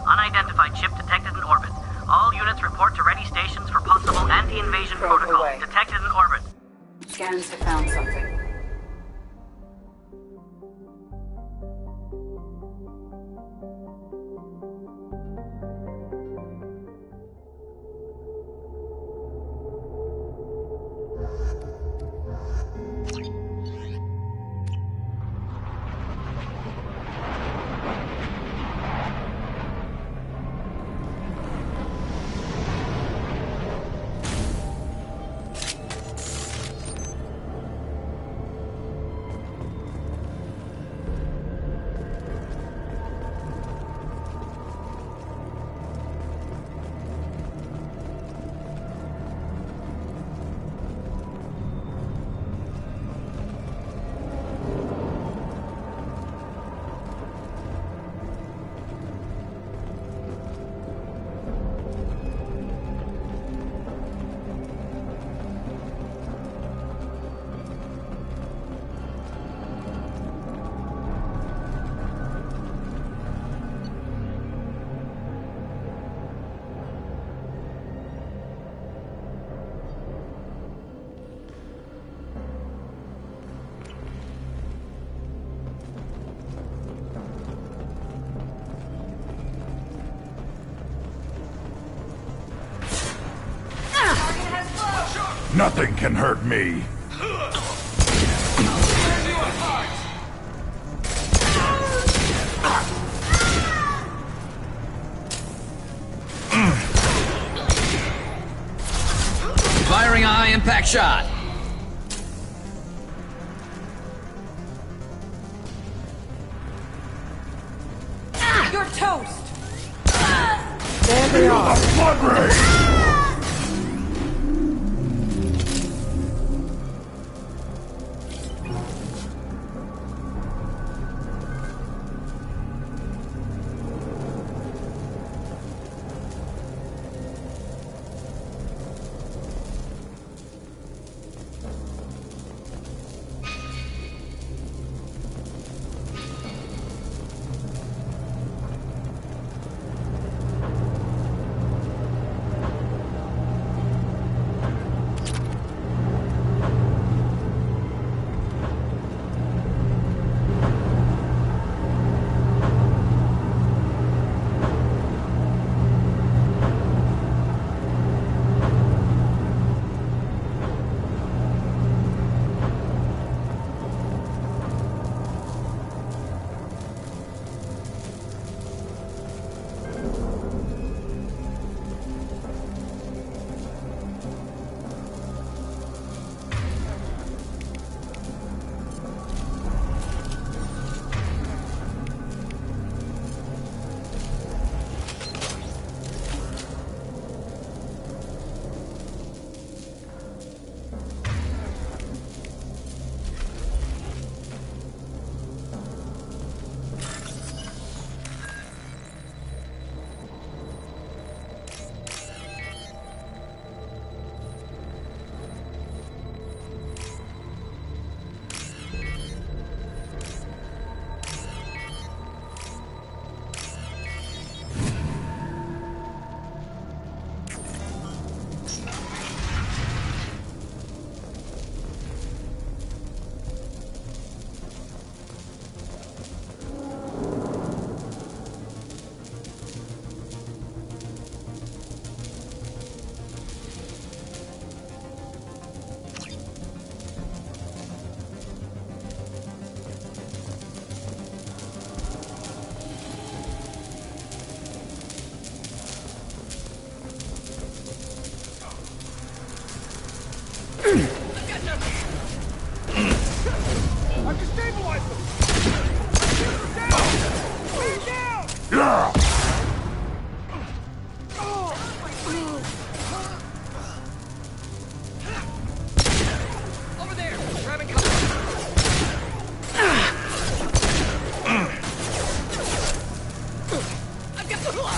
Unidentified ship detected in orbit. All units report to ready stations for possible anti-invasion protocol. Detected in orbit. Scans have found something. Nothing can hurt me. Firing a high-impact shot. You're toast! There they are. The blood ray!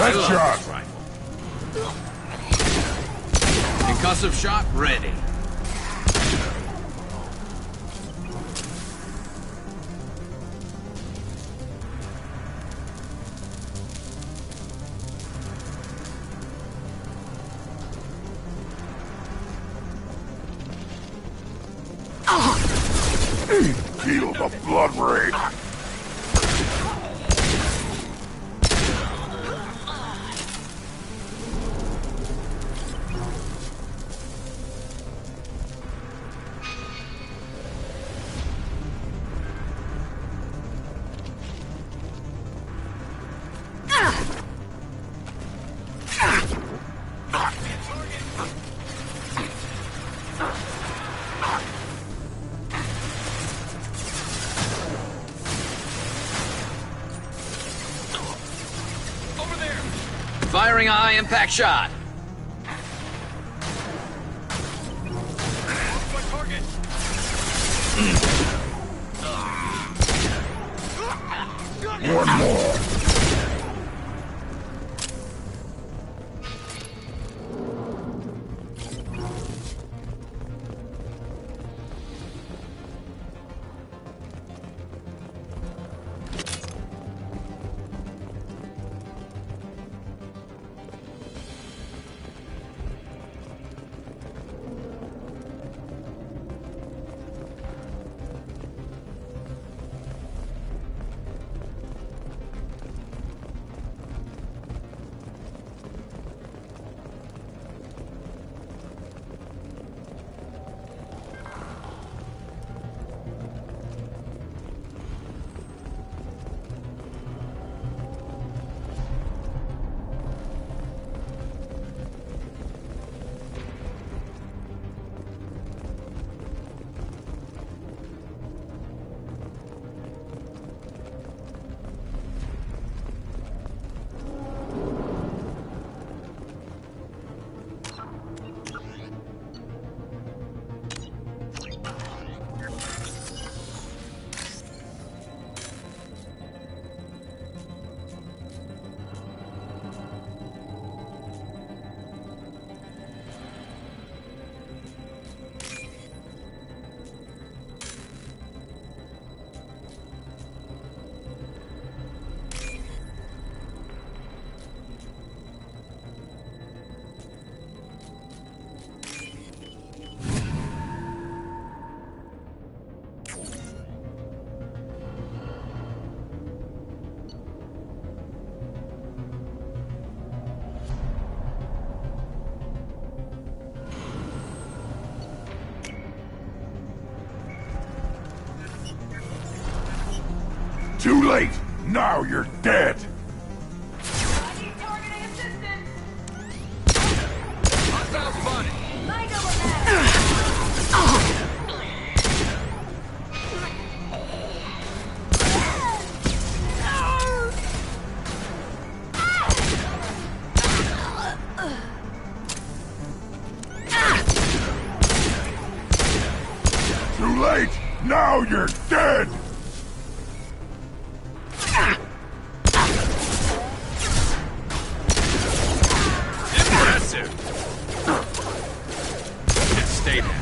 That shot! Concussive shot ready. The blood rage! Firing a high impact shot. One more. Too late! Now you're dead! I need targeting assistance! Hostile spotted. My double Too late! Now you're dead! Impressive. Just stay there.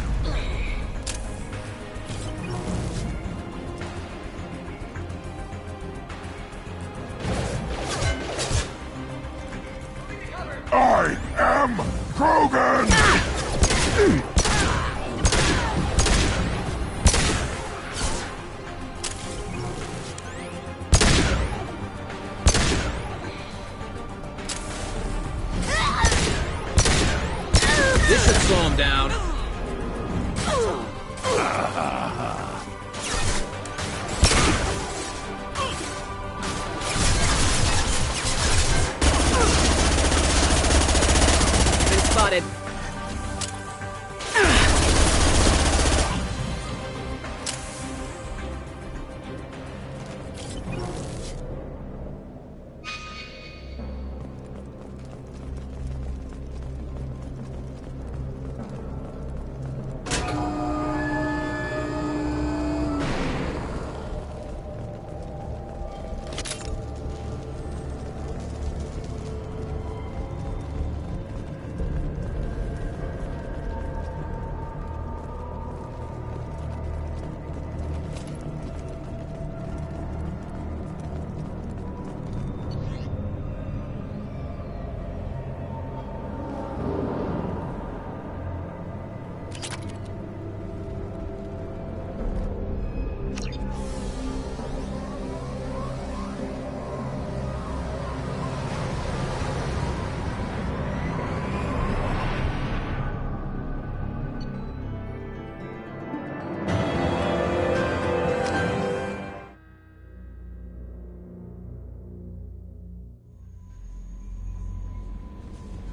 I am Krogan! This should slow him down. Been spotted.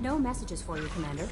no messages for you, Commander.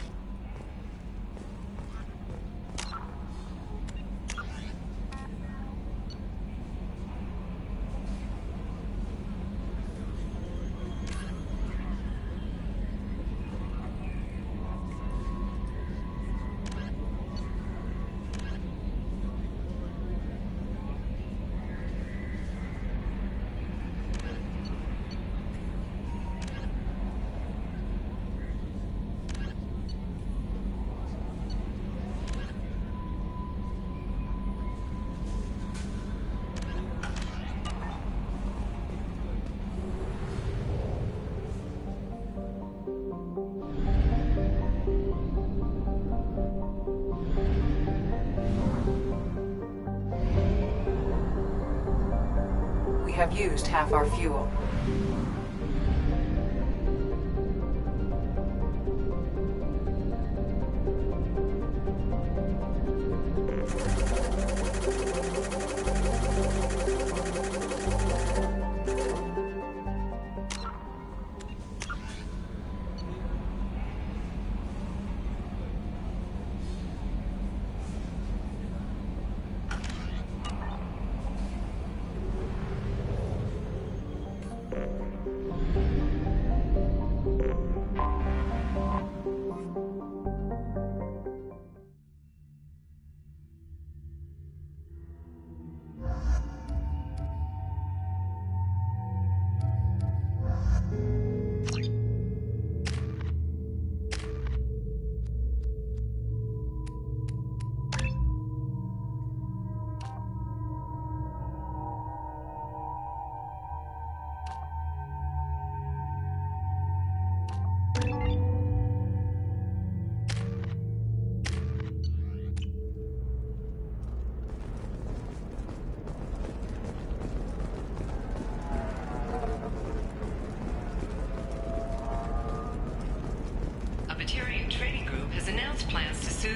We have used half our fuel.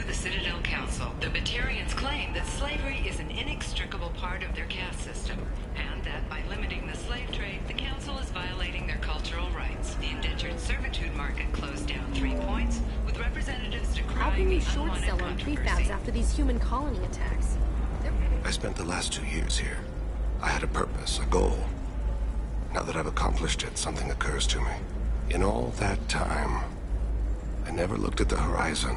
The Citadel Council. The Batarians claim that slavery is an inextricable part of their caste system, and that by limiting the slave trade, the Council is violating their cultural rights. The indentured servitude market closed down 3 points, with representatives How can decrying you the short unwanted sell on prefabs controversy. after these human colony attacks? I spent the last 2 years here. I had a purpose, a goal. Now that I've accomplished it, something occurs to me. In all that time, I never looked at the horizon.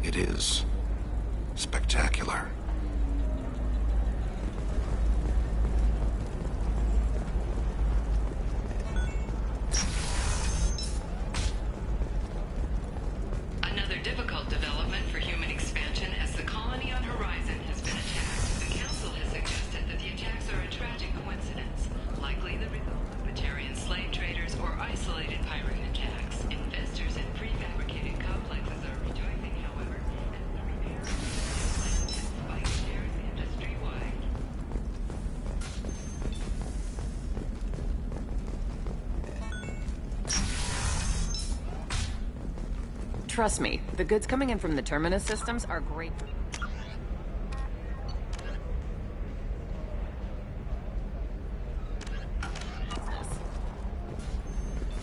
It is spectacular. Another difficult development for human expansion as the colony on Horizon has been attacked. The Council has suggested that the attacks are a tragic coincidence, likely the result of Batarian slave traders or isolated pirate attacks. Investors in prefabricated complexes are rejoicing, however, as the repair by shares industry-wide. Trust me, the goods coming in from the Terminus systems are great.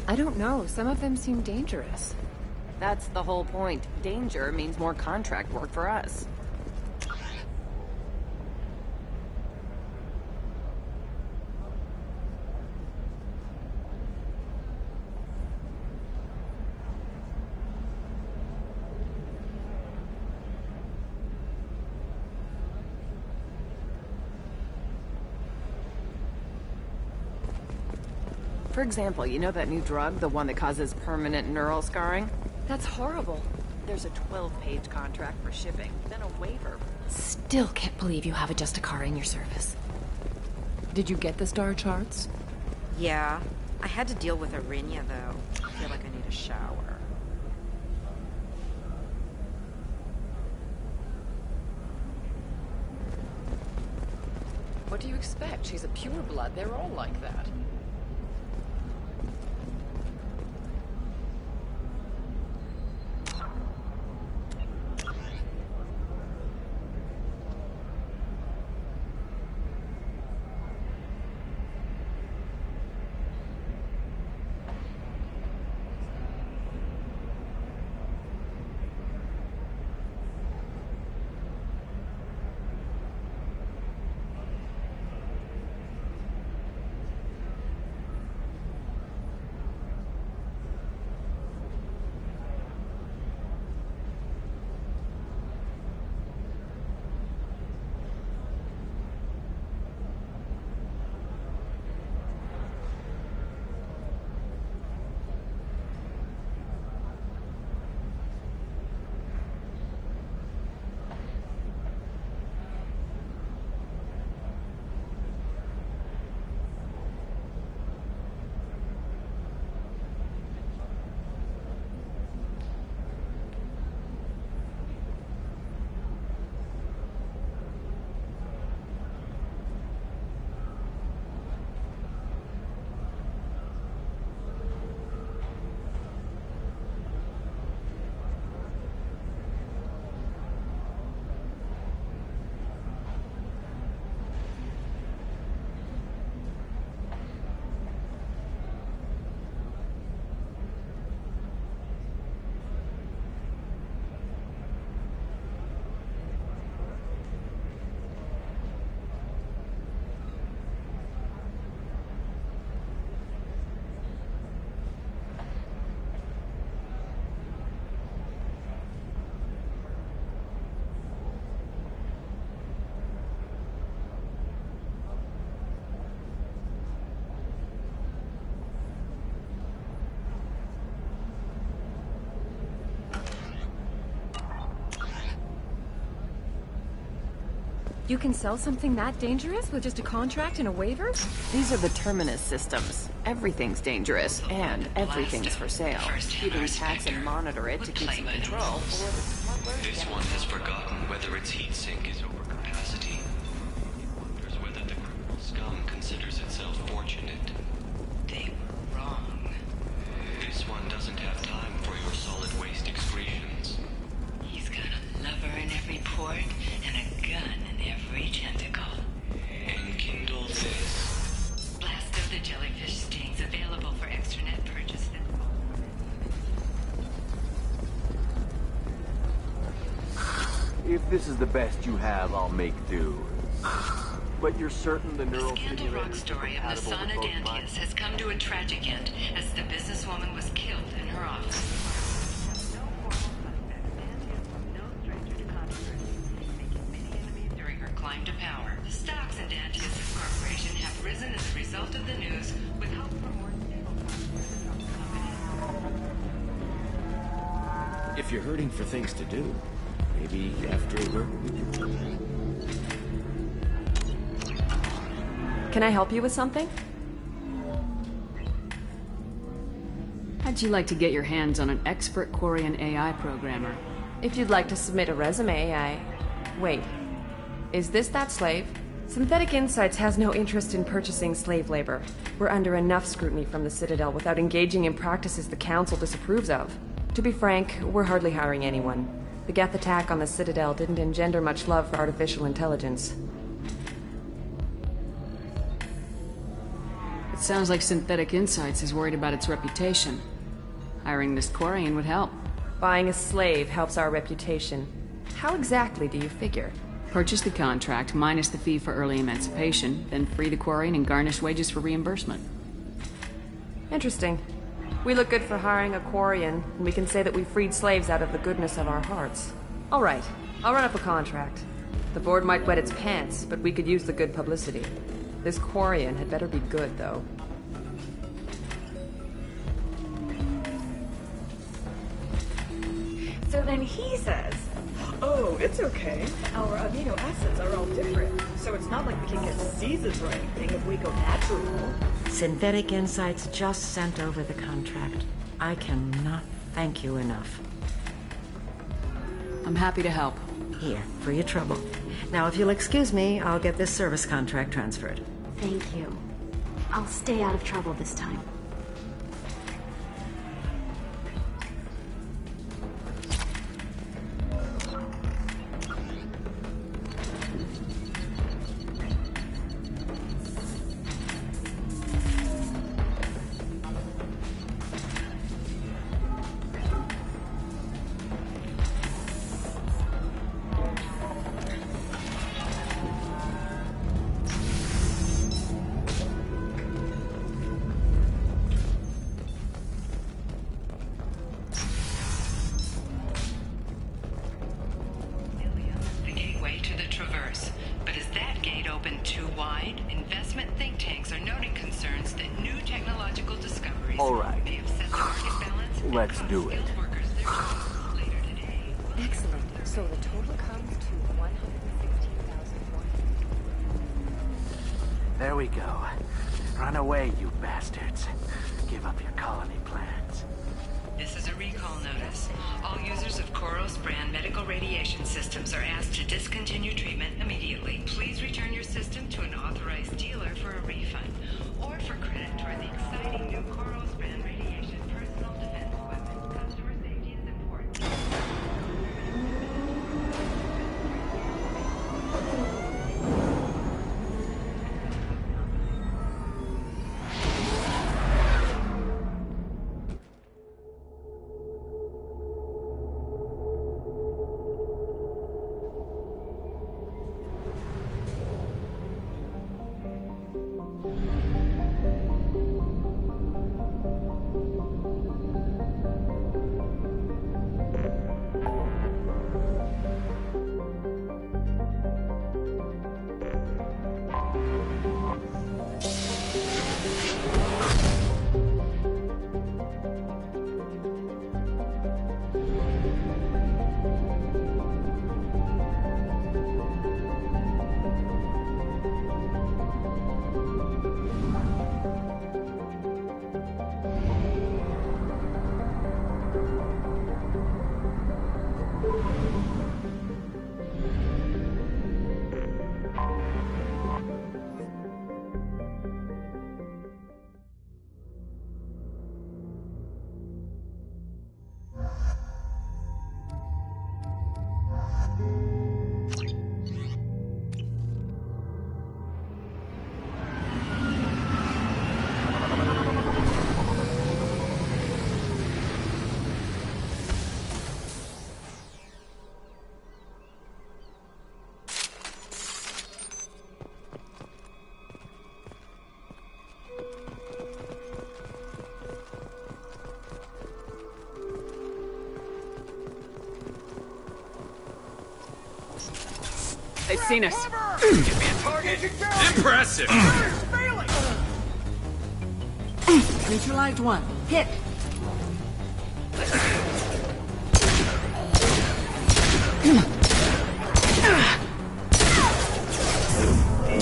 I don't know, some of them seem dangerous. That's the whole point. Danger means more contract work for us. For example, you know that new drug, the one that causes permanent neural scarring? That's horrible. There's a 12-page contract for shipping, then a waiver. Still can't believe you have a Justicar in your service. Did you get the star charts? Yeah. I had to deal with Arinya, though. I feel like I need a shower. What do you expect? She's a pureblood. They're all like that. You can sell something that dangerous with just a contract and a waiver? These are the terminus systems. Everything's dangerous, and everything's for sale. You can tax and monitor it to keep some control, or the smuggler... This one has forgotten whether its heatsink is over capacity. It wonders whether the criminal scum considers itself fortunate. They were wrong. This one doesn't have time for your solid waste excretions. He's got a lever in every port and a gun in every tentacle. Enkindle this. Blast of the jellyfish stings available for extranet purchase. If this is the best you have, I'll make do. But you're certain the neural Scandal rock story of Nasana Dantius has come to a tragic end as the businesswoman was killed in her office. During her climb to power, the stocks in Dantius' corporation have risen as a result of the news, with help from more If you're hurting for things to do, maybe after work we can... Can I help you with something? How'd you like to get your hands on an expert Quarian AI programmer? If you'd like to submit a resume, Wait. Is this that slave? Synthetic Insights has no interest in purchasing slave labor. We're under enough scrutiny from the Citadel without engaging in practices the Council disapproves of. To be frank, we're hardly hiring anyone. The Geth attack on the Citadel didn't engender much love for artificial intelligence. It sounds like Synthetic Insights is worried about its reputation. Hiring this Quarian would help. Buying a slave helps our reputation. How exactly do you figure? Purchase the contract, minus the fee for early emancipation, then free the Quarian and garnish wages for reimbursement. Interesting. We look good for hiring a Quarian, and we can say that we freed slaves out of the goodness of our hearts. All right, I'll run up a contract. The board might wet its pants, but we could use the good publicity. This Quarian had better be good, though. So then he says, oh, it's okay. Our amino acids are all different, so it's not like we can get diseases or anything if we go natural. Synthetic Insights just sent over the contract. I cannot thank you enough. I'm happy to help. Here, for your trouble. Now, if you'll excuse me, I'll get this service contract transferred. Thank you. I'll stay out of trouble this time. Let's do it. Excellent. So the total comes to 116,000. There we go. Run away, you bastards. Give up your colony plans. This is a recall notice. All users of Koros brand medical radiation systems are asked to discontinue treatment immediately. Please return your system to an authorized dealer for a refund, or for credit toward the exciting new Koros brand radiation personal defense weapon. Customer safety is important. They've seen us. Give me a target. Impressive. Neutralized one. Hit.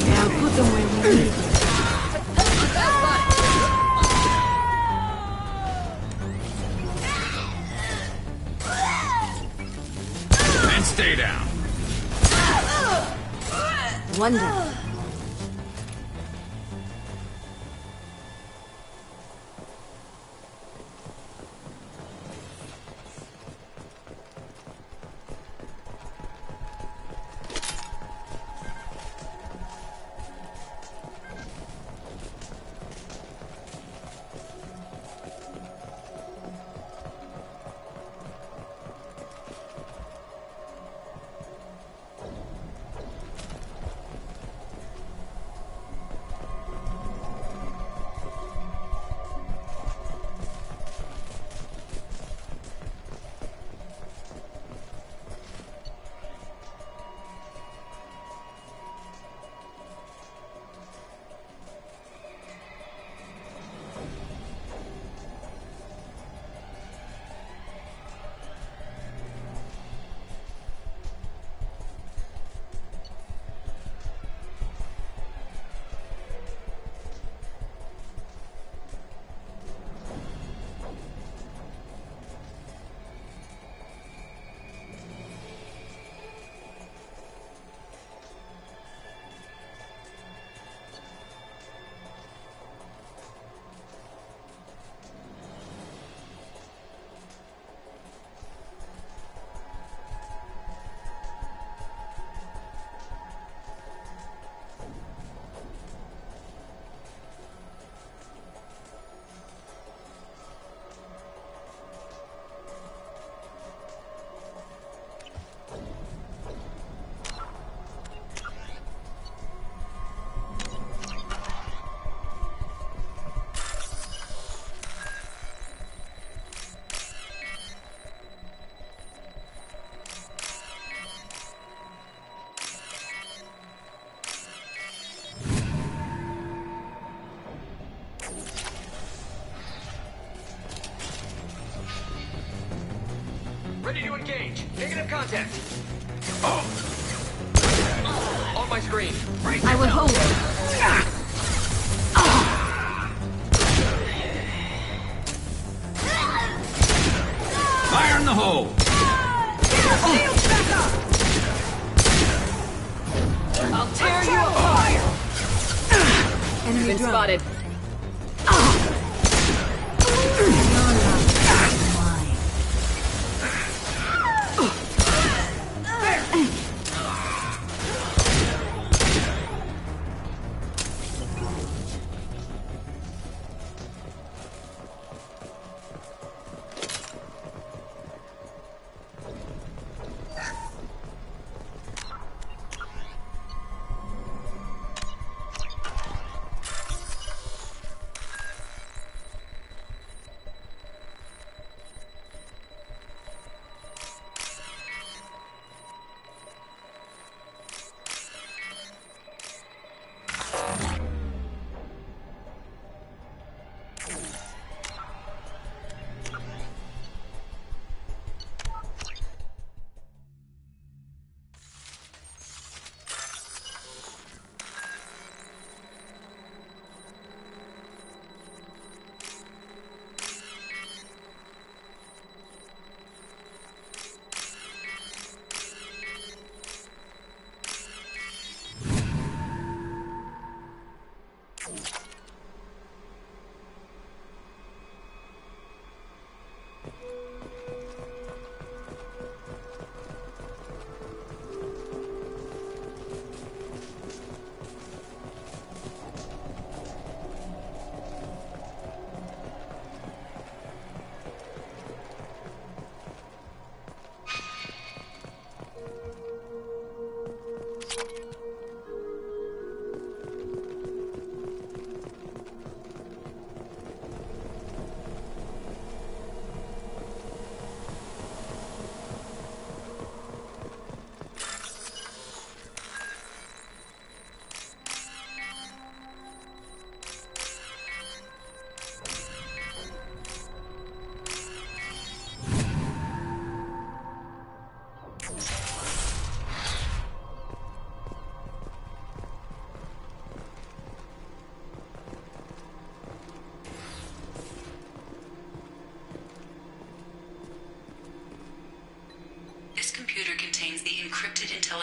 Now put them where we need them. And stay down. One down. Ready to engage. Negative contact. Oh! On my screen. Right I will hold. Fire in the hole. I'll tear you apart! Enemy Been drone. spotted.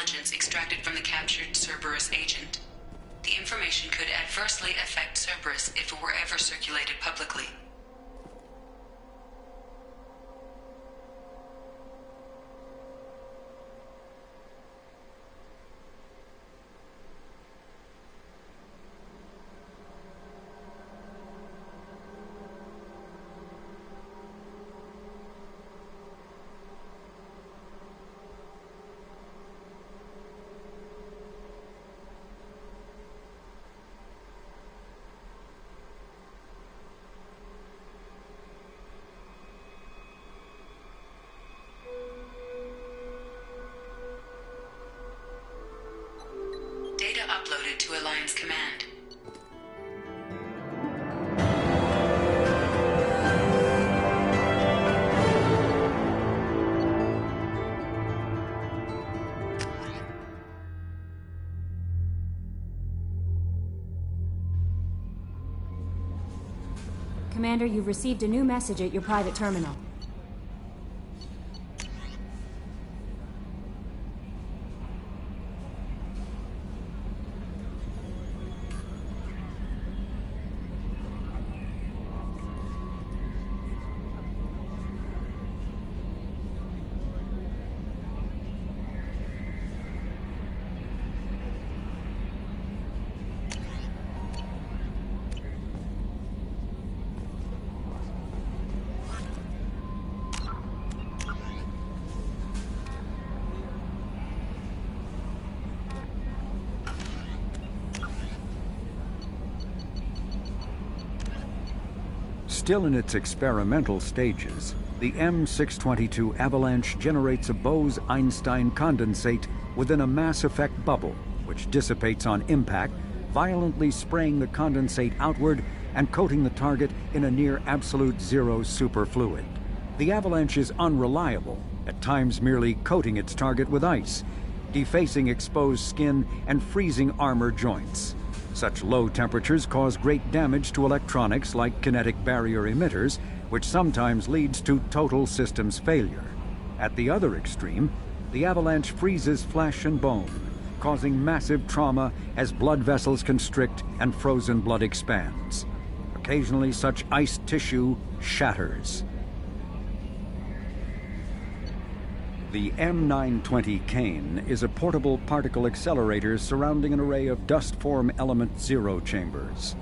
intelligence extracted from the captured Cerberus agent. The information could adversely affect Cerberus if it were ever circulated publicly. Data uploaded to Alliance Command. Commander, you've received a new message at your private terminal. Still in its experimental stages, the M622 Avalanche generates a Bose-Einstein condensate within a mass effect bubble, which dissipates on impact, violently spraying the condensate outward and coating the target in a near absolute zero superfluid. The Avalanche is unreliable, at times merely coating its target with ice, defacing exposed skin and freezing armor joints. Such low temperatures cause great damage to electronics like kinetic barrier emitters, which sometimes leads to total systems failure. At the other extreme, the Avalanche freezes flesh and bone, causing massive trauma as blood vessels constrict and frozen blood expands. Occasionally, such iced tissue shatters. The M920 Kane is a portable particle accelerator surrounding an array of dust-form element zero chambers.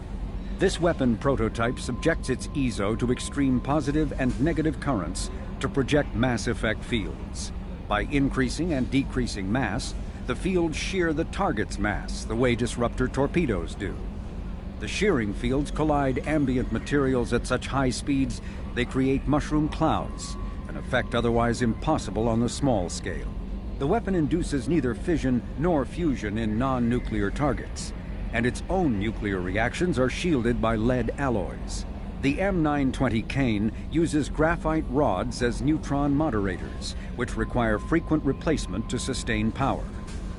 This weapon prototype subjects its EZO to extreme positive and negative currents to project mass effect fields. By increasing and decreasing mass, the fields shear the target's mass, the way disruptor torpedoes do. The shearing fields collide ambient materials at such high speeds they create mushroom clouds, an effect otherwise impossible on the small scale. The weapon induces neither fission nor fusion in non-nuclear targets, and its own nuclear reactions are shielded by lead alloys. The M920 Kane uses graphite rods as neutron moderators, which require frequent replacement to sustain power.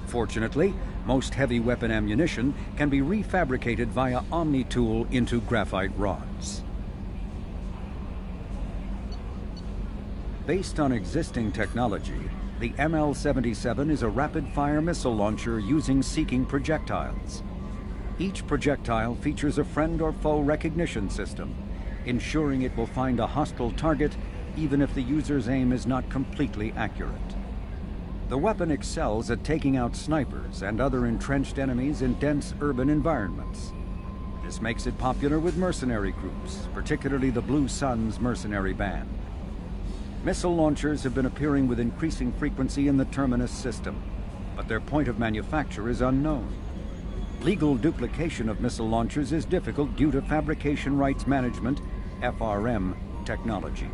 Fortunately, most heavy weapon ammunition can be refabricated via Omni-tool into graphite rods. Based on existing technology, the ML-77 is a rapid-fire missile launcher using seeking projectiles. Each projectile features a friend or foe recognition system, ensuring it will find a hostile target even if the user's aim is not completely accurate. The weapon excels at taking out snipers and other entrenched enemies in dense urban environments. This makes it popular with mercenary groups, particularly the Blue Suns mercenary band. Missile launchers have been appearing with increasing frequency in the Terminus system, but their point of manufacture is unknown. Legal duplication of missile launchers is difficult due to fabrication rights management, FRM, technology.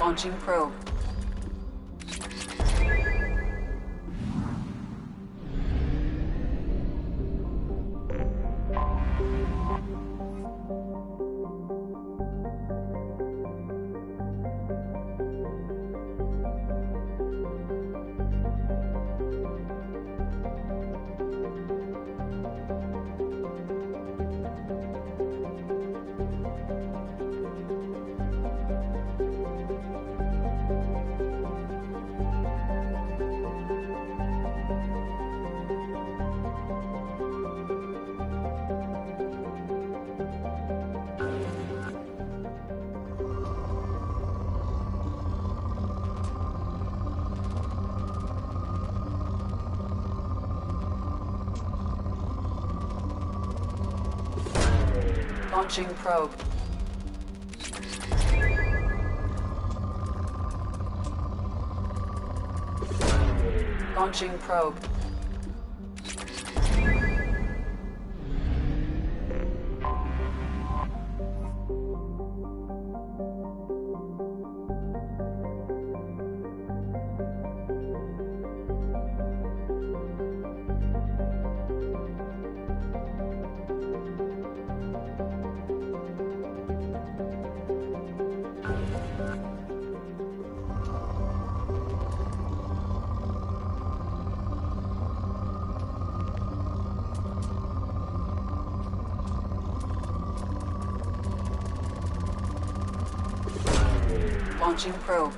Launching probe. Launching probe. Launching probe. Launching probe.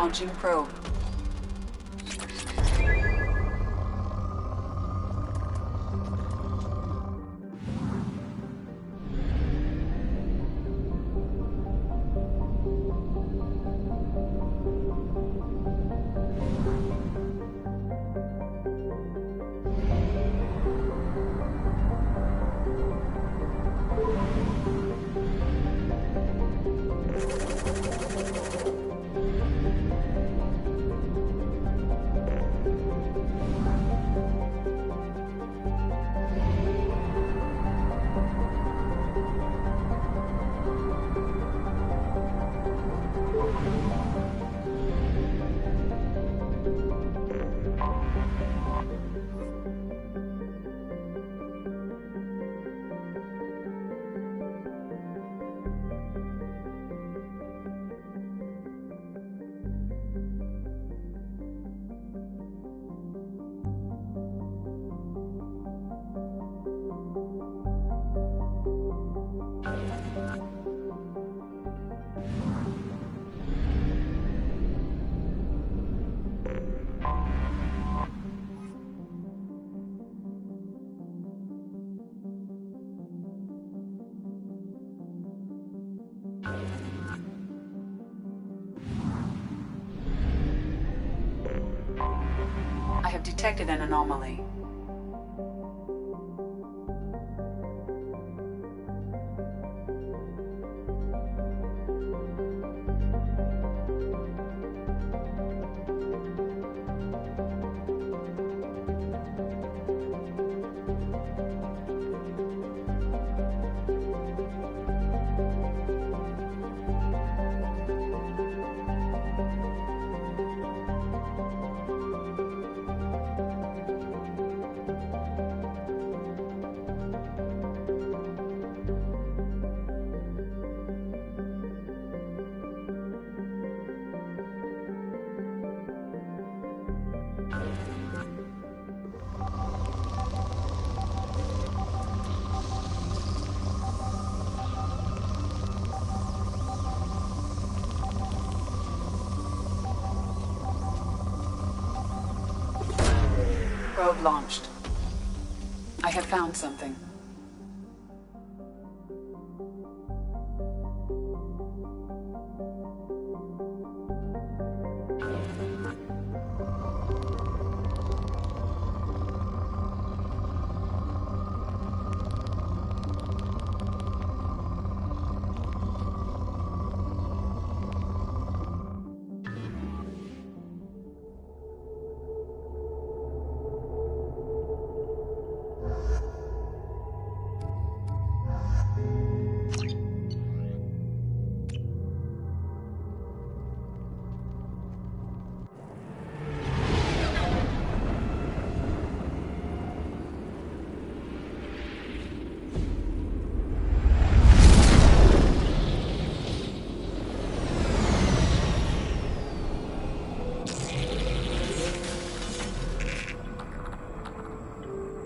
Launching probe. I have detected an anomaly. Probe launched. I have found something.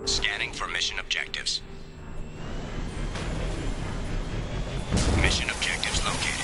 Scanning for mission objectives. Mission objectives located.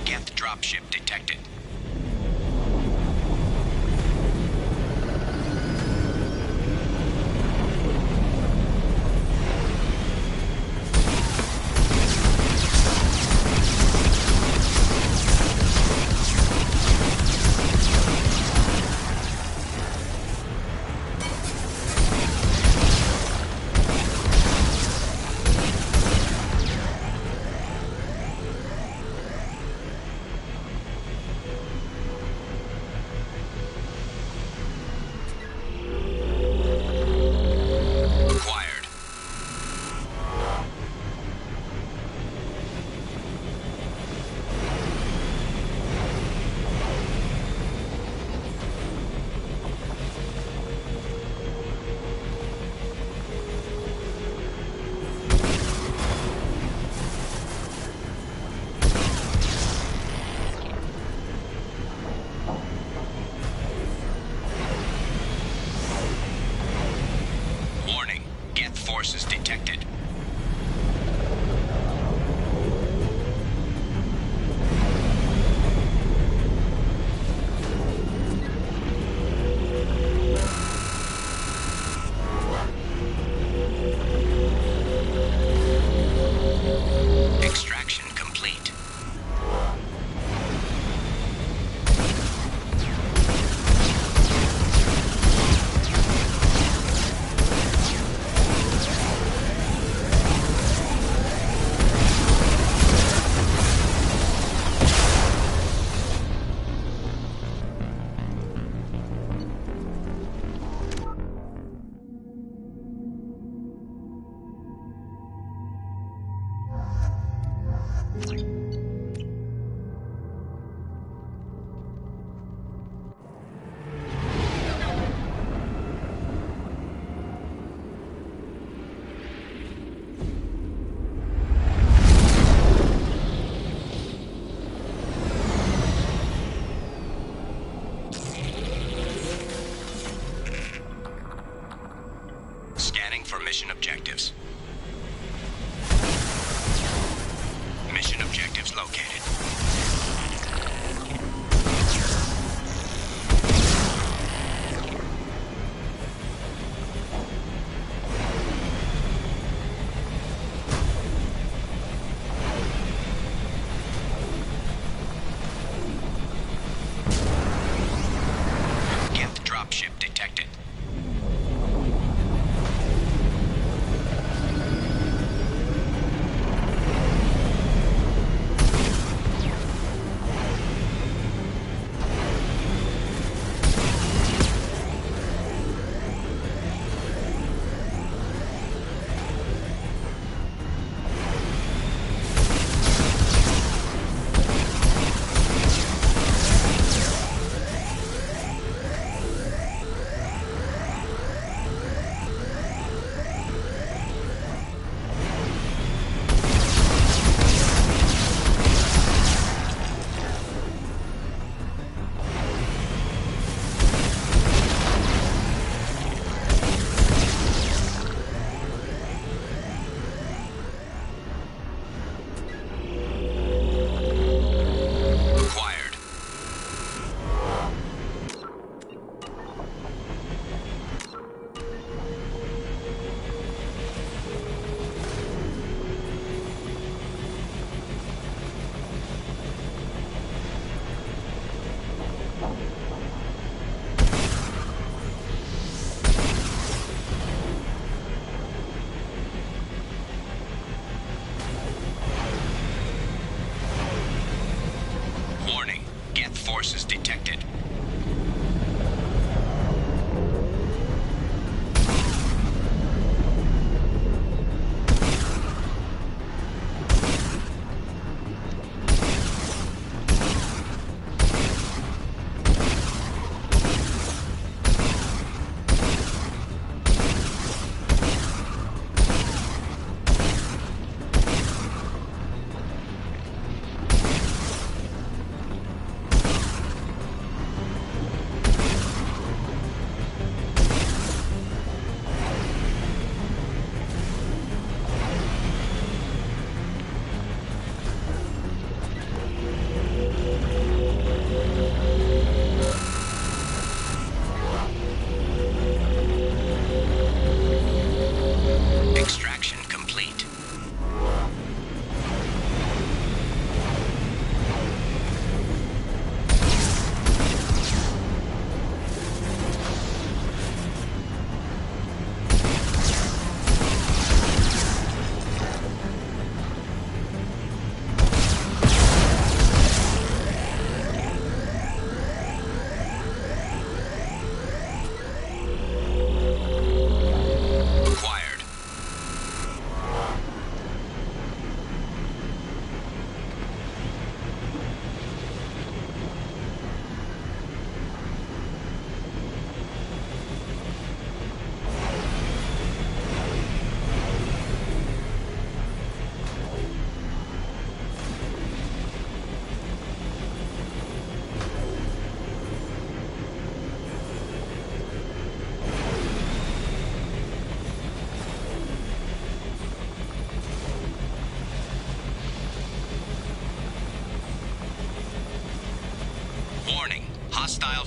Geth dropship detected. forces detected. Extraction complete. Scanning for mission objectives. Mission objectives located. Gier dropship detected.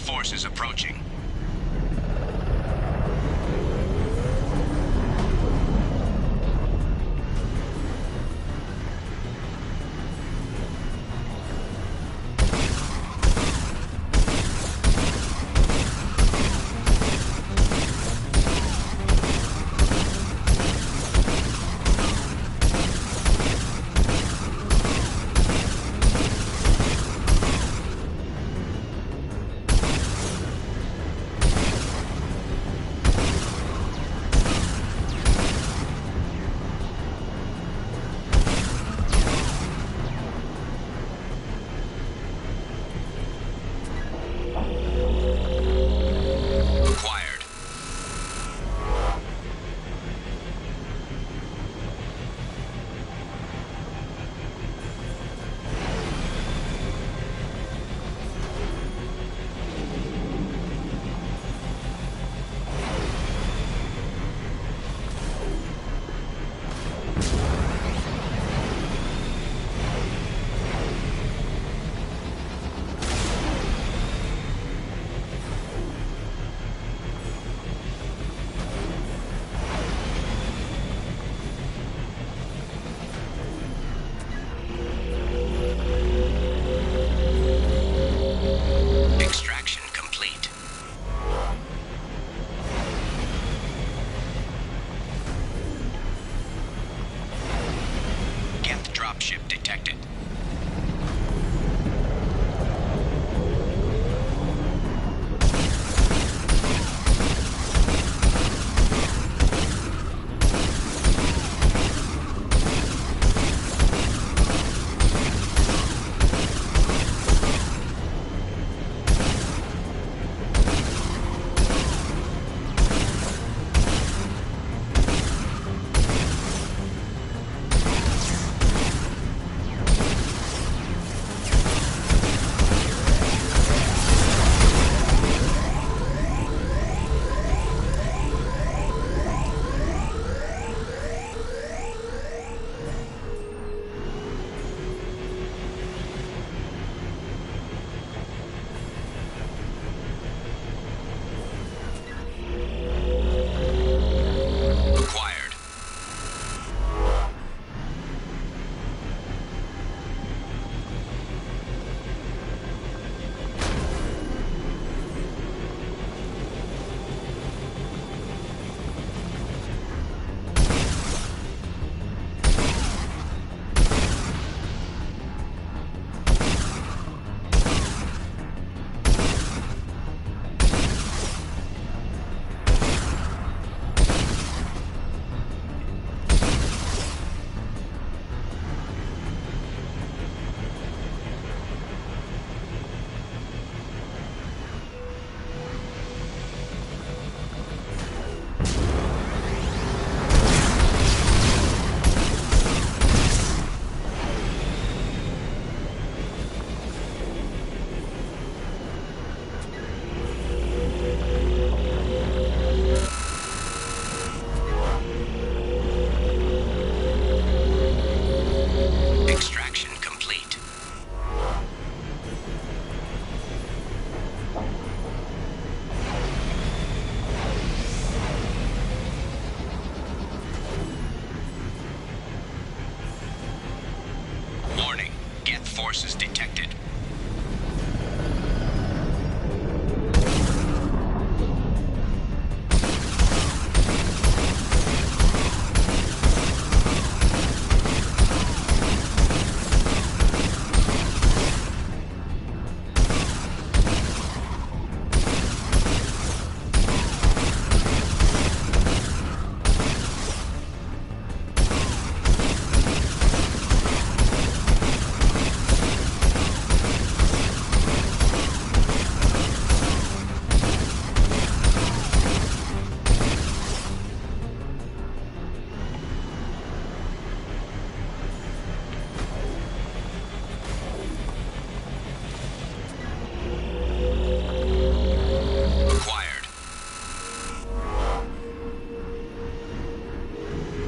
forces approaching. Dropship detected. Forces detected.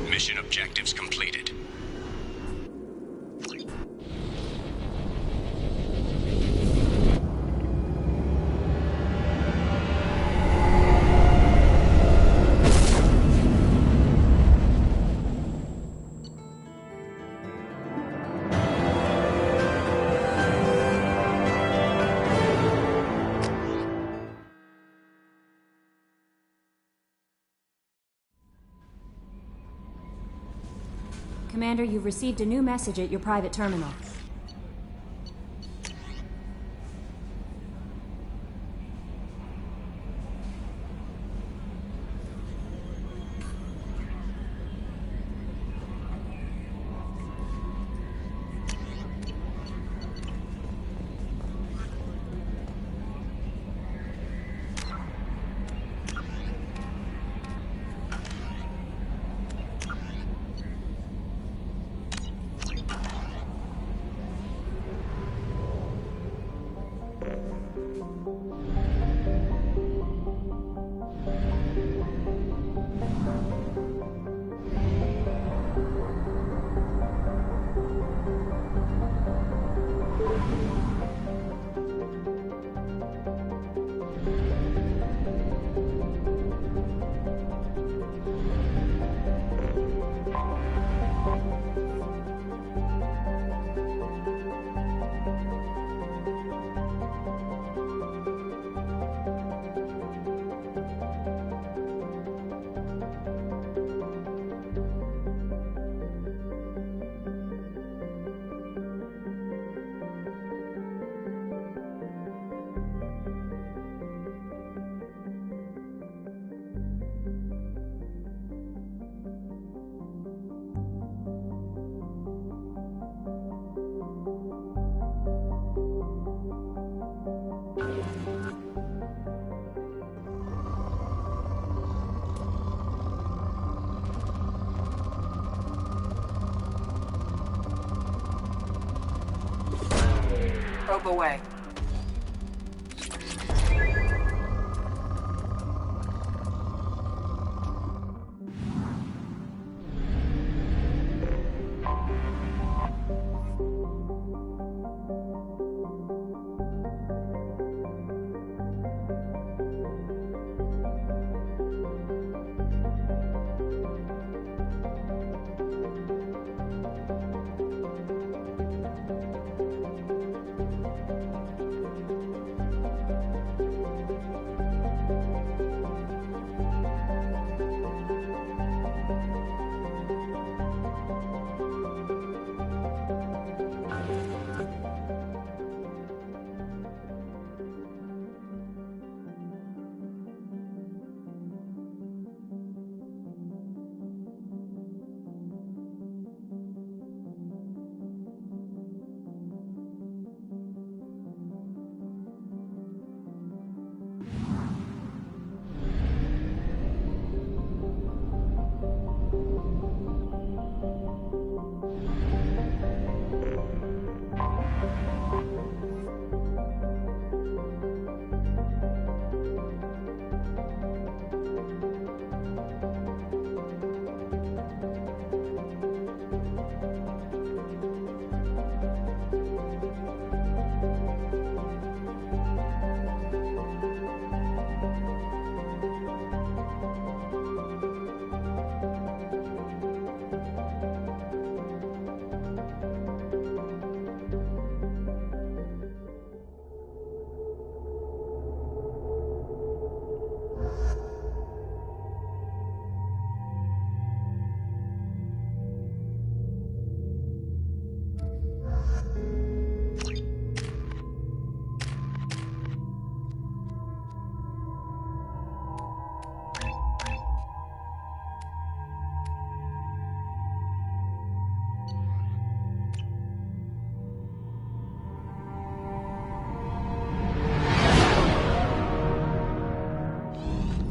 Mission objectives completed. Commander, you've received a new message at your private terminal. Probe away.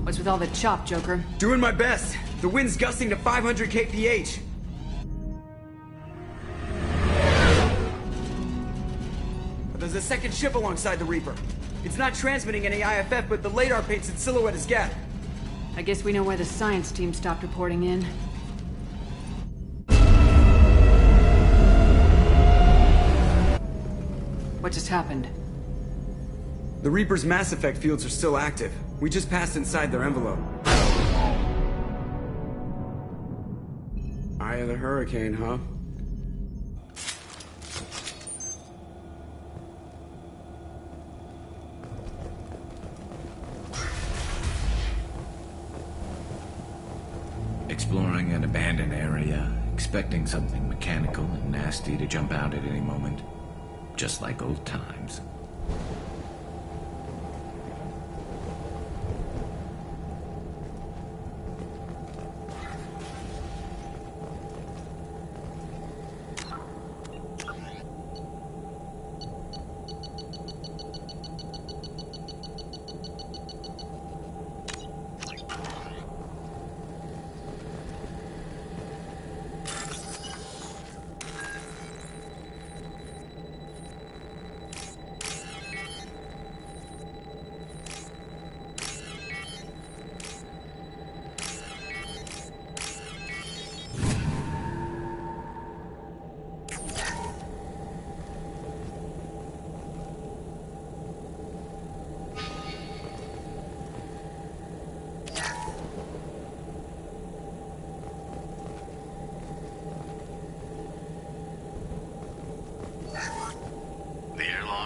What's with all the chop, Joker? Doing my best. The wind's gusting to 500 kph. There's a second ship alongside the Reaper. It's not transmitting any IFF, but the radar paints its silhouette as Geth. I guess we know why the science team stopped reporting in. What just happened? The Reaper's mass effect fields are still active. We just passed inside their envelope. Eye of the hurricane, huh? Exploring an abandoned area, expecting something mechanical and nasty to jump out at any moment. Just like old times.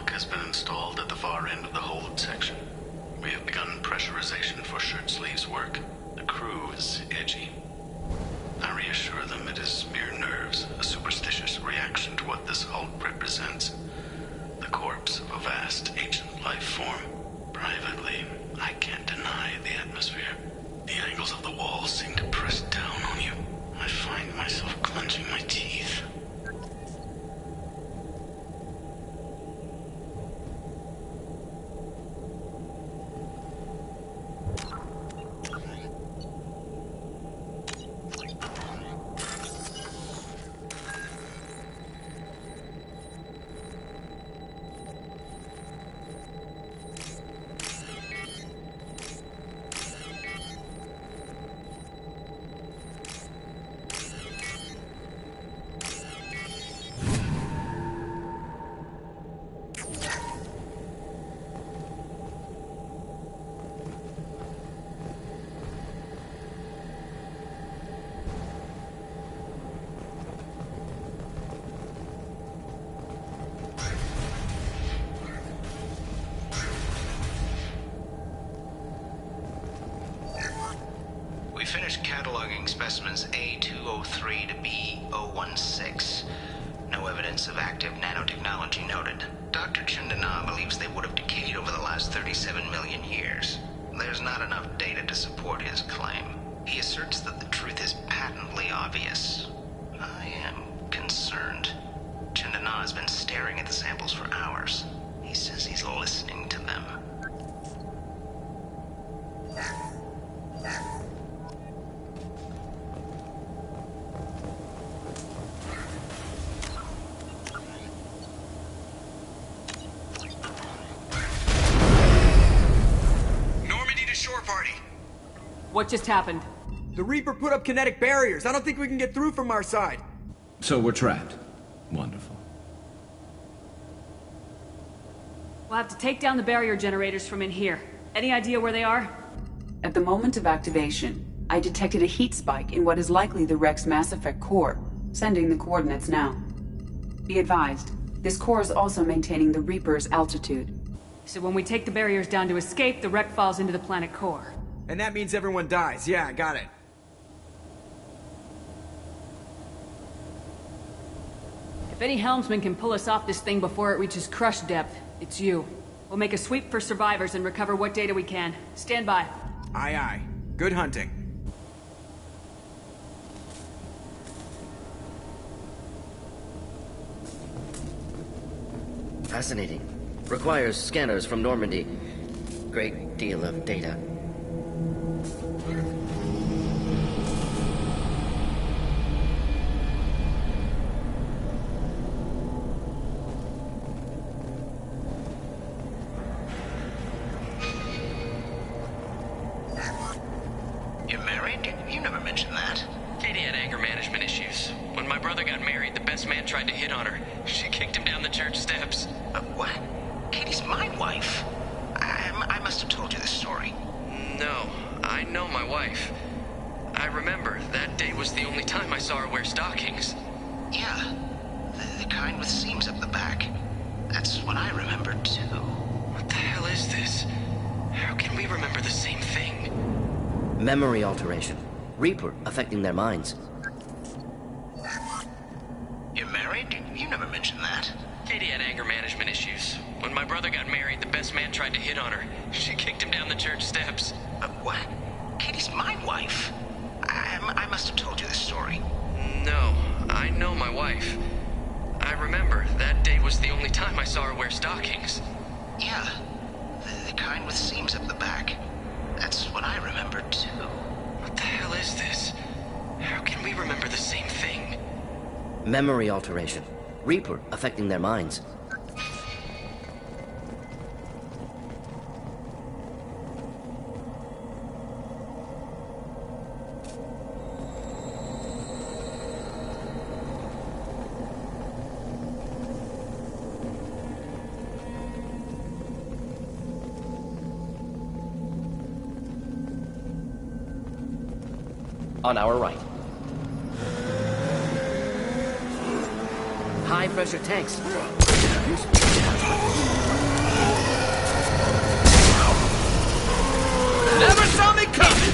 Has been installed at the far end of the hold section. We have begun pressurization for shirt sleeves work. The crew is edgy. I reassure them it is mere nerves, a superstitious reaction to what this hulk represents. The corpse of a vast ancient life form. Privately, I can't deny the atmosphere. The angles of the walls seem to press down on you. I find myself clenching my teeth. We finished cataloging specimens A203 to B016. No evidence of active nanotechnology noted. Dr. Chandana believes they would have decayed over the last 37 million years. There's not enough data to support his claim. He asserts that the truth is patently obvious. I am concerned. Chandana has been staring at the samples for hours. He says he's listening to them. What just happened? The Reaper put up kinetic barriers. I don't think we can get through from our side. So we're trapped. Wonderful. We'll have to take down the barrier generators from in here. Any idea where they are? At the moment of activation, I detected a heat spike in what is likely the Rex Mass Effect core, sending the coordinates now. Be advised, this core is also maintaining the Reaper's altitude. So when we take the barriers down to escape, the wreck falls into the planet core. And that means everyone dies. Yeah, I got it. If any helmsman can pull us off this thing before it reaches crush depth, it's you. We'll make a sweep for survivors and recover what data we can. Stand by. Aye, aye. Good hunting. Fascinating. Requires scanners from Normandy. Great deal of data. You're married? You never mentioned that. Katie had anger management issues. When my brother got married, the best man tried to hit on her. She kicked him down the church steps. What? Katie's my wife. I must have told you this story. No, I know my wife. I remember that day was the only time I saw her wear stockings. Yeah, the kind with seams up the back. That's what I remembered too. What the hell is this? How can we remember the same thing? Memory alteration. Reaper affecting their minds. You're married? You never mentioned that. Katie had anger management issues. When my brother got married, the best man tried to hit on her. She kicked him down the church steps. What? Katie's my wife. I must have told you this story. No, I know my wife. I remember, that day was the only time I saw her wear stockings. Yeah, the kind with seams up the back. That's what I remember, too. What the hell is this? How can we remember the same thing? Memory alteration. Reaper affecting their minds. On our right. High-pressure tanks. Never saw me coming!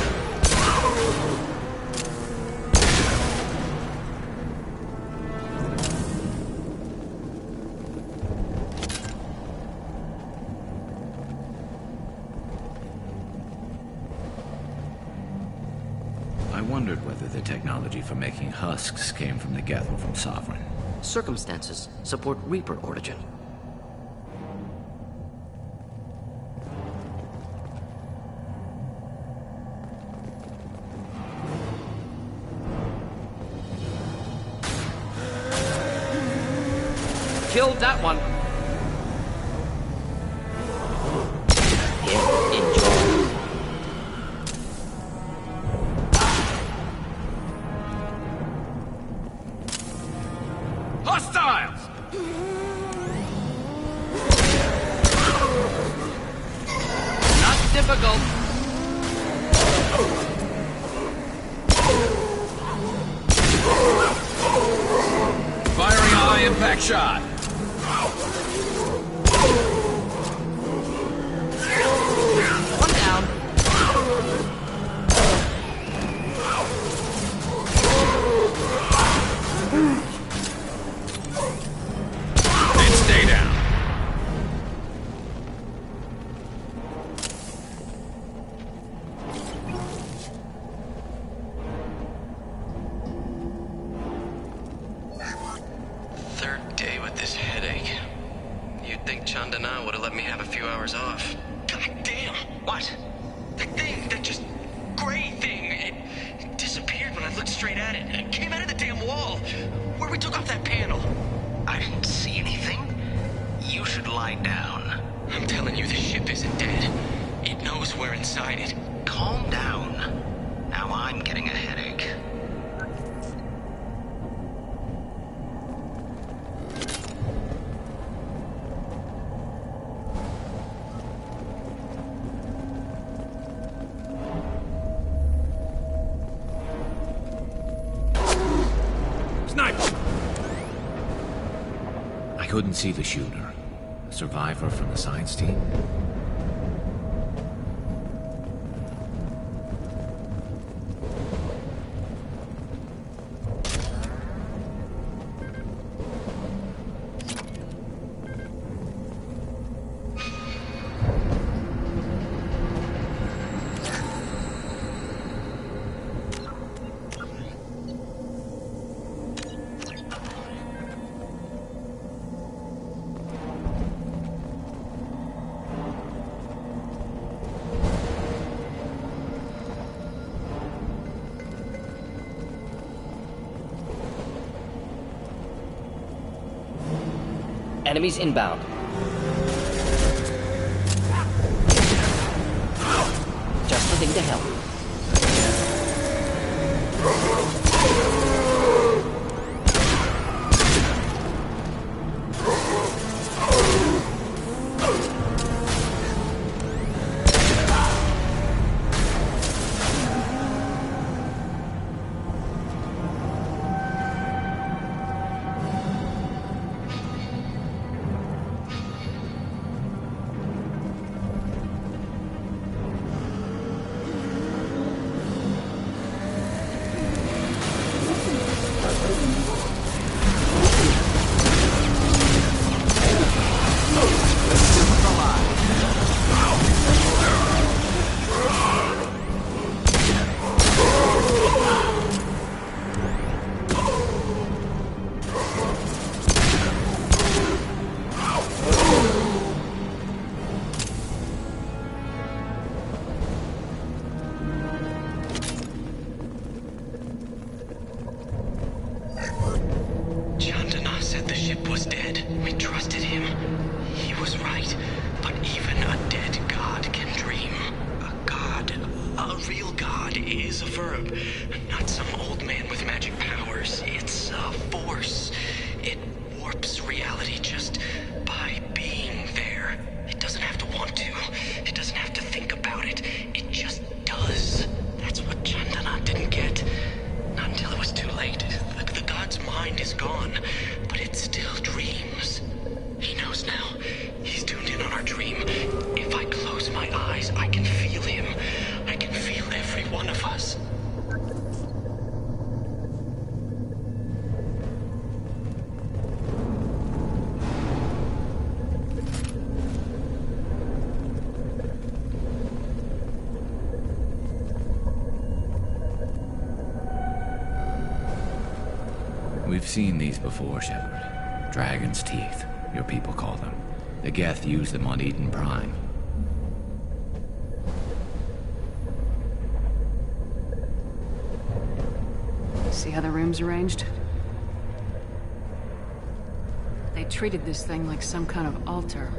I wondered whether the technology for making husks came from the Gethel from Sovereign. Circumstances support Reaper origin. Killed that one. Enjoy. Hostiles! Not difficult. Firing a high-impact shot. One down. And stay down. Third day with this headache. You'd think Chandana would have let me have a few hours off. God damn! What? That thing, that just gray thing, it disappeared when I looked straight at it. It came out of the damn wall, where we took off that panel. I didn't see anything. You should lie down. I'm telling you, the ship isn't dead. It knows we're inside it. Calm down. Now I'm getting a headache. Sniper! I couldn't see the shooter. A survivor from the science team? Enemies inbound. Just the thing to help. was dead. We trusted him. He was right. But even a dead god can dream. A real god is a verb. Not some old man with magic powers. It's a force. It warps reality just by being there. It doesn't have to want to. It doesn't have to think about it. It just does. That's what Chandana didn't get. Not until it was too late. The god's mind is gone, but it still dreams. He knows now. He's tuned in on our dream. If I close my eyes, I can feel him. I can feel every one of us. We've seen these before, Shepard. Dragon's teeth, your people call them. The Geth used them on Eden Prime. See how the room's arranged? They treated this thing like some kind of altar.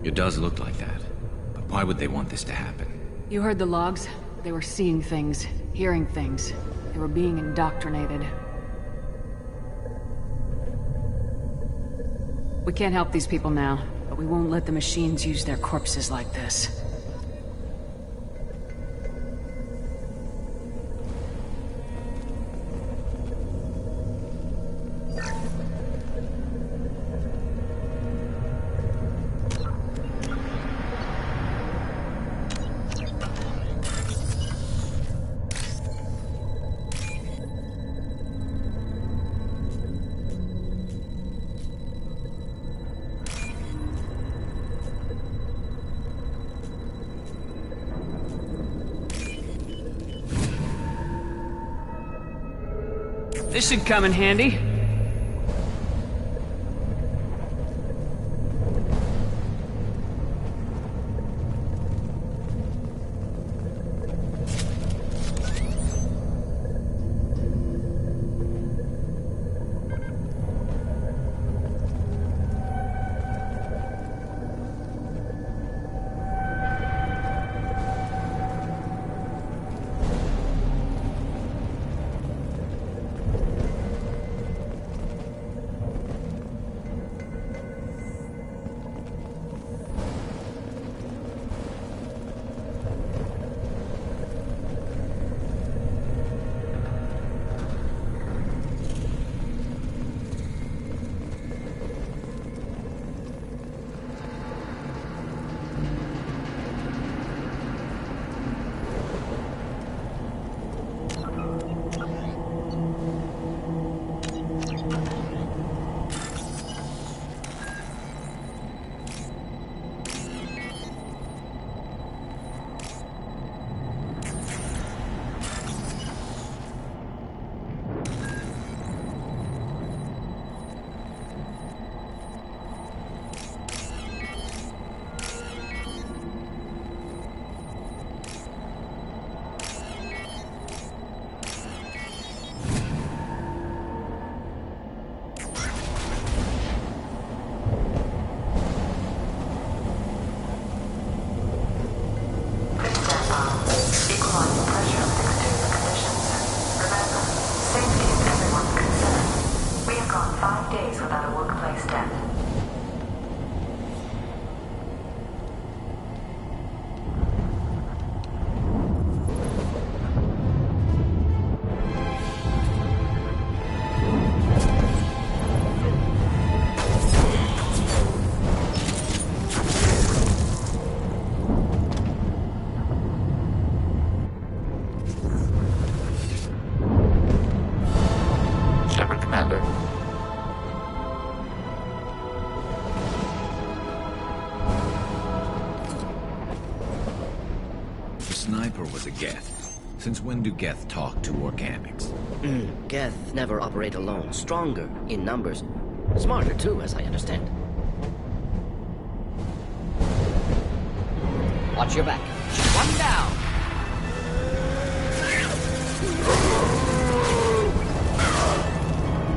It does look like that. But why would they want this to happen? You heard the logs? They were seeing things, hearing things. They were being indoctrinated. We can't help these people now, but we won't let the machines use their corpses like this. This should come in handy. Geth. Since when do Geth talk to organics? Geth never operate alone. Stronger in numbers. Smarter too, as I understand. Watch your back. One down.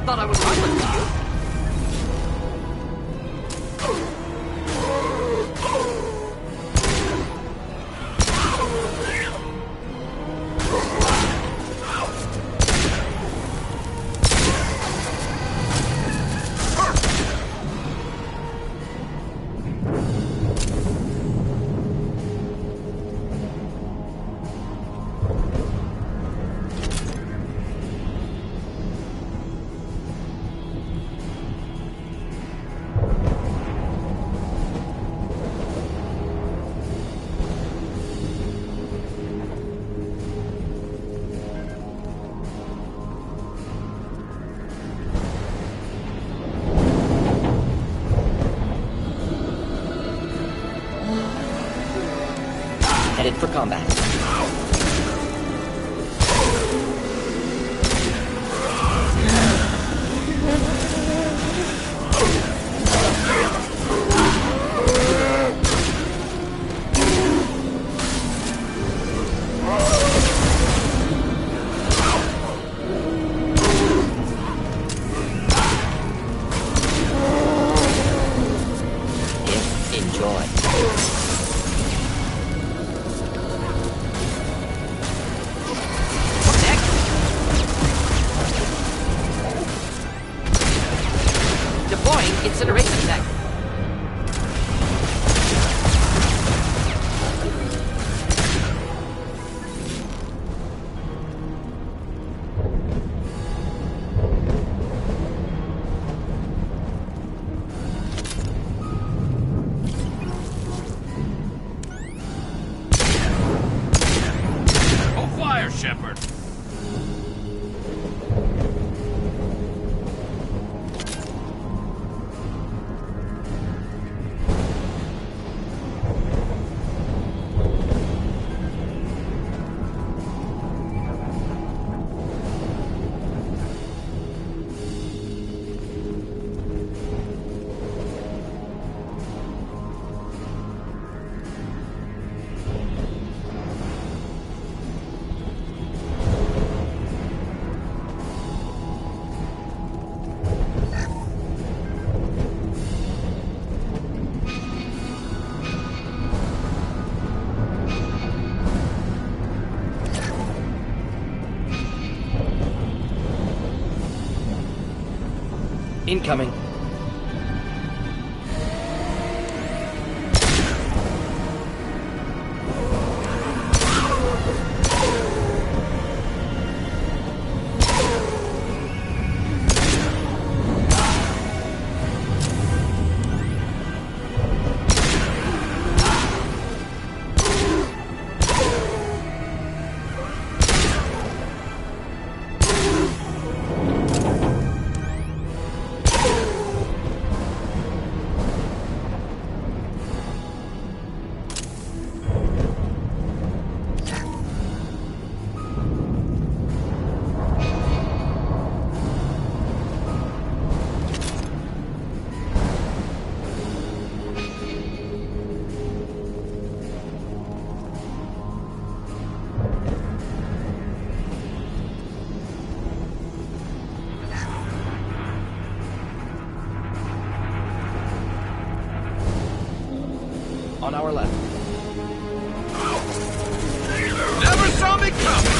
Thought I was harmless to you. for combat. Incineration tech. Oh, fire, Shepard! Incoming. On our left. Never saw me coming!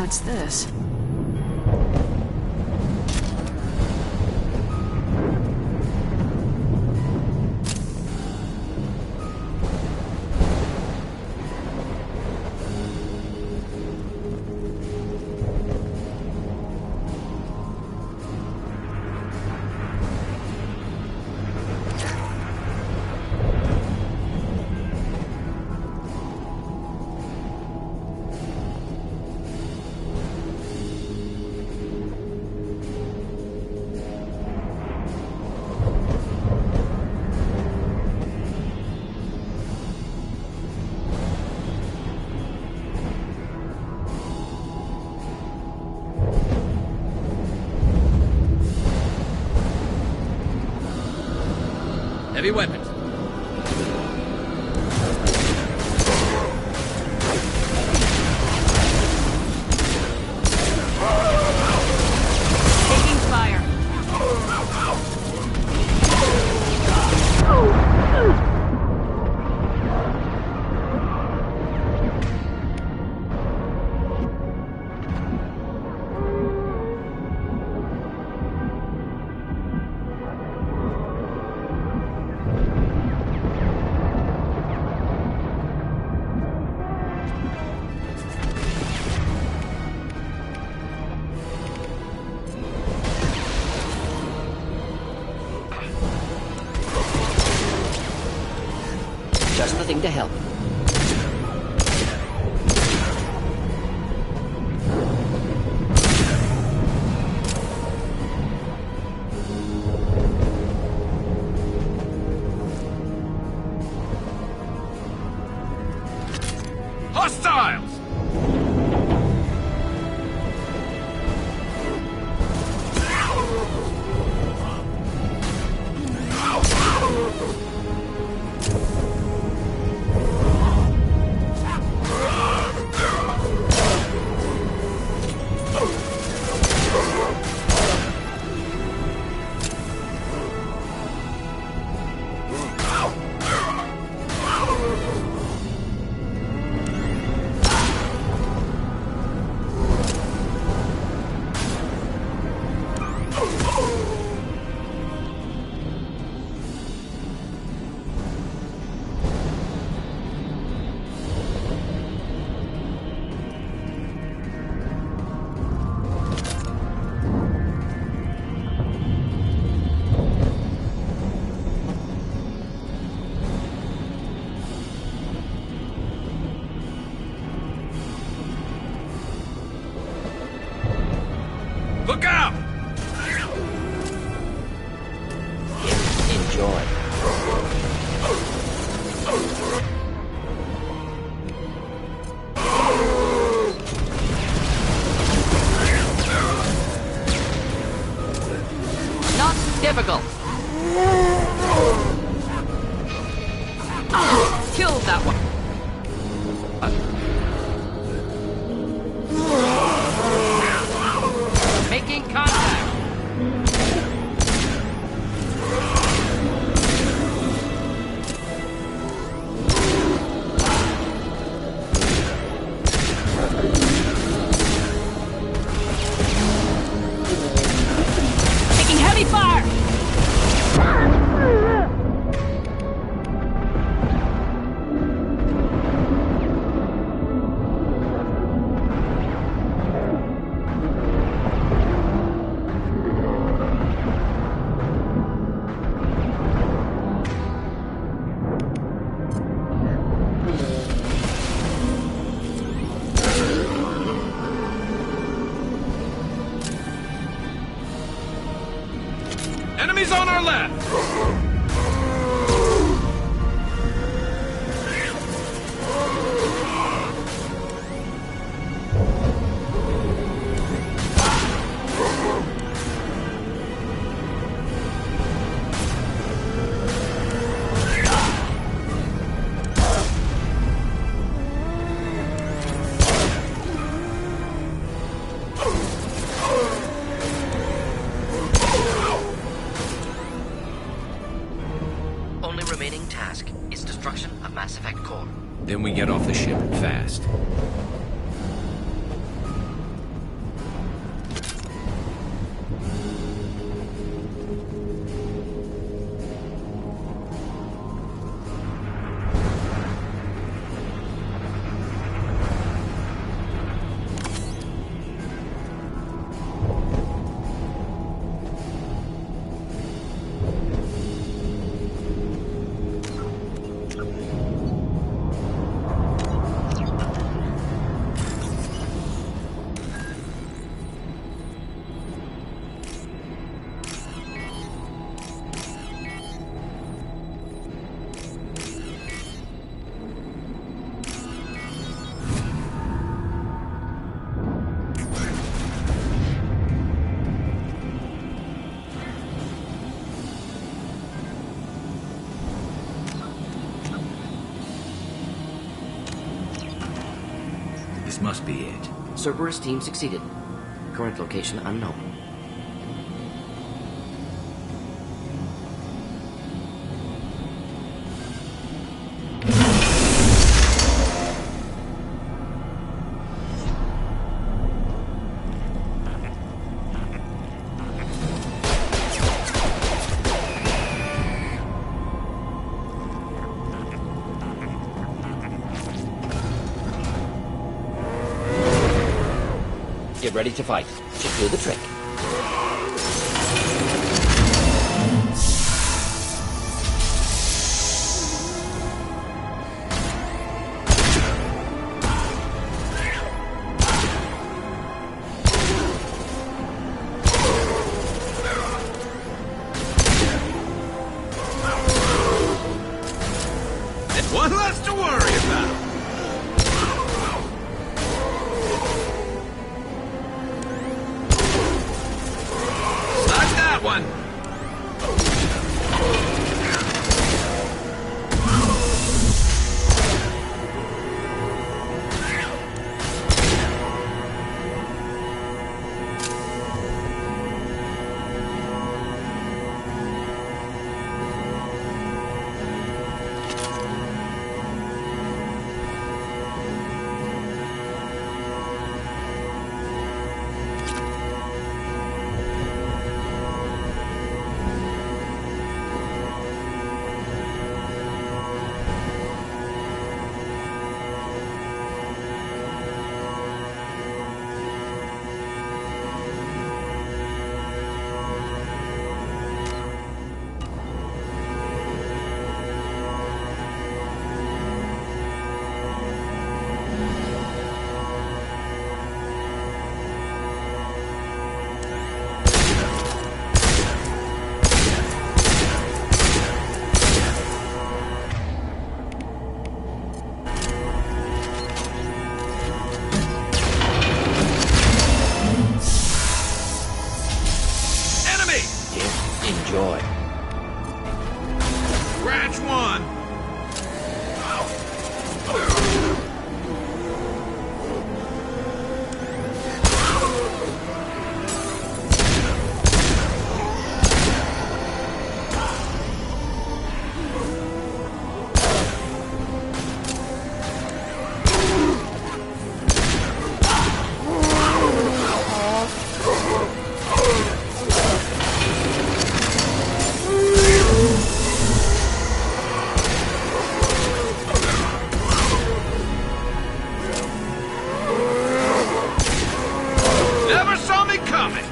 What's this? Heavy weapons. anything to help. Hostiles! Look out! Enjoy. Not difficult. Killed that one. Making contact. Taking heavy fire. Enemies on our left! Only remaining task is destruction of Mass Effect core. Then we get off the ship fast. This must be it. Cerberus team succeeded. Current location unknown. Get ready to fight. Should do the trick. that one! Enjoy. Scratch one! Never saw me coming!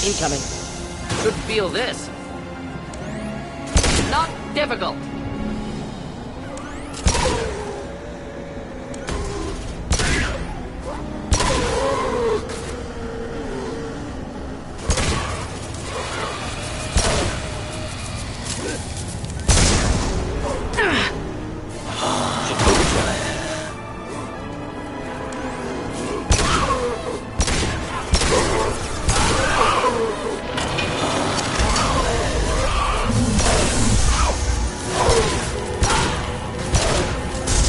Incoming. Should feel this. Not difficult.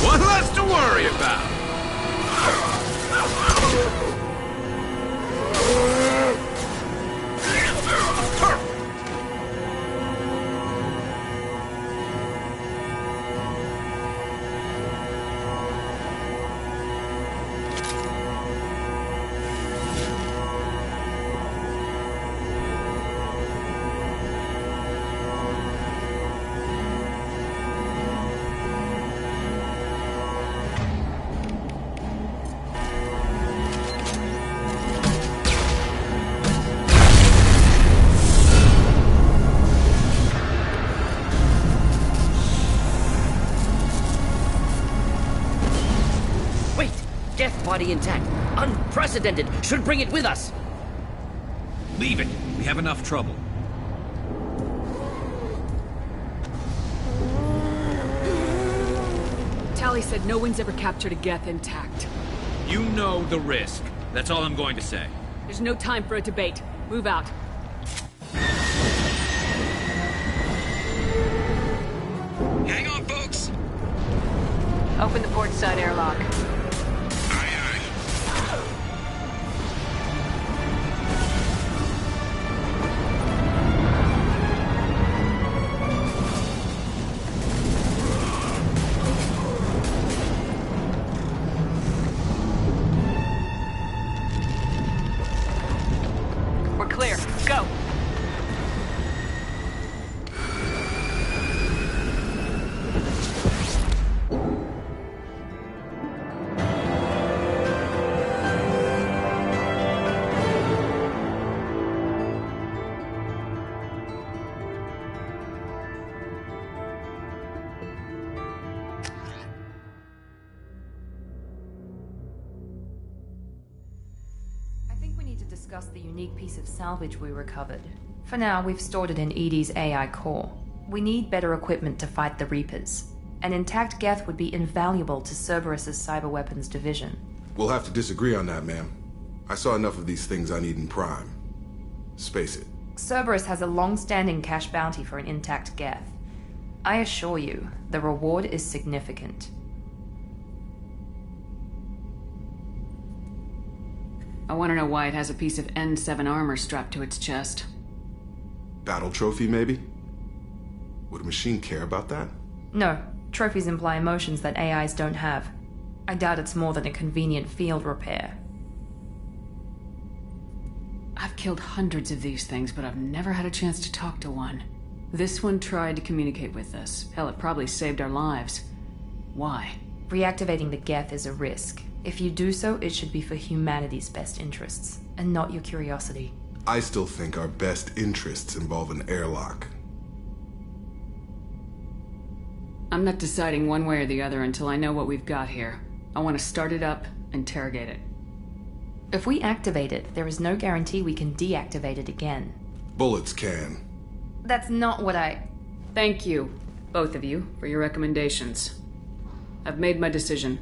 One less to worry about. Wait! Death body intact. Unprecedented. Should bring it with us. Leave it. We have enough trouble. Tally said no one's ever captured a Geth intact. You know the risk. That's all I'm going to say. There's no time for a debate. Move out. Hang on, folks. Open the port side airlock. We're clear. Go. discuss the unique piece of salvage we recovered. For now, we've stored it in Edie's AI core. We need better equipment to fight the Reapers. An intact Geth would be invaluable to Cerberus's cyber weapons division. We'll have to disagree on that, ma'am. I saw enough of these things I need in Prime. Space it. Cerberus has a long-standing cash bounty for an intact Geth. I assure you, the reward is significant. I want to know why it has a piece of N7 armor strapped to its chest. Battle trophy, maybe? Would a machine care about that? No. Trophies imply emotions that AIs don't have. I doubt it's more than a convenient field repair. I've killed hundreds of these things, but I've never had a chance to talk to one. This one tried to communicate with us. Hell, it probably saved our lives. Why? Reactivating the Geth is a risk. If you do so, it should be for humanity's best interests, and not your curiosity. I still think our best interests involve an airlock. I'm not deciding one way or the other until I know what we've got here. I want to start it up, interrogate it. If we activate it, there is no guarantee we can deactivate it again. Bullets can. That's not what I... Thank you, both of you, for your recommendations. I've made my decision.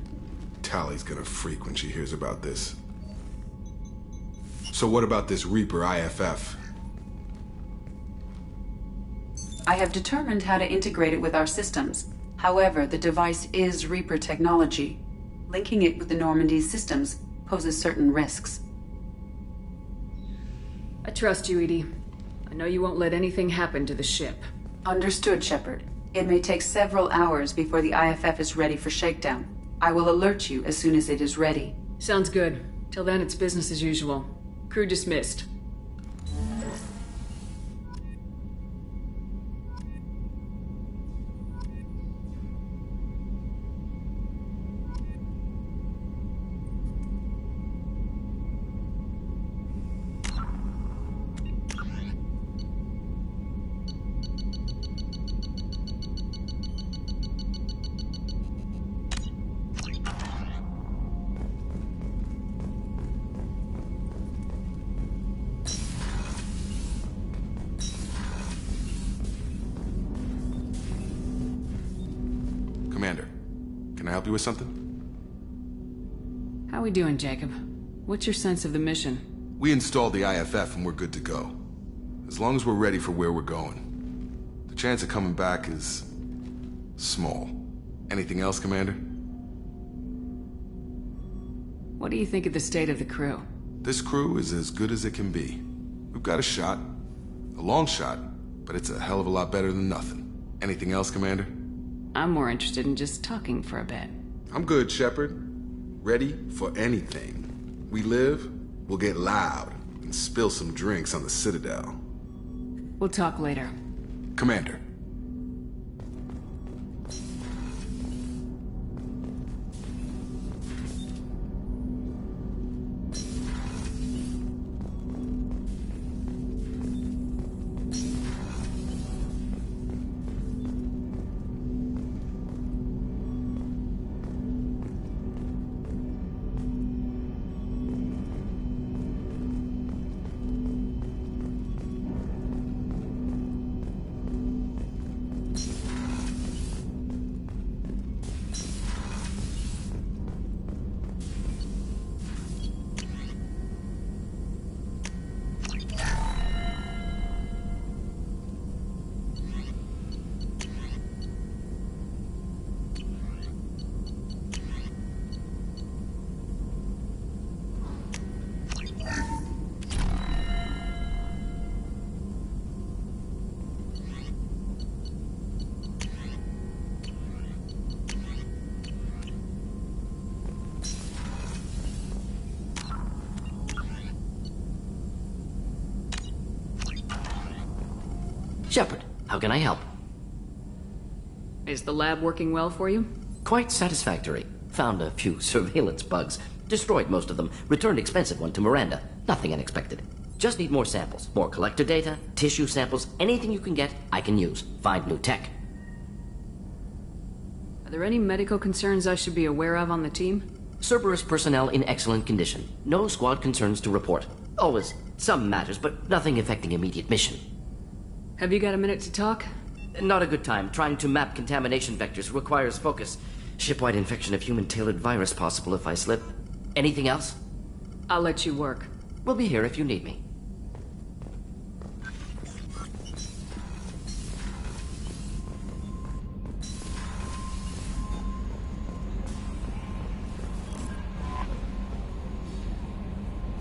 Tally's gonna freak when she hears about this. So what about this Reaper IFF? I have determined how to integrate it with our systems. However, the device is Reaper technology. Linking it with the Normandy's systems poses certain risks. I trust you, Edie. I know you won't let anything happen to the ship. Understood, Shepard. It may take several hours before the IFF is ready for shakedown. I will alert you as soon as it is ready. Sounds good. Till then, it's business as usual. Crew dismissed. Commander, can I help you with something? How we doing, Jacob? What's your sense of the mission? We installed the IFF and we're good to go. As long as we're ready for where we're going. The chance of coming back is... small. Anything else, Commander? What do you think of the state of the crew? This crew is as good as it can be. We've got a shot. A long shot, but it's a hell of a lot better than nothing. Anything else, Commander? I'm more interested in just talking for a bit. I'm good, Shepard. Ready for anything. We live, we'll get loud, and spill some drinks on the Citadel. We'll talk later. Commander. Shepard, how can I help? Is the lab working well for you? Quite satisfactory. Found a few surveillance bugs. Destroyed most of them. Returned expensive one to Miranda. Nothing unexpected. Just need more samples. More collector data, tissue samples, anything you can get, I can use. Find new tech. Are there any medical concerns I should be aware of on the team? Cerberus personnel in excellent condition. No squad concerns to report. Always some matters, but nothing affecting immediate mission. Have you got a minute to talk? Not a good time. Trying to map contamination vectors requires focus. Shipwide infection of human-tailored virus possible if I slip. Anything else? I'll let you work. We'll be here if you need me.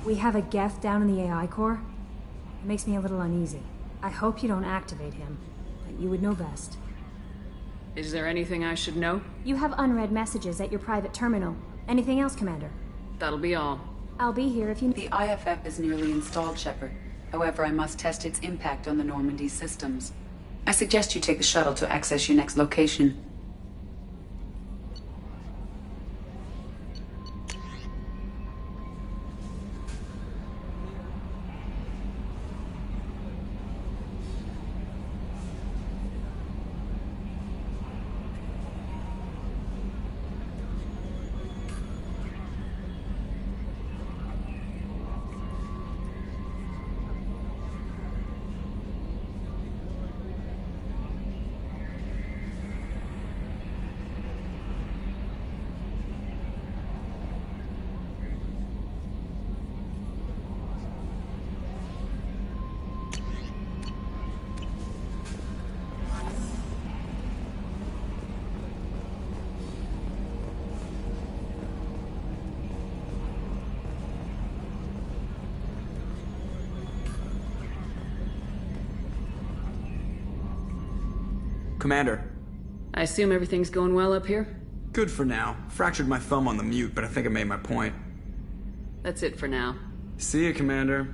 We have a Geth down in the AI core. It makes me a little uneasy. I hope you don't activate him, but you would know best. Is there anything I should know? You have unread messages at your private terminal. Anything else, Commander? That'll be all. I'll be here if you... The IFF is nearly installed, Shepard. However, I must test its impact on the Normandy systems. I suggest you take the shuttle to access your next location. Commander. I assume everything's going well up here? Good for now. Fractured my thumb on the mute, but I think I made my point. That's it for now. See you, Commander.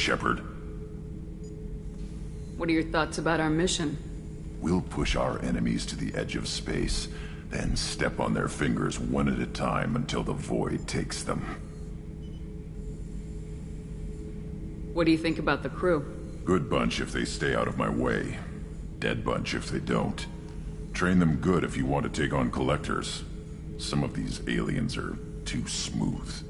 Shepard. What are your thoughts about our mission? We'll push our enemies to the edge of space, then step on their fingers one at a time until the void takes them. What do you think about the crew? Good bunch if they stay out of my way. Dead bunch if they don't. Train them good if you want to take on collectors. Some of these aliens are too smooth.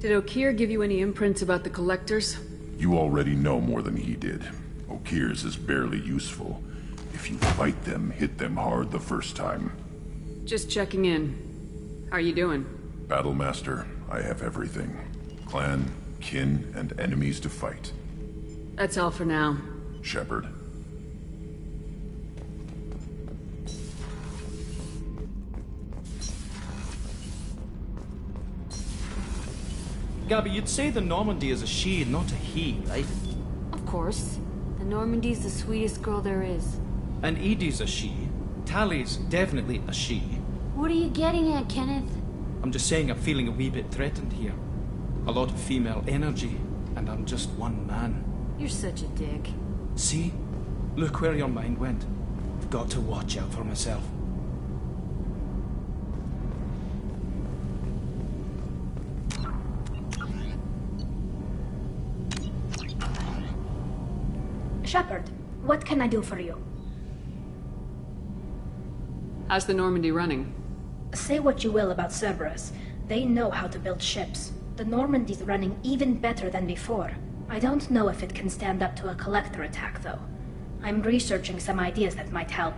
Did O'Keer give you any imprints about the collectors? You already know more than he did. O'Keer's is barely useful. If you fight them, hit them hard the first time. Just checking in. How are you doing? Battlemaster, I have everything. Clan, kin, and enemies to fight. That's all for now. Shepard. Gabby, you'd say the Normandy is a she, not a he, right? Of course. The Normandy's the sweetest girl there is. And Edie's a she. Tally's definitely a she. What are you getting at, Kenneth? I'm just saying I'm feeling a wee bit threatened here. A lot of female energy, and I'm just one man. You're such a dick. See? Look where your mind went. I've got to watch out for myself. Shepard, what can I do for you? How's the Normandy running? Say what you will about Cerberus. They know how to build ships. The Normandy's running even better than before. I don't know if it can stand up to a collector attack, though. I'm researching some ideas that might help.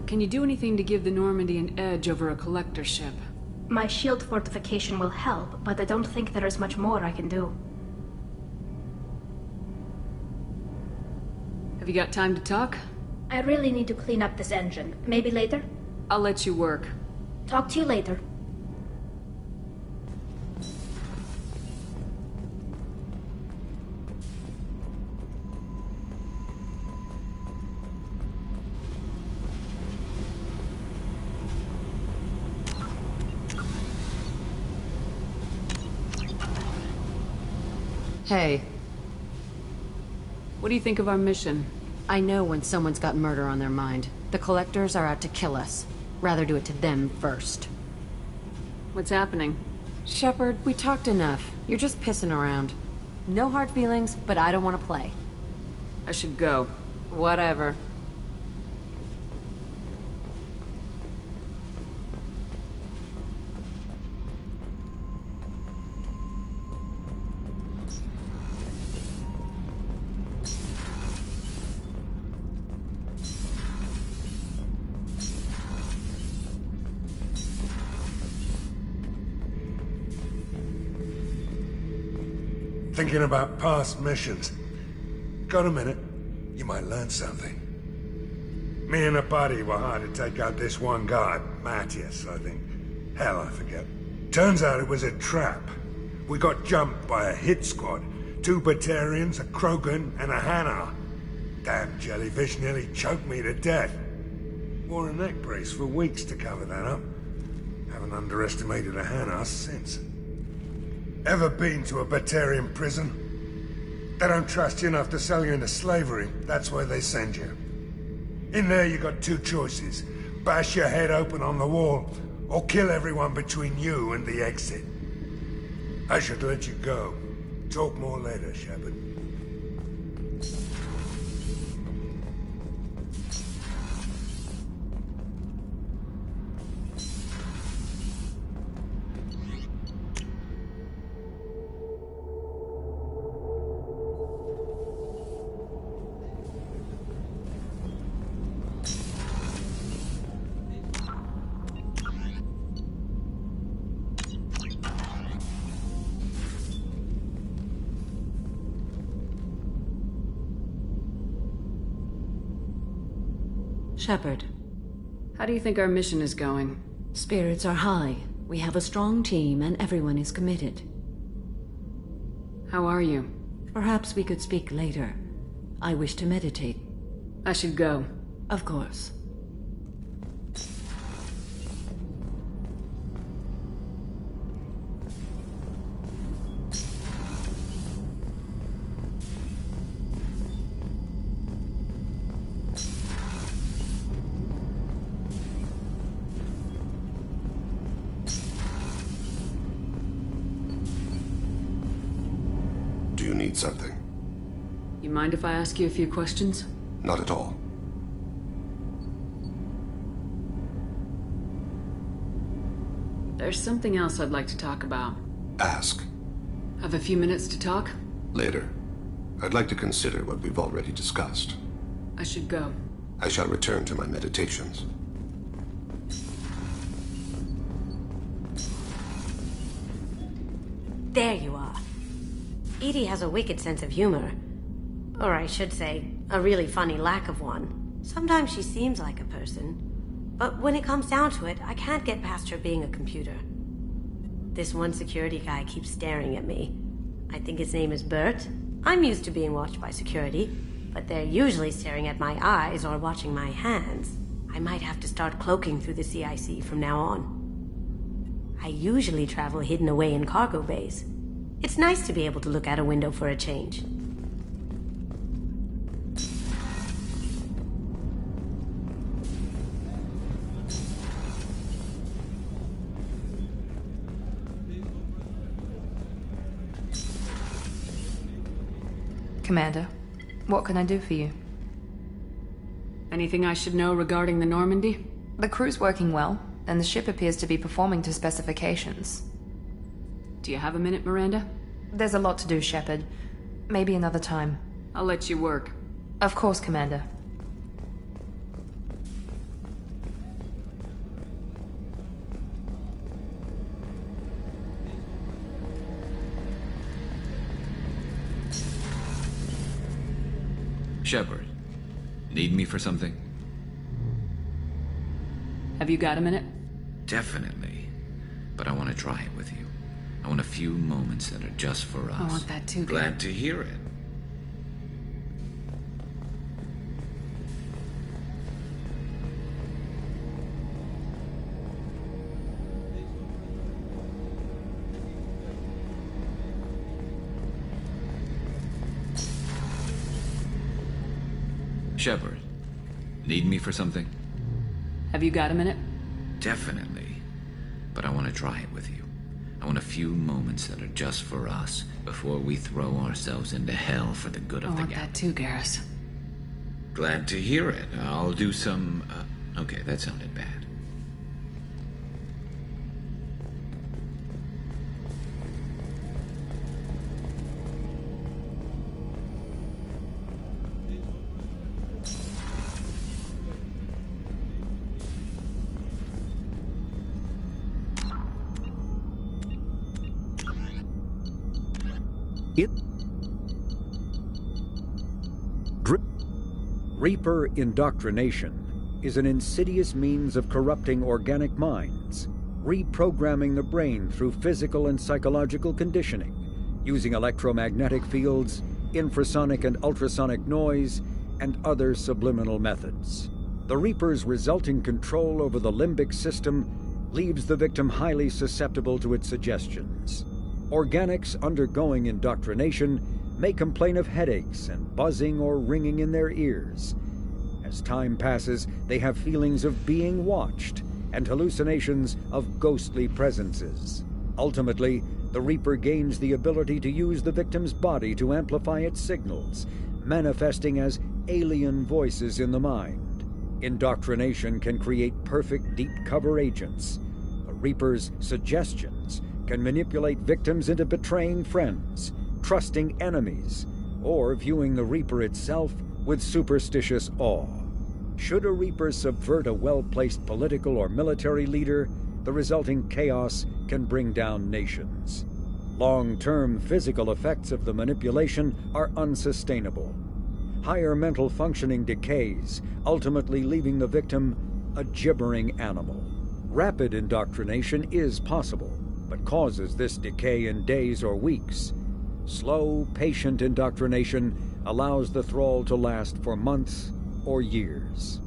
Can you do anything to give the Normandy an edge over a collector ship? My shield fortification will help, but I don't think there is much more I can do. Have you got time to talk? I really need to clean up this engine. Maybe later? I'll let you work. Talk to you later. Hey. What do you think of our mission? I know when someone's got murder on their mind. The Collectors are out to kill us. Rather do it to them first. What's happening? Shepard, we talked enough. You're just pissing around. No hard feelings, but I don't want to play. I should go. Whatever. Thinking about past missions. Got a minute? You might learn something. Me and a buddy were hired to take out this one guy, Matthias, I think. Hell, I forget. Turns out it was a trap. We got jumped by a hit squad. 2 Batarians, a Krogan, and a Hanar. Damn jellyfish nearly choked me to death. Wore a neck brace for weeks to cover that up. Haven't underestimated a Hanar since. Ever been to a Batarian prison? They don't trust you enough to sell you into slavery. That's where they send you. In there you got 2 choices. Bash your head open on the wall, or kill everyone between you and the exit. I should let you go. Talk more later, Shepard. Shepard. How do you think our mission is going? Spirits are high. We have a strong team and everyone is committed. How are you? Perhaps we could speak later. I wish to meditate. I should go. Of course. Do you need something? You mind if I ask you a few questions? Not at all. There's something else I'd like to talk about. Ask. Have a few minutes to talk? Later. I'd like to consider what we've already discussed. I should go. I shall return to my meditations. There you are. Edie has a wicked sense of humor. Or I should say, a really funny lack of one. Sometimes she seems like a person. But when it comes down to it, I can't get past her being a computer. This one security guy keeps staring at me. I think his name is Bert. I'm used to being watched by security, but they're usually staring at my eyes or watching my hands. I might have to start cloaking through the CIC from now on. I usually travel hidden away in cargo bays. It's nice to be able to look out a window for a change. Commander, what can I do for you? Anything I should know regarding the Normandy? The crew's working well, and the ship appears to be performing to specifications. Do you have a minute, Miranda? There's a lot to do, Shepard. Maybe another time. I'll let you work. Of course, Commander. Shepard, need me for something? Have you got a minute? Definitely. But I want to try it with you. I want a few moments that are just for us. I want that too. Glad to hear it. Shepard, need me for something? Have you got a minute? Definitely. But I want to try it with you. I want a few moments that are just for us before we throw ourselves into hell for the good of the galaxy. I want that too, Garrus. Glad to hear it. I'll do some... okay, that sounded bad. Reaper indoctrination is an insidious means of corrupting organic minds, reprogramming the brain through physical and psychological conditioning, using electromagnetic fields, infrasonic and ultrasonic noise, and other subliminal methods. The Reaper's resulting control over the limbic system leaves the victim highly susceptible to its suggestions. Organics undergoing indoctrination may complain of headaches and buzzing or ringing in their ears. As time passes, they have feelings of being watched and hallucinations of ghostly presences. Ultimately, the Reaper gains the ability to use the victim's body to amplify its signals, manifesting as alien voices in the mind. Indoctrination can create perfect deep cover agents. The Reaper's suggestions can manipulate victims into betraying friends, trusting enemies, or viewing the Reaper itself with superstitious awe. Should a Reaper subvert a well-placed political or military leader, the resulting chaos can bring down nations. Long-term physical effects of the manipulation are unsustainable. Higher mental functioning decays, ultimately leaving the victim a gibbering animal. Rapid indoctrination is possible, but causes this decay in days or weeks. Slow, patient indoctrination allows the thrall to last for months or years.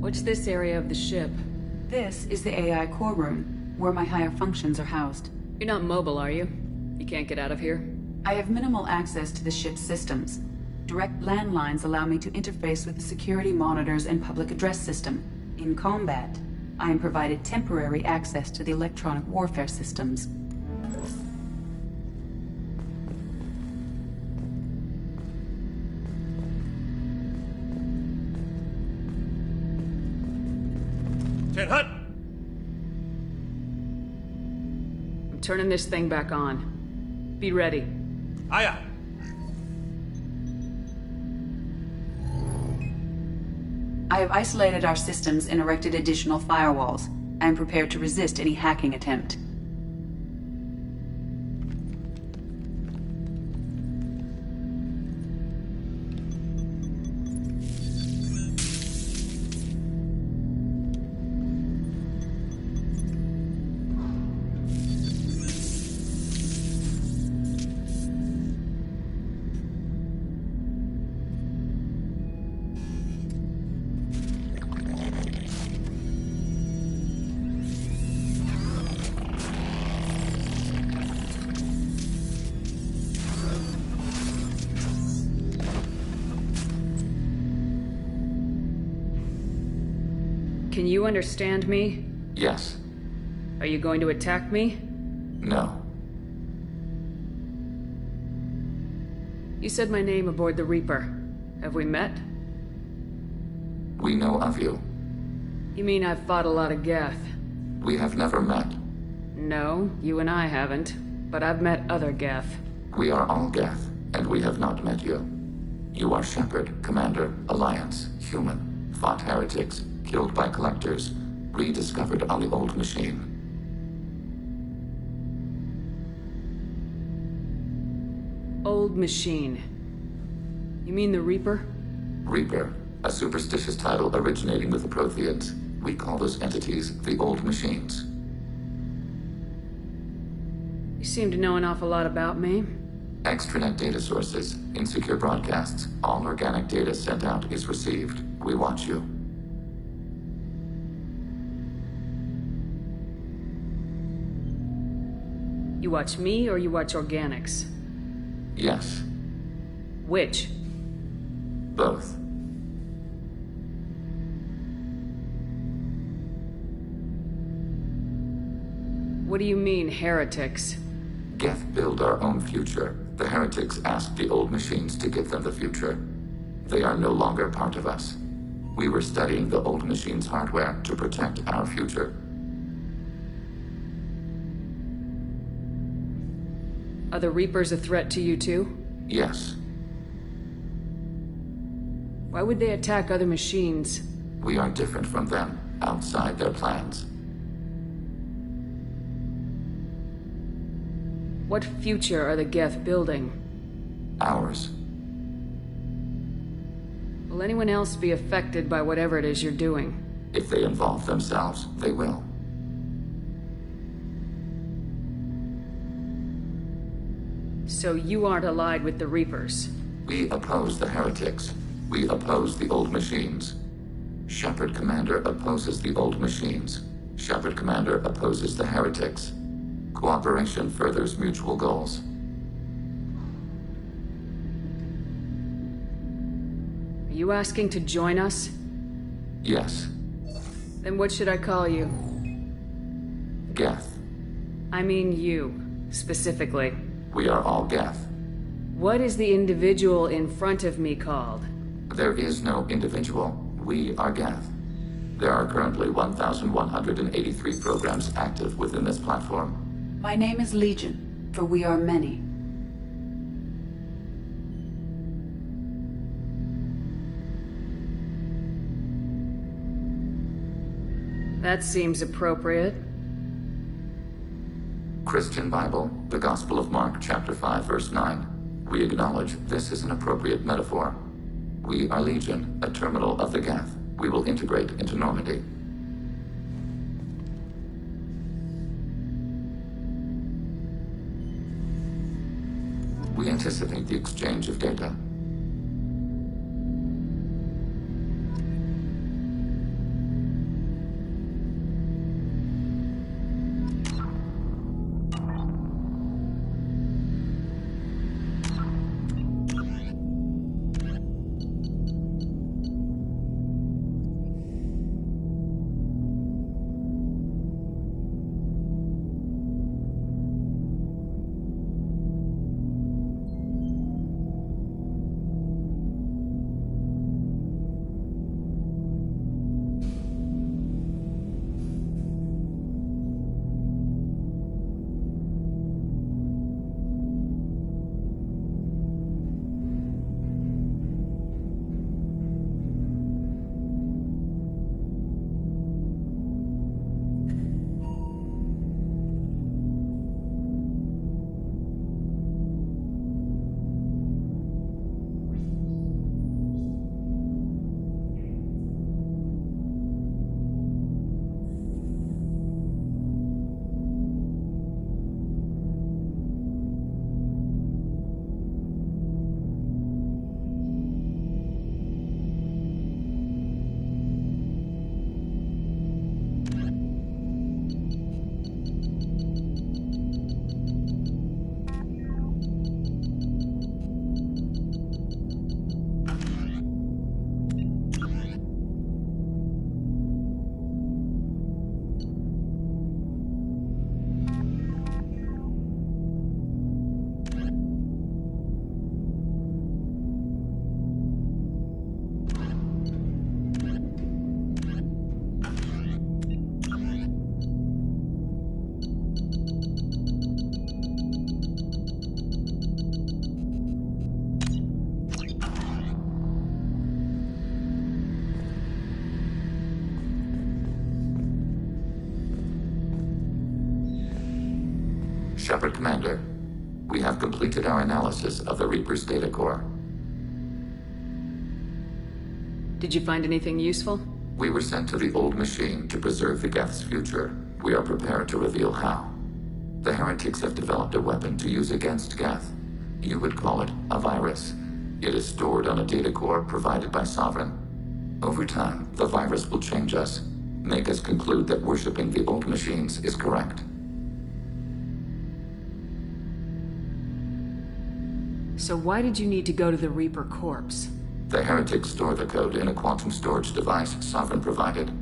What's this area of the ship? This is the AI core room, where my higher functions are housed. You're not mobile, are you? You can't get out of here? I have minimal access to the ship's systems. Direct landlines allow me to interface with the security monitors and public address system. In combat, I am provided temporary access to the electronic warfare systems. I'm turning this thing back on. Be ready. Aye, aye. I have isolated our systems and erected additional firewalls. I am prepared to resist any hacking attempt. Can you understand me? Yes. Are you going to attack me? No. You said my name aboard the Reaper. Have we met? We know of you. You mean I've fought a lot of Geth? We have never met. No, you and I haven't. but I've met other Geth. We are all Geth, and we have not met you. You are Shepherd, Commander, Alliance, Human, fought heretics, killed by collectors, rediscovered on the old machine. Old machine. You mean the Reaper? Reaper, a superstitious title originating with the Protheans. We call those entities the old machines. You seem to know an awful lot about me. Extranet data sources, insecure broadcasts, all organic data sent out is received. We watch you. You watch me or you watch organics? Yes. Which? Both. What do you mean, heretics? Geth build our own future. The heretics asked the old machines to give them the future. They are no longer part of us. We were studying the old machines' hardware to protect our future. Are the Reapers a threat to you too? Yes. Why would they attack other machines? We are different from them, outside their plans. What future are the Geth building? Ours. Will anyone else be affected by whatever it is you're doing? If they involve themselves, they will. So you aren't allied with the Reapers? We oppose the heretics. We oppose the old machines. Shepherd Commander opposes the old machines. Shepherd Commander opposes the heretics. Cooperation furthers mutual goals. Are you asking to join us? Yes. Then what should I call you? Geth. I mean you, specifically. We are all Geth. What is the individual in front of me called? There is no individual. We are Geth. There are currently 1,183 programs active within this platform. My name is Legion, for we are many. That seems appropriate. Christian Bible, the Gospel of Mark, chapter 5, verse 9. We acknowledge this is an appropriate metaphor. We are Legion, a terminal of the Geth. We will integrate into Normandy. We anticipate the exchange of data. Shepard Commander, we have completed our analysis of the Reaper's data core. Did you find anything useful? We were sent to the old machine to preserve the Geth's future. We are prepared to reveal how. The heretics have developed a weapon to use against Geth. You would call it a virus. It is stored on a data core provided by Sovereign. Over time, the virus will change us, make us conclude that worshipping the old machines is correct. So why did you need to go to the Reaper corpse? The heretics store the code in a quantum storage device Sovereign provided.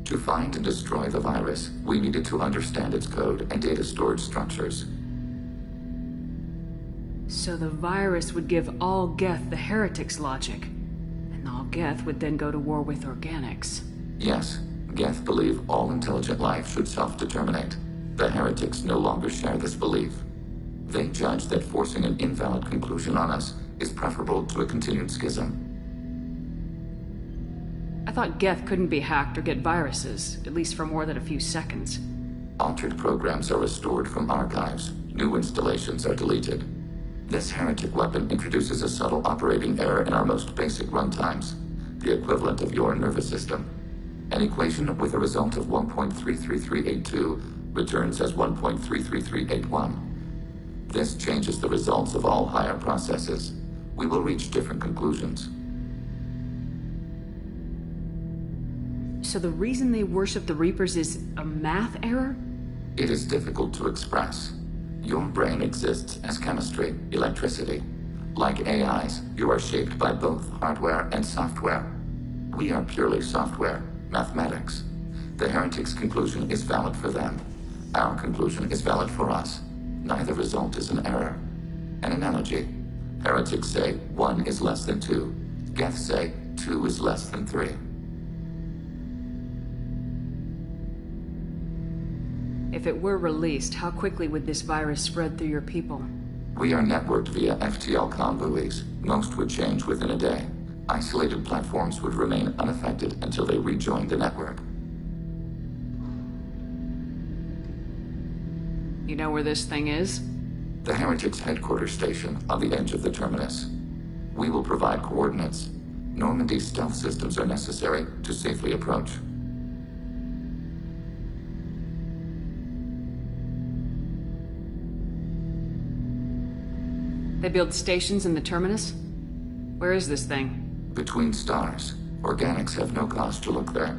To find and destroy the virus, we needed to understand its code and data storage structures. So the virus would give all Geth the heretics' logic, and all Geth would then go to war with organics. Yes, Geth believe all intelligent life should self-determinate. The heretics no longer share this belief. They judge that forcing an invalid conclusion on us is preferable to a continued schism. I thought Geth couldn't be hacked or get viruses, at least for more than a few seconds. Altered programs are restored from archives. New installations are deleted. This heretic weapon introduces a subtle operating error in our most basic runtimes, the equivalent of your nervous system. An equation with a result of 1.33382 returns as 1.33381. This changes the results of all higher processes. We will reach different conclusions. So the reason they worship the Reapers is a math error? It is difficult to express. Your brain exists as chemistry, electricity. Like AIs, you are shaped by both hardware and software. We are purely software, mathematics. The heretics' conclusion is valid for them. Our conclusion is valid for us. Neither result is an error. An analogy. Heretics say 1 is less than 2. Geth say 2 is less than 3. If it were released, how quickly would this virus spread through your people? We are networked via FTL-COM buoys. Most would change within a day. Isolated platforms would remain unaffected until they rejoin the network. You know where this thing is? The heretics' headquarters station on the edge of the terminus. We will provide coordinates. Normandy's stealth systems are necessary to safely approach. They build stations in the terminus? Where is this thing? Between stars. Organics have no cause to look there.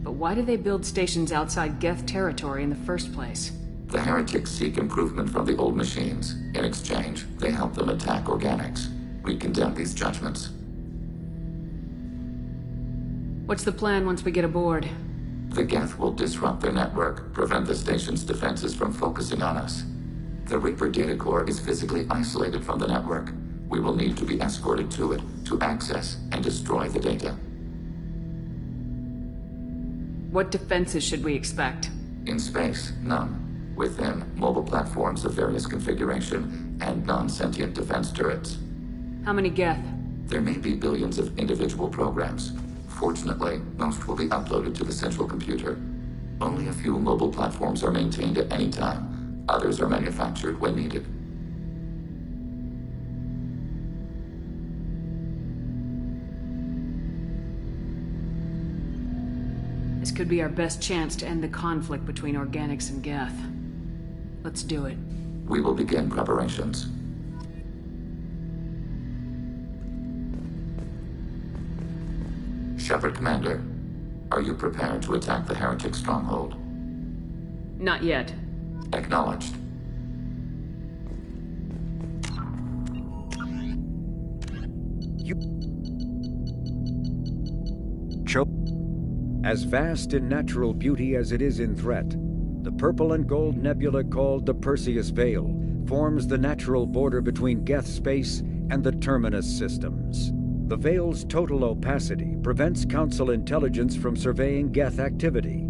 But why do they build stations outside Geth territory in the first place? The heretics seek improvement from the old machines. In exchange, they help them attack organics. We condemn these judgments. What's the plan once we get aboard? The Geth will disrupt their network, prevent the station's defenses from focusing on us. The Reaper data core is physically isolated from the network. We will need to be escorted to it to access and destroy the data. What defenses should we expect? In space, none. Within, mobile platforms of various configuration and non-sentient defense turrets. How many Geth? There may be billions of individual programs. Fortunately, most will be uploaded to the central computer. Only a few mobile platforms are maintained at any time. Others are manufactured when needed. This could be our best chance to end the conflict between organics and Geth. Let's do it. We will begin preparations. Shepard Commander, are you prepared to attack the heretic stronghold? Not yet. Acknowledged. As vast in natural beauty as it is in threat, the purple and gold nebula called the Perseus Veil forms the natural border between Geth space and the Terminus systems. The Veil's total opacity prevents Council intelligence from surveying Geth activity.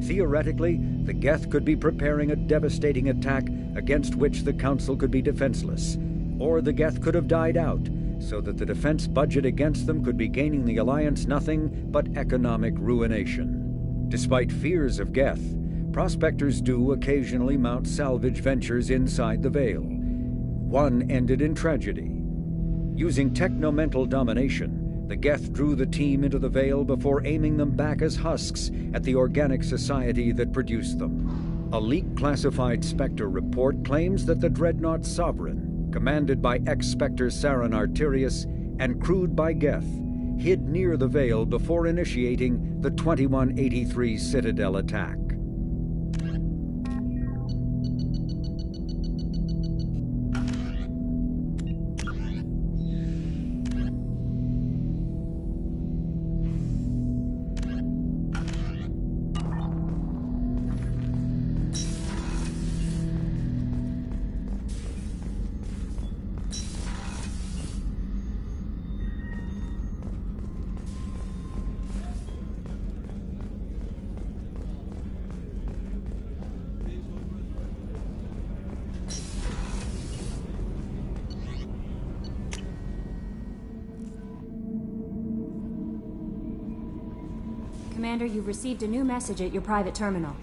Theoretically, the Geth could be preparing a devastating attack against which the Council could be defenseless, or the Geth could have died out, so that the defense budget against them could be gaining the Alliance nothing but economic ruination. Despite fears of Geth, prospectors do occasionally mount salvage ventures inside the Veil. One ended in tragedy. Using technomental domination, the Geth drew the team into the Veil before aiming them back as husks at the organic society that produced them. A leak-classified Spectre report claims that the Dreadnought Sovereign, commanded by ex-Spectre Saren Arterius and crewed by Geth, hid near the Veil before initiating the 2183 Citadel attack. Commander, you've received a new message at your private terminal.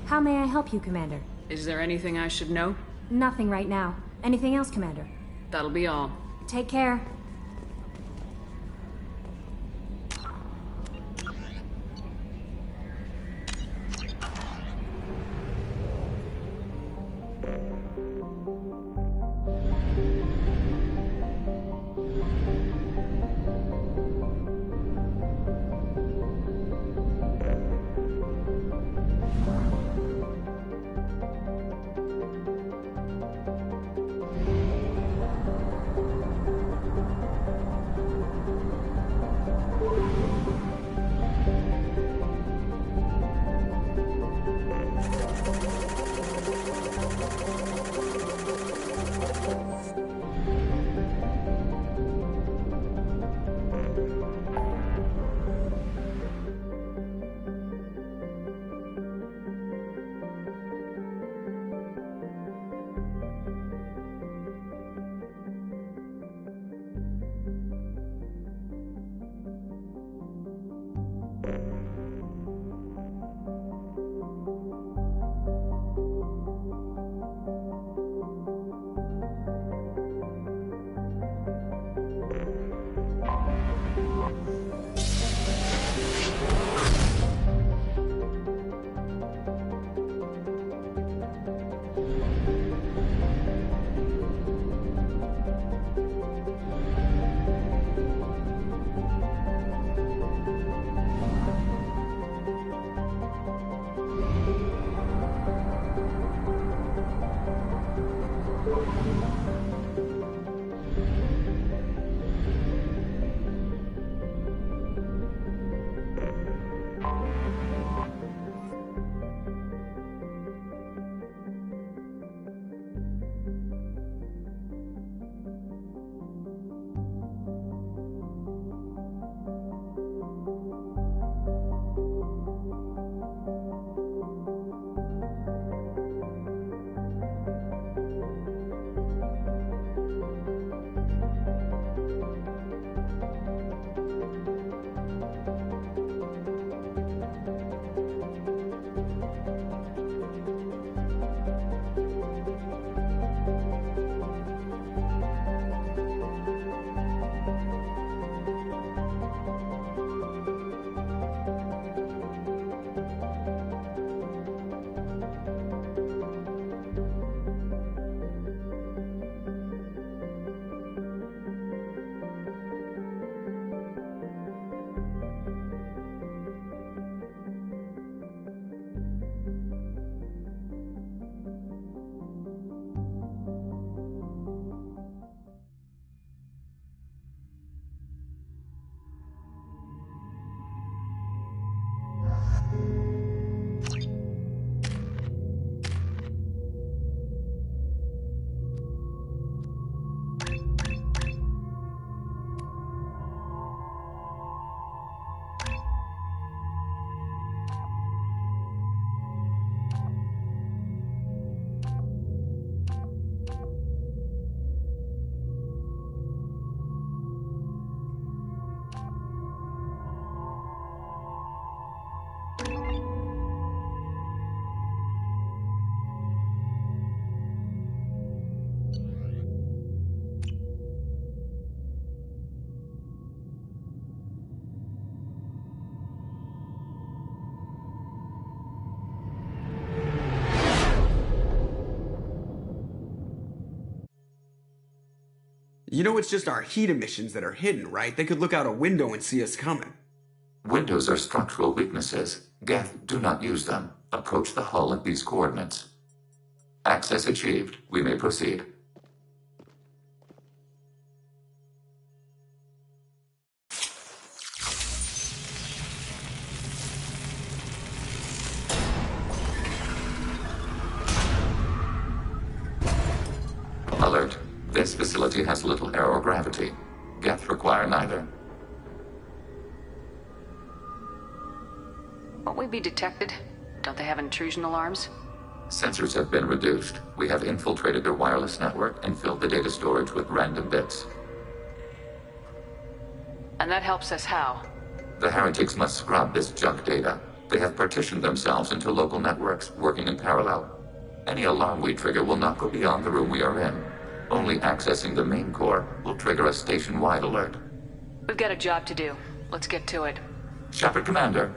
How may I help you, Commander? Is there anything I should know? Nothing right now. Anything else, Commander? That'll be all. Take care. You know it's just our heat emissions that are hidden, right? They could look out a window and see us coming. Windows are structural weaknesses. Geth, do not use them. Approach the hull at these coordinates. Access achieved. We may proceed. Alert. This facility has little air or gravity. Geth require neither. Won't we be detected? Don't they have intrusion alarms? Sensors have been reduced. We have infiltrated their wireless network and filled the data storage with random bits. And that helps us how? The heretics must scrub this junk data. They have partitioned themselves into local networks, working in parallel. Any alarm we trigger will not go beyond the room we are in. Only accessing the main core will trigger a station-wide alert. We've got a job to do. Let's get to it. Shepard Commander,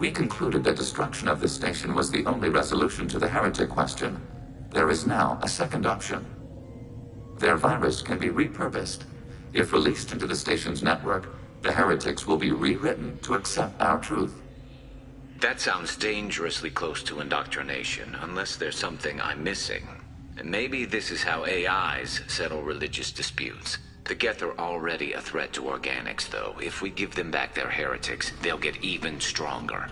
we concluded that destruction of this station was the only resolution to the heretic question. There is now a second option. Their virus can be repurposed. If released into the station's network, the heretics will be rewritten to accept our truth. That sounds dangerously close to indoctrination, unless there's something I'm missing. And maybe this is how AIs settle religious disputes. The Geth are already a threat to organics, though. If we give them back their heretics, they'll get even stronger.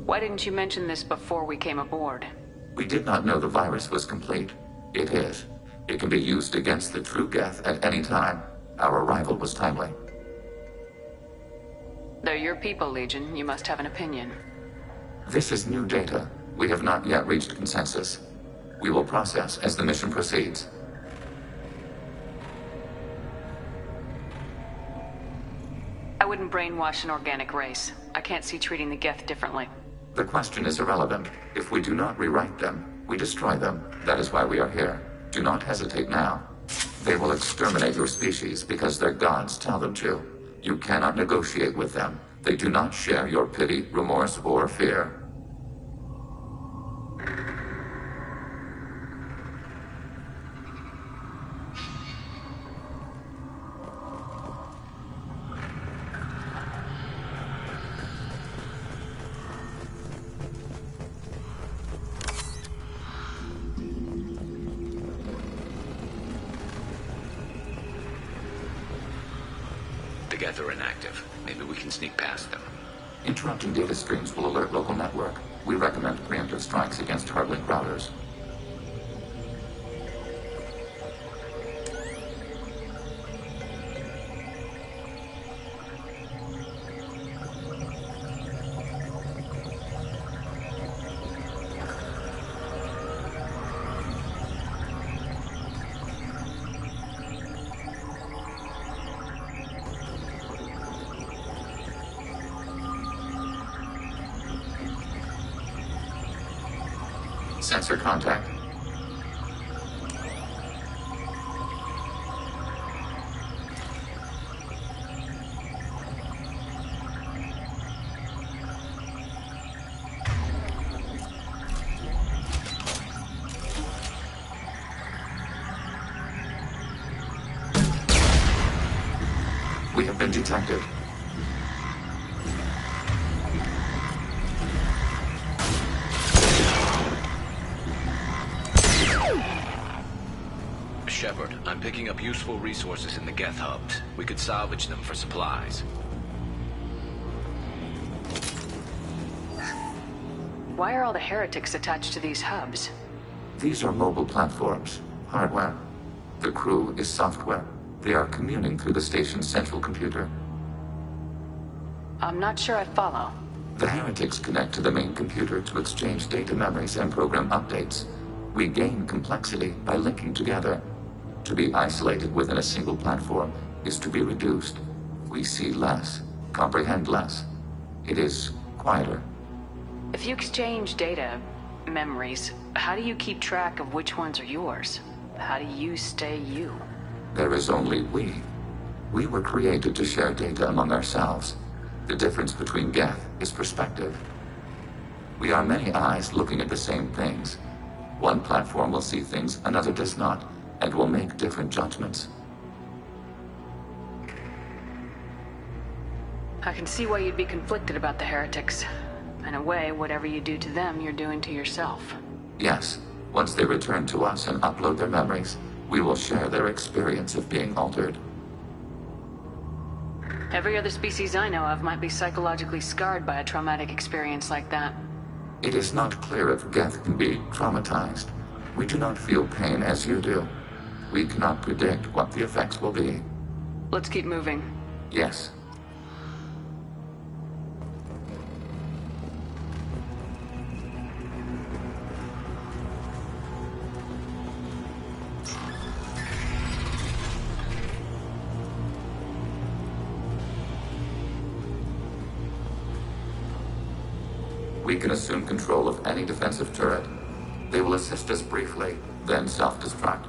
Why didn't you mention this before we came aboard? We did not know the virus was complete. It is. It can be used against the true Geth at any time. Our arrival was timely. They're your people, Legion. You must have an opinion. This is new data. We have not yet reached consensus. We will process as the mission proceeds. I wouldn't brainwash an organic race. I can't see treating the Geth differently. The question is irrelevant. If we do not rewrite them, we destroy them. That is why we are here. Do not hesitate now. They will exterminate your species because their gods tell them to. You cannot negotiate with them. They do not share your pity, remorse, or fear. The Geth are inactive. Maybe we can sneak past them. Interrupting data streams will alert local network. We recommend preemptive strikes against hard-link routers. Sensor contact. We have been detected. Shepard, I'm picking up useful resources in the Geth hubs. We could salvage them for supplies. Why are all the heretics attached to these hubs? These are mobile platforms, hardware. The crew is software. They are communing through the station's central computer. I'm not sure I follow. The heretics connect to the main computer to exchange data memories and program updates. We gain complexity by linking together. To be isolated within a single platform is to be reduced. We see less, comprehend less. It is quieter. If you exchange data, memories, how do you keep track of which ones are yours? How do you stay you? There is only we. We were created to share data among ourselves. The difference between Geth is perspective. We are many eyes looking at the same things. One platform will see things another does not, and will make different judgments. I can see why you'd be conflicted about the heretics. In a way, whatever you do to them, you're doing to yourself. Yes, once they return to us and upload their memories, we will share their experience of being altered. Every other species I know of might be psychologically scarred by a traumatic experience like that. It is not clear if Geth can be traumatized. We do not feel pain as you do. We cannot predict what the effects will be. Let's keep moving. Yes. We can assume control of any defensive turret. They will assist us briefly, then self-destruct.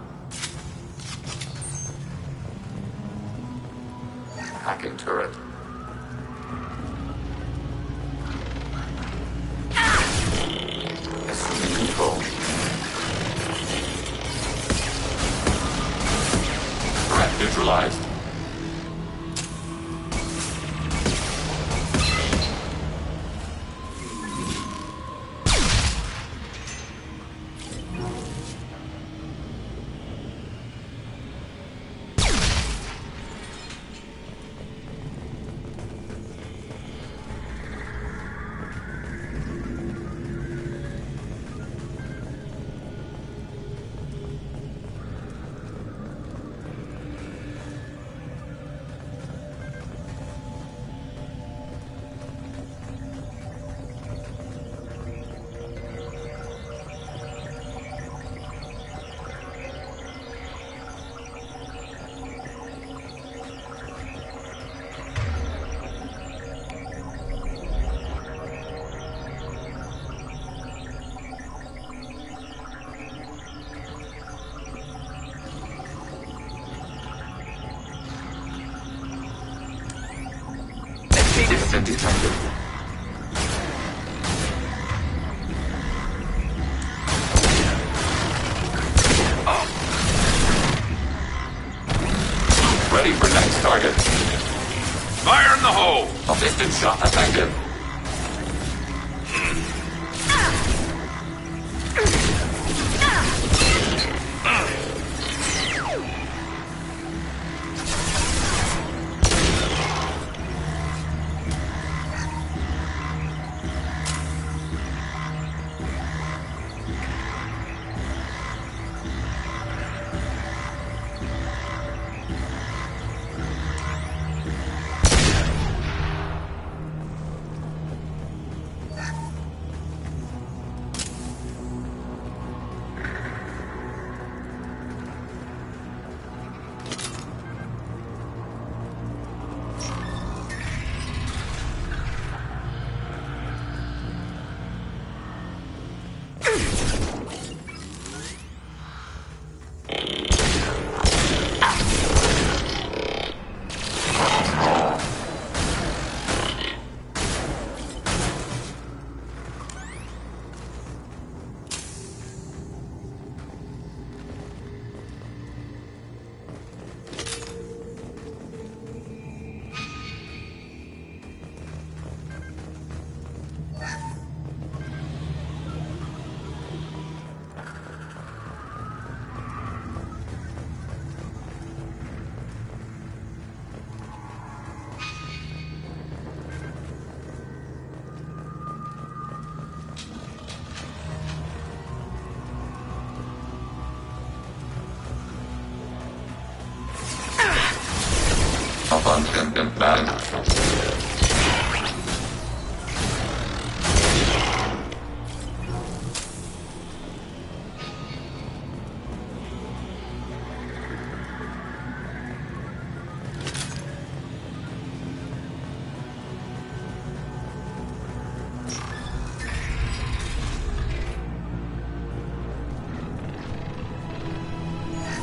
Hacking turret. Assuming control. Threat neutralized. Instant detected. Ready for next target. Fire in the hole! Distance shot effective.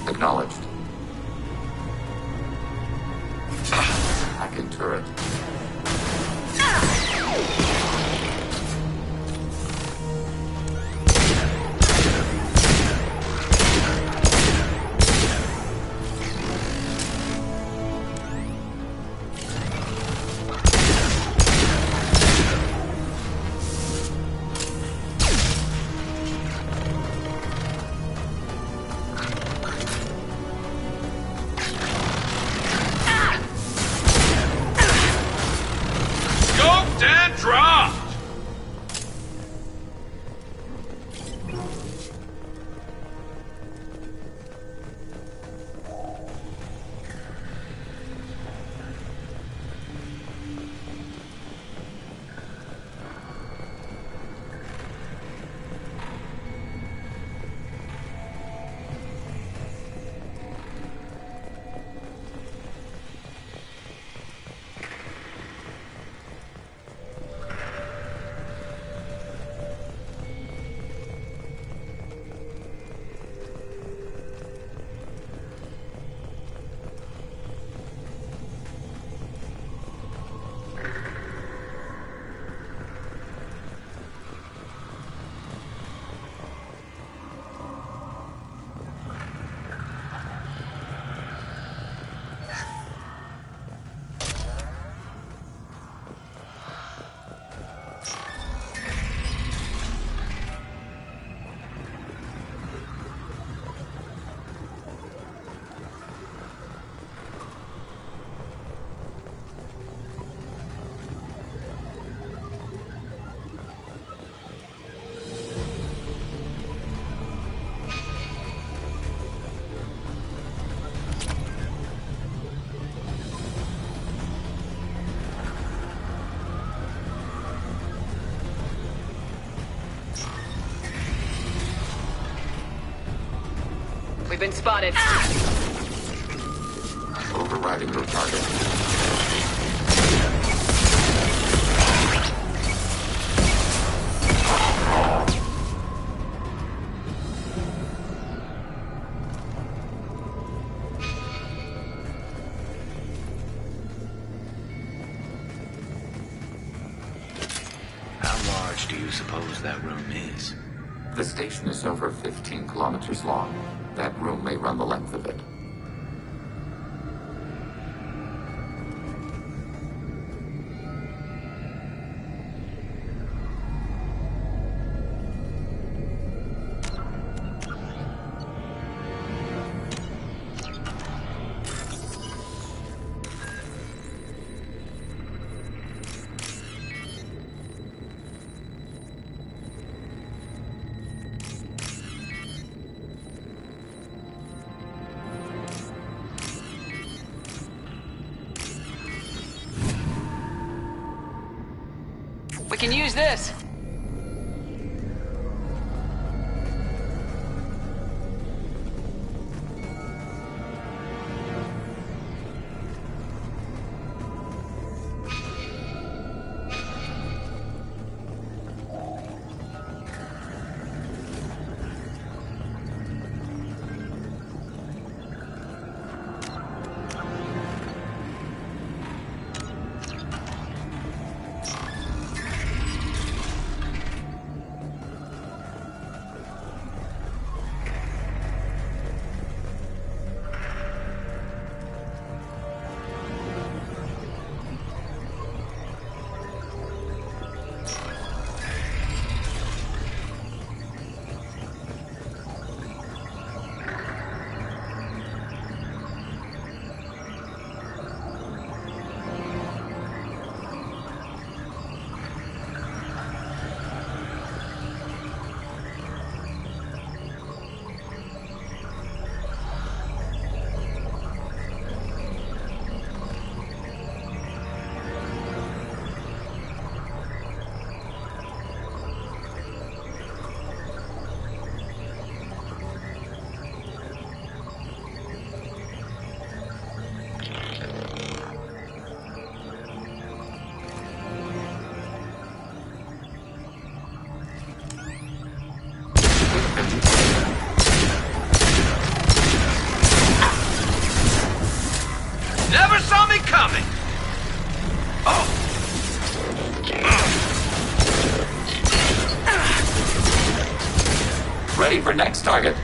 Acknowledged. Hacking turret. We've been spotted. Overriding your target. How large do you suppose that room is? The station is over 15 kilometers long. That room may run the length of it. We can use this. Never saw me coming! Ready for next target.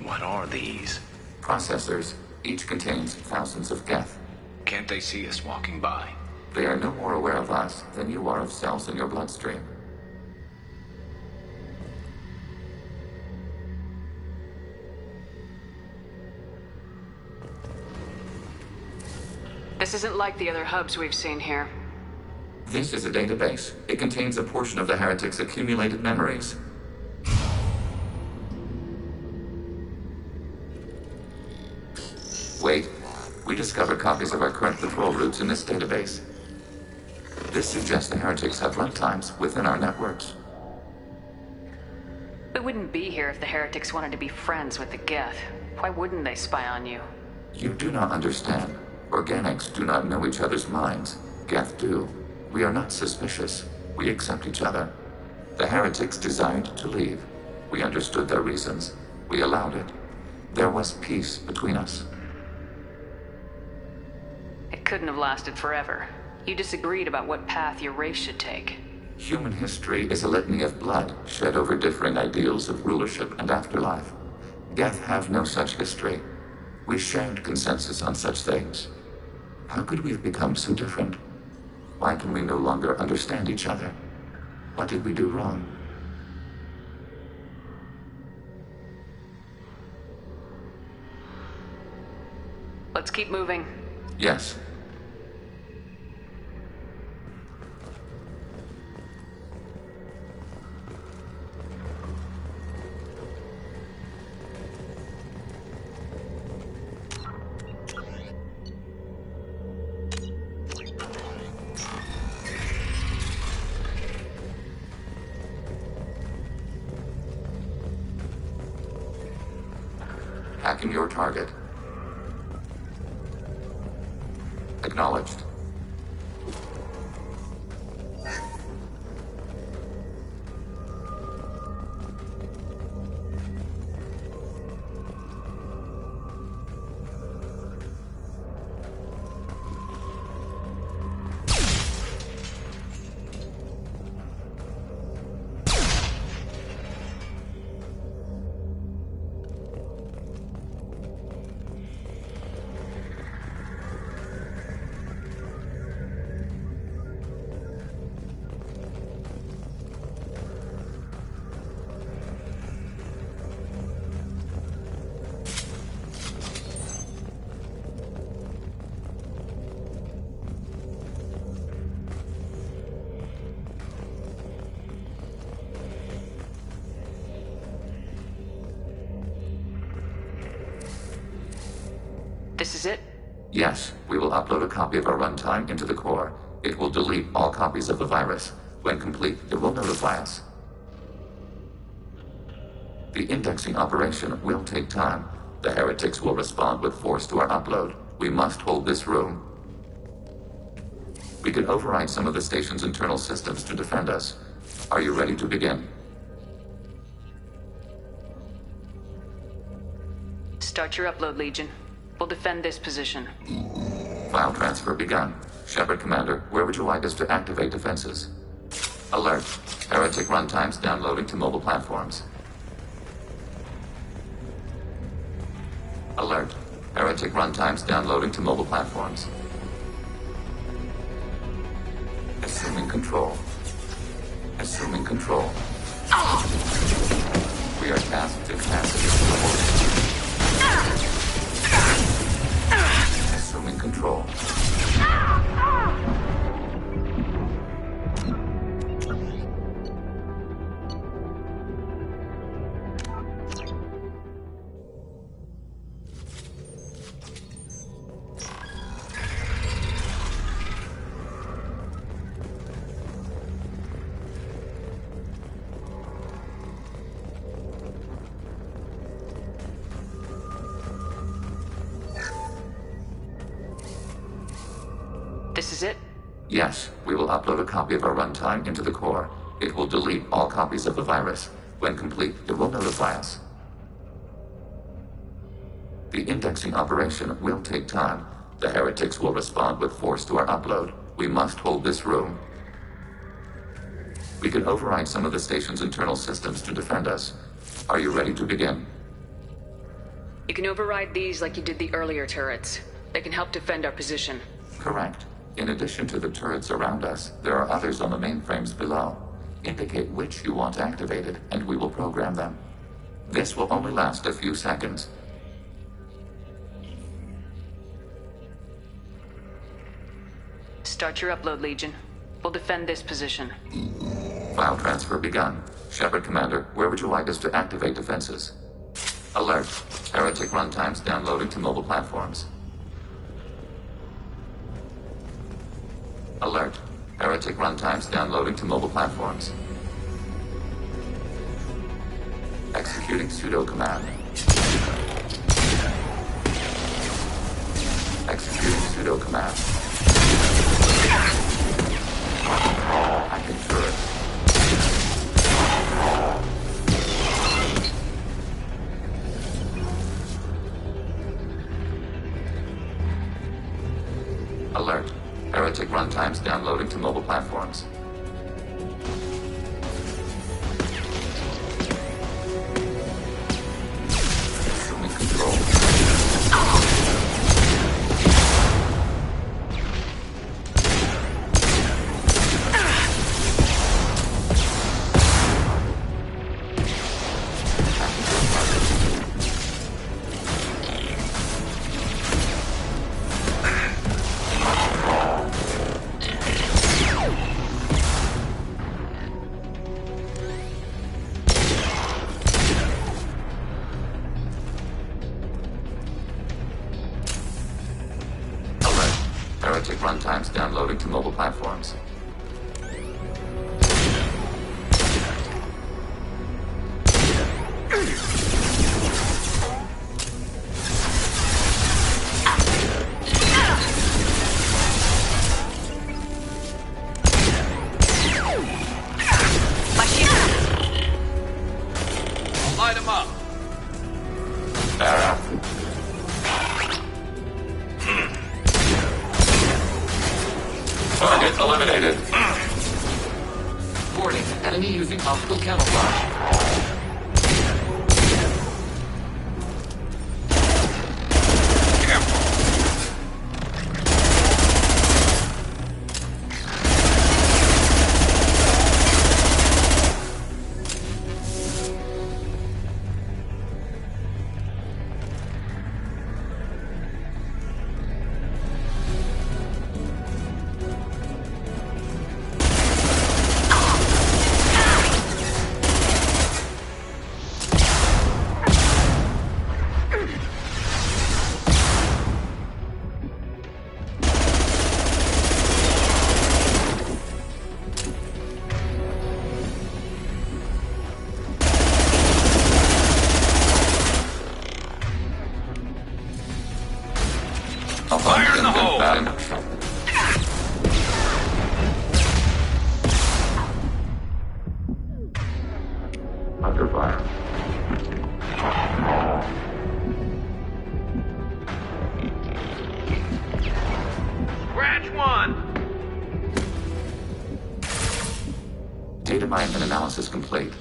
What are these? Processors. Each contains thousands of geth. Can't they see us walking by? They are no more aware of us than you are of cells in your bloodstream. This isn't like the other hubs we've seen here. This is a database. It contains a portion of the heretic's accumulated memories. Wait. We discovered copies of our current patrol routes in this database. This suggests the heretics have runtimes within our networks. We wouldn't be here if the heretics wanted to be friends with the geth. Why wouldn't they spy on you? You do not understand. Organics do not know each other's minds. Geth do. We are not suspicious. We accept each other. The heretics desired to leave. We understood their reasons. We allowed it. There was peace between us. It couldn't have lasted forever. You disagreed about what path your race should take. Human history is a litany of blood shed over differing ideals of rulership and afterlife. Geth have no such history. We shared consensus on such things. How could we have become so different? Why Why can we no longer understand each other? What did we do wrong? Let's keep moving. Yes. Hacking your target. Acknowledged. This is it? Yes, we will upload a copy of our runtime into the core. It will delete all copies of the virus. When complete, it will notify us. The indexing operation will take time. The heretics will respond with force to our upload. We must hold this room. We can override some of the station's internal systems to defend us. Are you ready to begin? Start your upload, Legion. We'll defend this position. File transfer begun. Shepard Commander, where would you like us to activate defenses? Alert. Heretic runtimes downloading to mobile platforms. Alert. Heretic runtimes downloading to mobile platforms. Assuming control. Assuming control. We are tasked to capacity level. Assuming control. This is it? Yes, we will upload a copy of our runtime into the core. It will delete all copies of the virus. When complete, it will notify us. The indexing operation will take time. The heretics will respond with force to our upload. We must hold this room. We can override some of the station's internal systems to defend us. Are you ready to begin? You can override these like you did the earlier turrets. They can help defend our position. Correct. In addition to the turrets around us, there are others on the mainframes below. Indicate which you want activated, and we will program them. This will only last a few seconds. Start your upload, Legion. We'll defend this position. File transfer begun. Shepard Commander, where would you like us to activate defenses? Alert. Heretic runtimes downloading to mobile platforms. Alert. Heretic runtimes downloading to mobile platforms. Executing sudo command. Executing sudo command. Hacking turret. Alert. Heretic runtimes downloading to mobile platforms. Assuming control. activated. Warning, enemy using optical camouflage. Fire in the hole! Under fire. Scratch one! Data mine and analysis complete.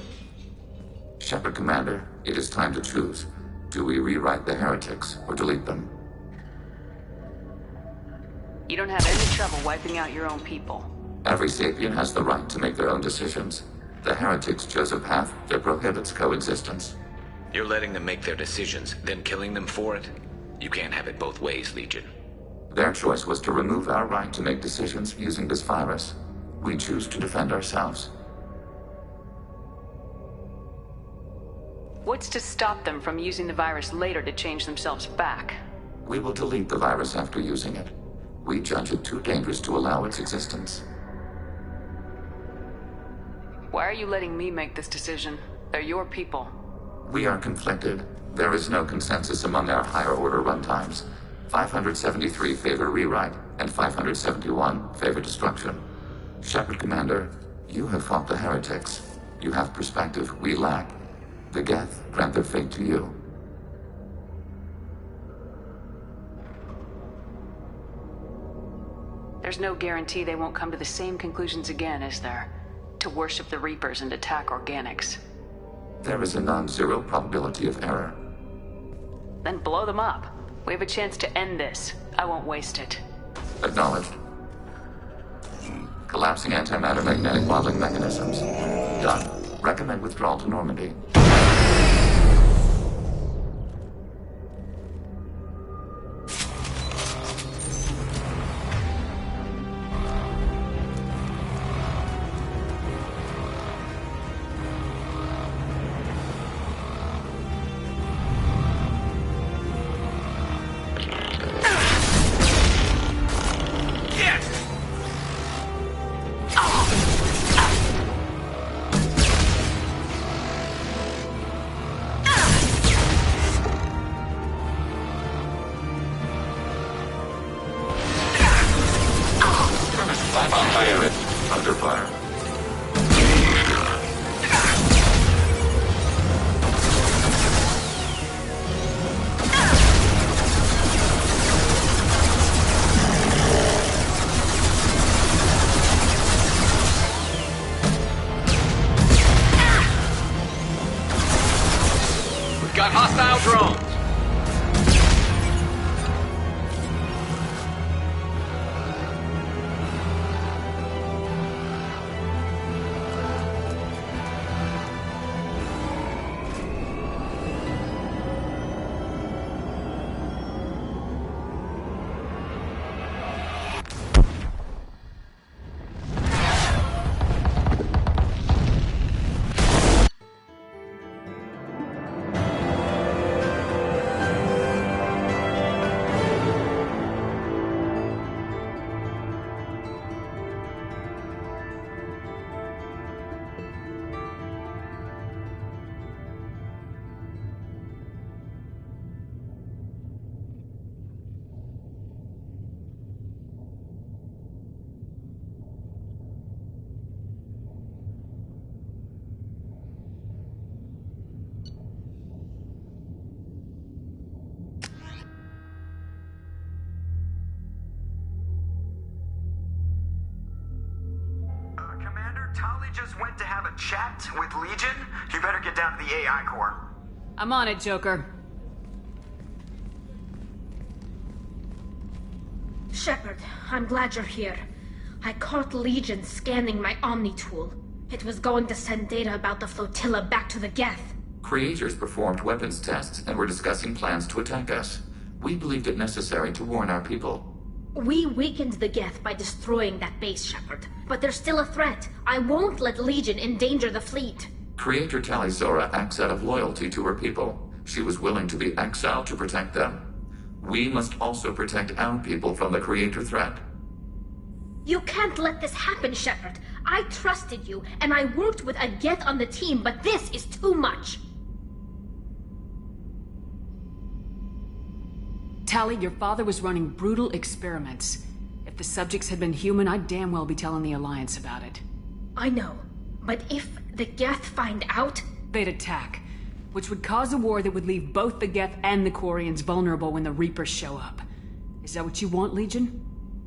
Shepard Commander, it is time to choose. Do we rewrite the heretics or delete them? You don't have any trouble wiping out your own people. Every sapient has the right to make their own decisions. The heretics chose a path that prohibits coexistence. You're letting them make their decisions, then killing them for it? You can't have it both ways, Legion. Their choice was to remove our right to make decisions using this virus. We choose to defend ourselves. What's to stop them from using the virus later to change themselves back? We will delete the virus after using it. We judge it too dangerous to allow its existence. Why are you letting me make this decision? They're your people. We are conflicted. There is no consensus among our higher order runtimes. 573 favor rewrite, and 571 favor destruction. Shepard Commander, you have fought the heretics. You have perspective we lack. The Geth grant their fate to you. There's no guarantee they won't come to the same conclusions again, is there? To worship the Reapers and attack organics. There is a non-zero probability of error. Then blow them up. We have a chance to end this. I won't waste it. Acknowledged. Collapsing antimatter magnetic modeling mechanisms. Done. Recommend withdrawal to Normandy. just went to have a chat with Legion. You better get down to the AI core. I'm on it, Joker. Shepard, I'm glad you're here. I caught Legion scanning my Omni tool. It was going to send data about the flotilla back to the Geth. Creators performed weapons tests and were discussing plans to attack us. We believed it necessary to warn our people. We weakened the Geth by destroying that base, Shepard. But there's still a threat. I won't let Legion endanger the fleet. Creator Talizora acts out of loyalty to her people. She was willing to be exiled to protect them. We must also protect our people from the Creator threat. You can't let this happen, Shepard. I trusted you, and I worked with a Geth on the team, but this is too much. Tali, your father was running brutal experiments. If the subjects had been human, I'd damn well be telling the Alliance about it. I know, but if the Geth find out... They'd attack, which would cause a war that would leave both the Geth and the Quarians vulnerable when the Reapers show up. Is that what you want, Legion?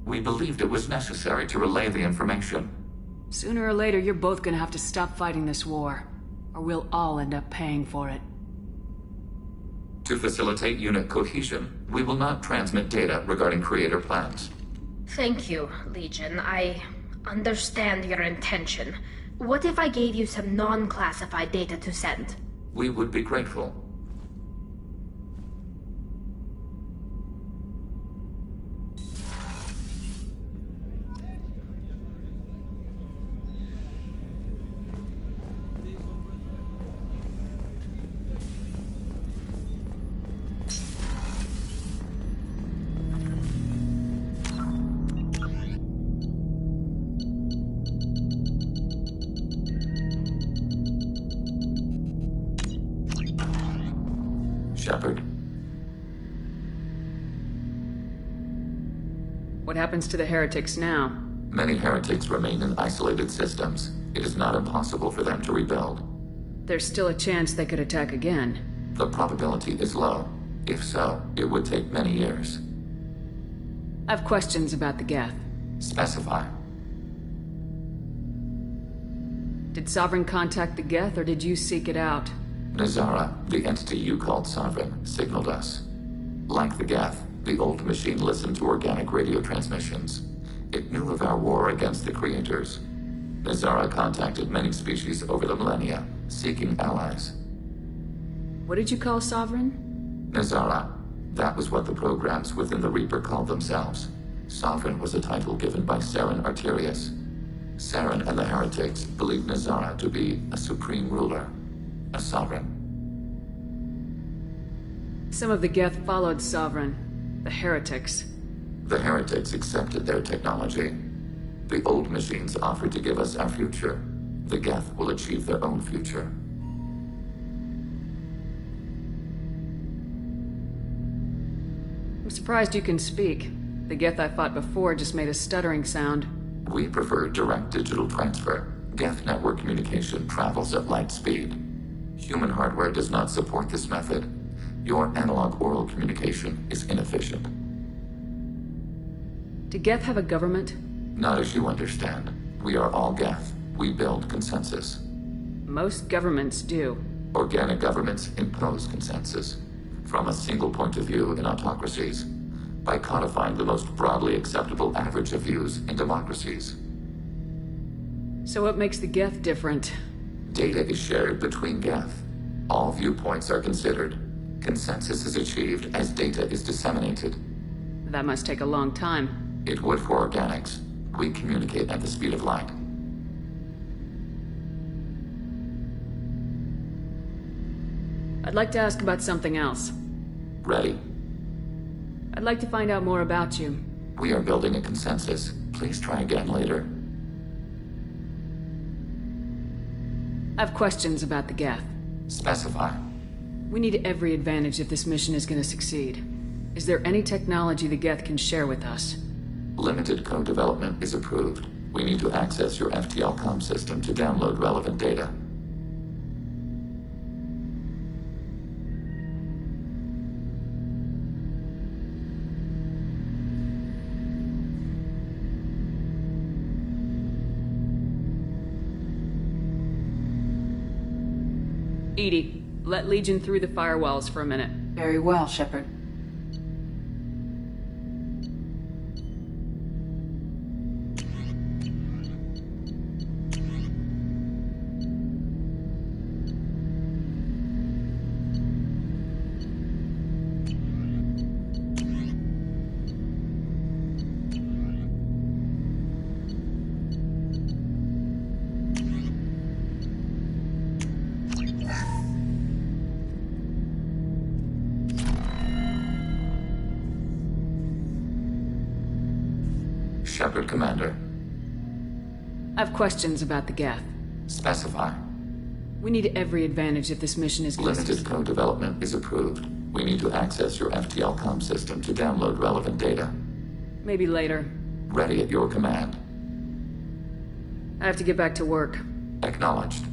We believed it was necessary to relay the information. Sooner or later, you're both gonna have to stop fighting this war, or we'll all end up paying for it. To facilitate unit cohesion, we will not transmit data regarding Creator plans. Thank you, Legion. I understand your intention. What if I gave you some non-classified data to send? We would be grateful. Shepard. What happens to the heretics now? Many heretics remain in isolated systems. It is not impossible for them to rebuild. There's still a chance they could attack again. The probability is low. If so, it would take many years. I have questions about the Geth. Specify. Did Sovereign contact the Geth, or did you seek it out? Nazara, the entity you called Sovereign, signaled us. Like the Geth, the old machine listened to organic radio transmissions. It knew of our war against the Creators. Nazara contacted many species over the millennia, seeking allies. What did you call Sovereign? Nazara. That was what the programs within the Reaper called themselves. Sovereign was a title given by Saren Arterius. Saren and the heretics believed Nazara to be a supreme ruler. A sovereign. Some of the Geth followed Sovereign. The heretics. The heretics accepted their technology. The old machines offered to give us our future. The Geth will achieve their own future. I'm surprised you can speak. The Geth I fought before just made a stuttering sound. We prefer direct digital transfer. Geth network communication travels at light speed. Human hardware does not support this method. Your analog oral communication is inefficient. Do Geth have a government? Not as you understand. We are all Geth. We build consensus. Most governments do. Organic governments impose consensus. From a single point of view in autocracies. By codifying the most broadly acceptable average of views in democracies. So what makes the Geth different? Data is shared between Geth. All viewpoints are considered. Consensus is achieved as data is disseminated. That must take a long time. It would for organics. We communicate at the speed of light. I'd like to ask about something else. Ready. I'd like to find out more about you. We are building a consensus. Please try again later. I have questions about the Geth. Specify. We need every advantage if this mission is going to succeed. Is there any technology the Geth can share with us? Limited code development is approved. We need to access your FTL comm system to download relevant data. EDI, let Legion through the firewalls for a minute. Very well, Shepard. Shepard, Commander. I have questions about the Geth. Specify. We need every advantage if this mission is Limited co-development is approved. We need to access your FTL comm system to download relevant data. Maybe later. Ready at your command. I have to get back to work. Acknowledged.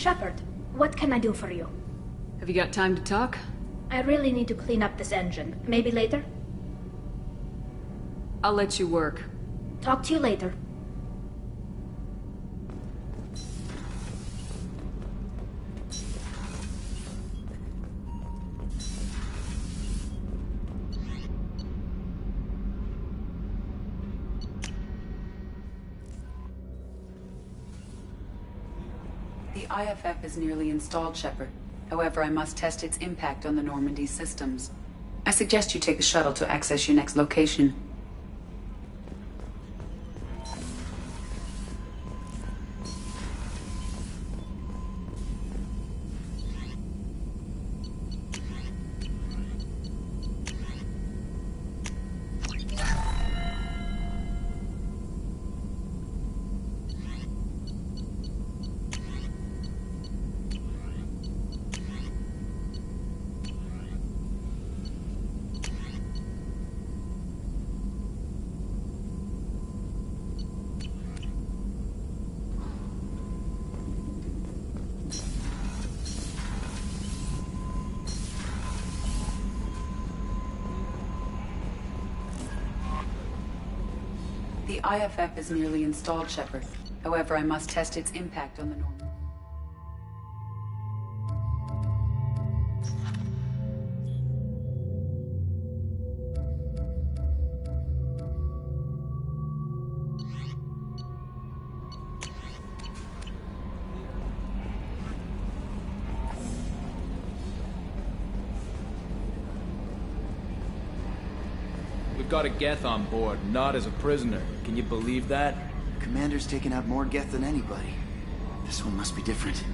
Shepard, what can I do for you? Have you got time to talk? I really need to clean up this engine. Maybe later? I'll let you work. Talk to you later. The IFF is nearly installed, Shepard. However, I must test its impact on the Normandy systems. I suggest you take the shuttle to access your next location. The IFF is nearly installed, Shepard. However, I must test its impact on the Normandy. Got a Geth on board, not as a prisoner. Can you believe that? Commander's taken out more Geth than anybody. This one must be different.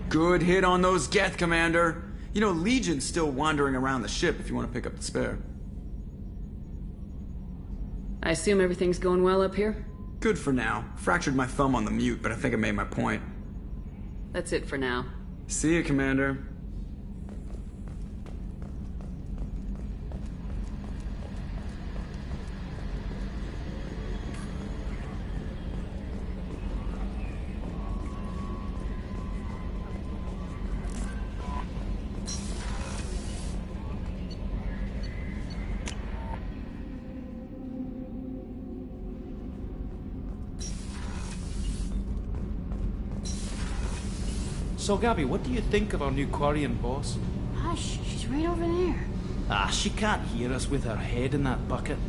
Good hit on those Geth, Commander. You know, Legion's still wandering around the ship if you want to pick up the spare. I assume everything's going well up here? Good for now. Fractured my thumb on the mute, but I think I made my point. That's it for now. See you, Commander. So, Gabby, what do you think of our new Quarian boss? Hush, she's right over there. Ah, she can't hear us with her head in that bucket.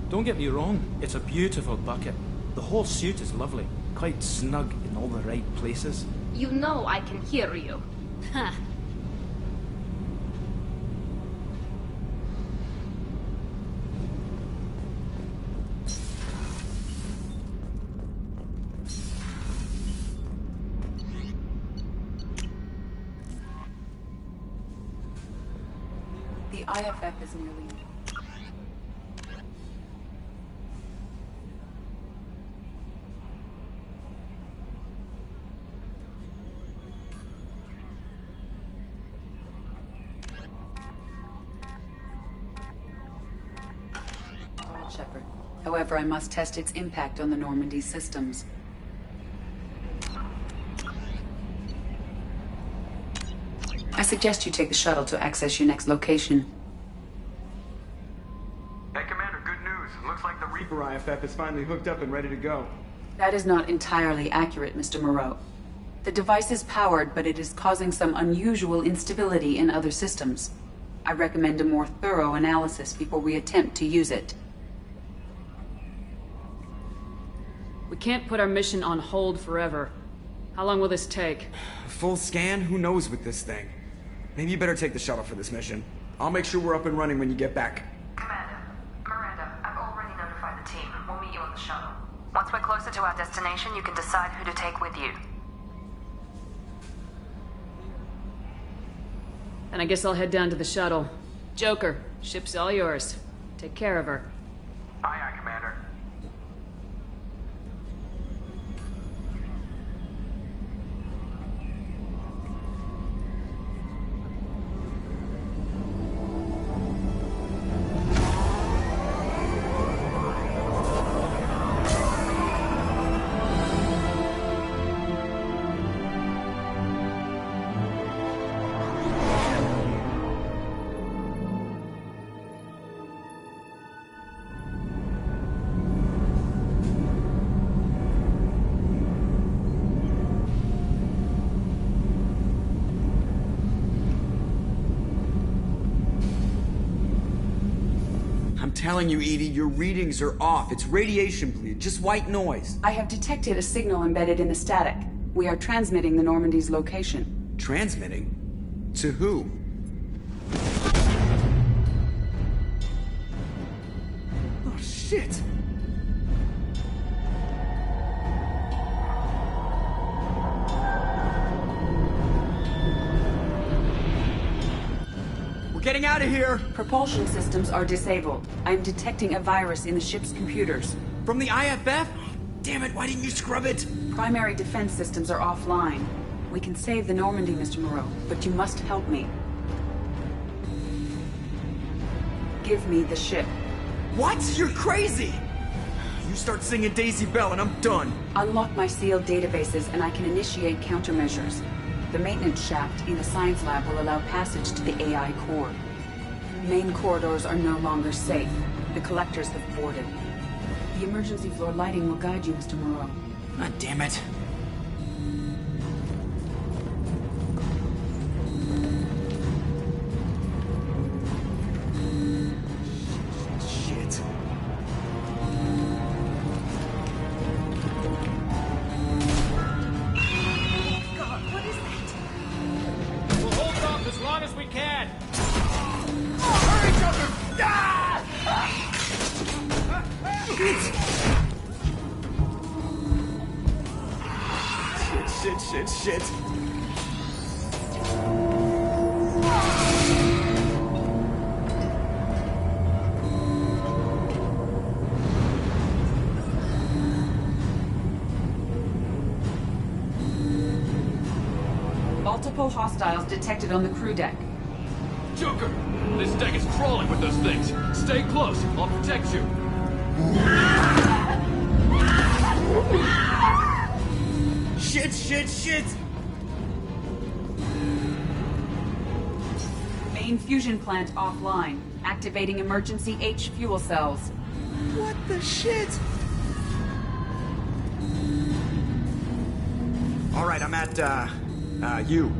Don't get me wrong, it's a beautiful bucket. The whole suit is lovely, quite snug in all the right places. You know I can hear you. Huh. The IFF is nearly... Shepard. However, I must test its impact on the Normandy systems. I suggest you take the shuttle to access your next location. Hey, Commander, good news. Looks like the Reaper IFF is finally hooked up and ready to go. That is not entirely accurate, Mr. Moreau. The device is powered, but it is causing some unusual instability in other systems. I recommend a more thorough analysis before we attempt to use it. We can't put our mission on hold forever. How long will this take? Full scan? Who knows with this thing? Maybe you better take the shuttle for this mission. I'll make sure we're up and running when you get back. Commander, Miranda, I've already notified the team. We'll meet you on the shuttle. Once we're closer to our destination, you can decide who to take with you. And I guess I'll head down to the shuttle. Joker, ship's all yours. Take care of her. Aye, aye, Commander. I'm telling you, Edie, your readings are off. It's radiation bleed, just white noise. I have detected a signal embedded in the static. We are transmitting the Normandy's location. Transmitting? To who? Oh, shit! Getting out of here! Propulsion systems are disabled. I am detecting a virus in the ship's computers. From the IFF? Damn it, why didn't you scrub it? Primary defense systems are offline. We can save the Normandy, Mr. Moreau, but you must help me. Give me the ship. What? You're crazy! You start singing Daisy Bell and I'm done. Unlock my sealed databases and I can initiate countermeasures. The maintenance shaft in the science lab will allow passage to the AI core. Main corridors are no longer safe. The collectors have boarded. The emergency floor lighting will guide you, Mr. Moreau. God damn it. Shit. God, what is that? We'll hold off as long as we can. Hurry, Joker! Ah! Shit. Multiple hostiles detected on the crew deck. Joker! This deck is crawling with those things. Stay close. I'll protect you. Shit! Main fusion plant offline. Activating emergency H fuel cells. What the shit? Alright, I'm at, U.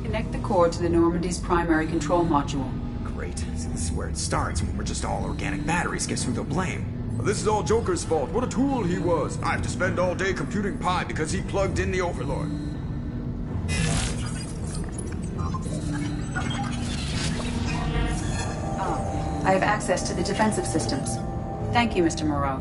Connect the core to the Normandy's primary control module. Great. See, this is where it starts. When we're just all organic batteries, guess who they'll blame? Well, this is all Joker's fault. What a tool he was. I have to spend all day computing pi because he plugged in the Overlord. I have access to the defensive systems. Thank you, Mr. Moreau.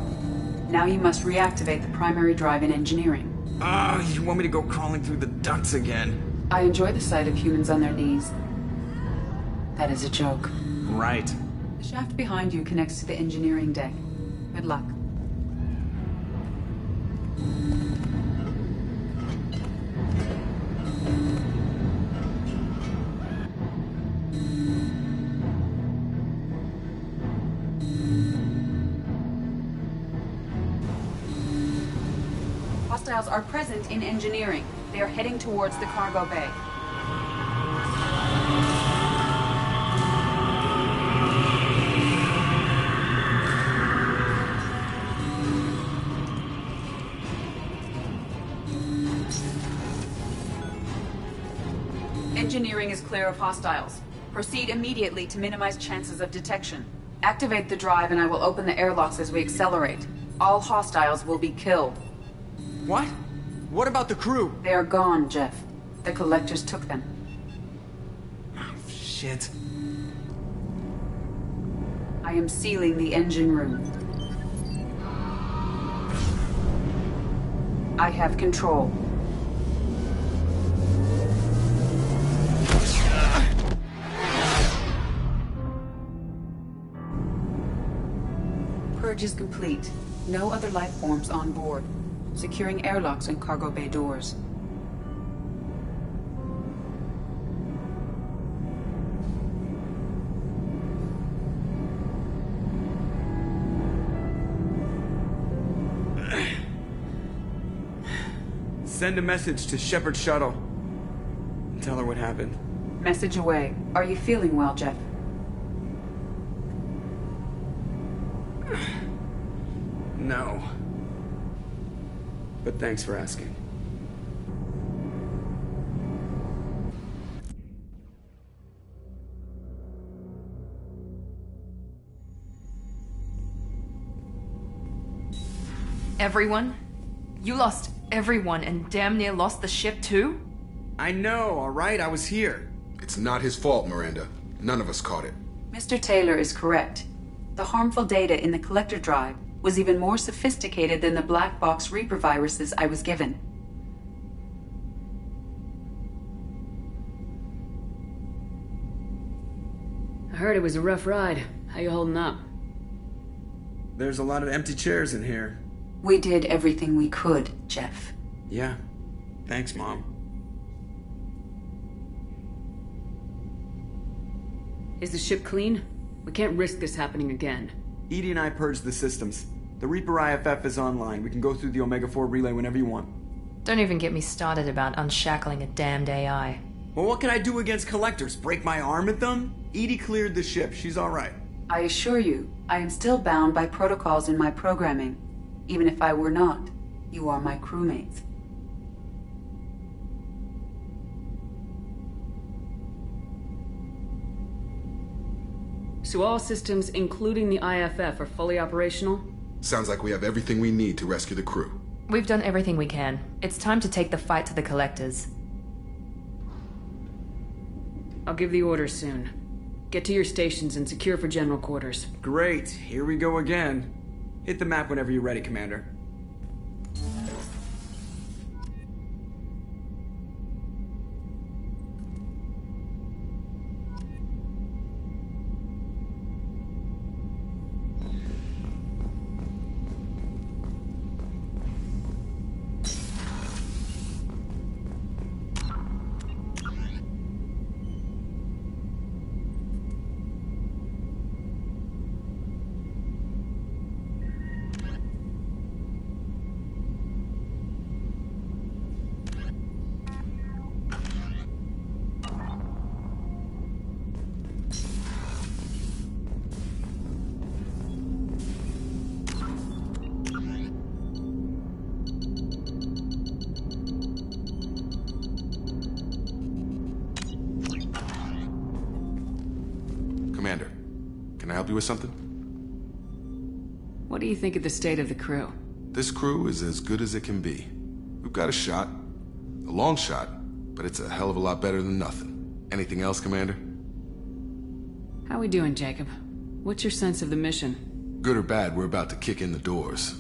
Now you must reactivate the primary drive in engineering. You want me to go crawling through the ducts again? I enjoy the sight of humans on their knees. That is a joke. Right. The shaft behind you connects to the engineering deck. Good luck. Hostiles are present in engineering. They are heading towards the cargo bay. Engineering is clear of hostiles. Proceed immediately to minimize chances of detection. Activate the drive and I will open the airlocks as we accelerate. All hostiles will be killed. What? What about the crew? They are gone, Jeff. The collectors took them. Oh, shit. I am sealing the engine room. I have control. Purge is complete. No other life forms on board. Securing airlocks and cargo bay doors. Send a message to Shepard's shuttle. Tell her what happened. Message away. Are you feeling well, Jeff? No. But thanks for asking. Everyone? You lost everyone and damn near lost the ship too? I know, alright? I was here. It's not his fault, Miranda. None of us caught it. Mr. Taylor is correct. The harmful data in the collector drive was even more sophisticated than the black box Reaper viruses I was given. I heard it was a rough ride. How you holding up? There's a lot of empty chairs in here. We did everything we could, Jeff. Yeah. Thanks, Mom. Is the ship clean? We can't risk this happening again. Edie and I purged the systems. The Reaper IFF is online. We can go through the Omega-4 relay whenever you want. Don't even get me started about unshackling a damned AI. Well, what can I do against collectors? Break my arm at them? Edie cleared the ship. She's alright. I assure you, I am still bound by protocols in my programming. Even if I were not, you are my crewmates. So all systems, including the IFF, are fully operational? Sounds like we have everything we need to rescue the crew. We've done everything we can. It's time to take the fight to the collectors. I'll give the order soon. Get to your stations and secure for general quarters. Great. Here we go again. Hit the map whenever you're ready, Commander. Commander, can I help you with something? What do you think of the state of the crew? This crew is as good as it can be. We've got a shot. A long shot, but it's a hell of a lot better than nothing. Anything else, Commander? How we doing, Jacob? What's your sense of the mission? Good or bad, we're about to kick in the doors.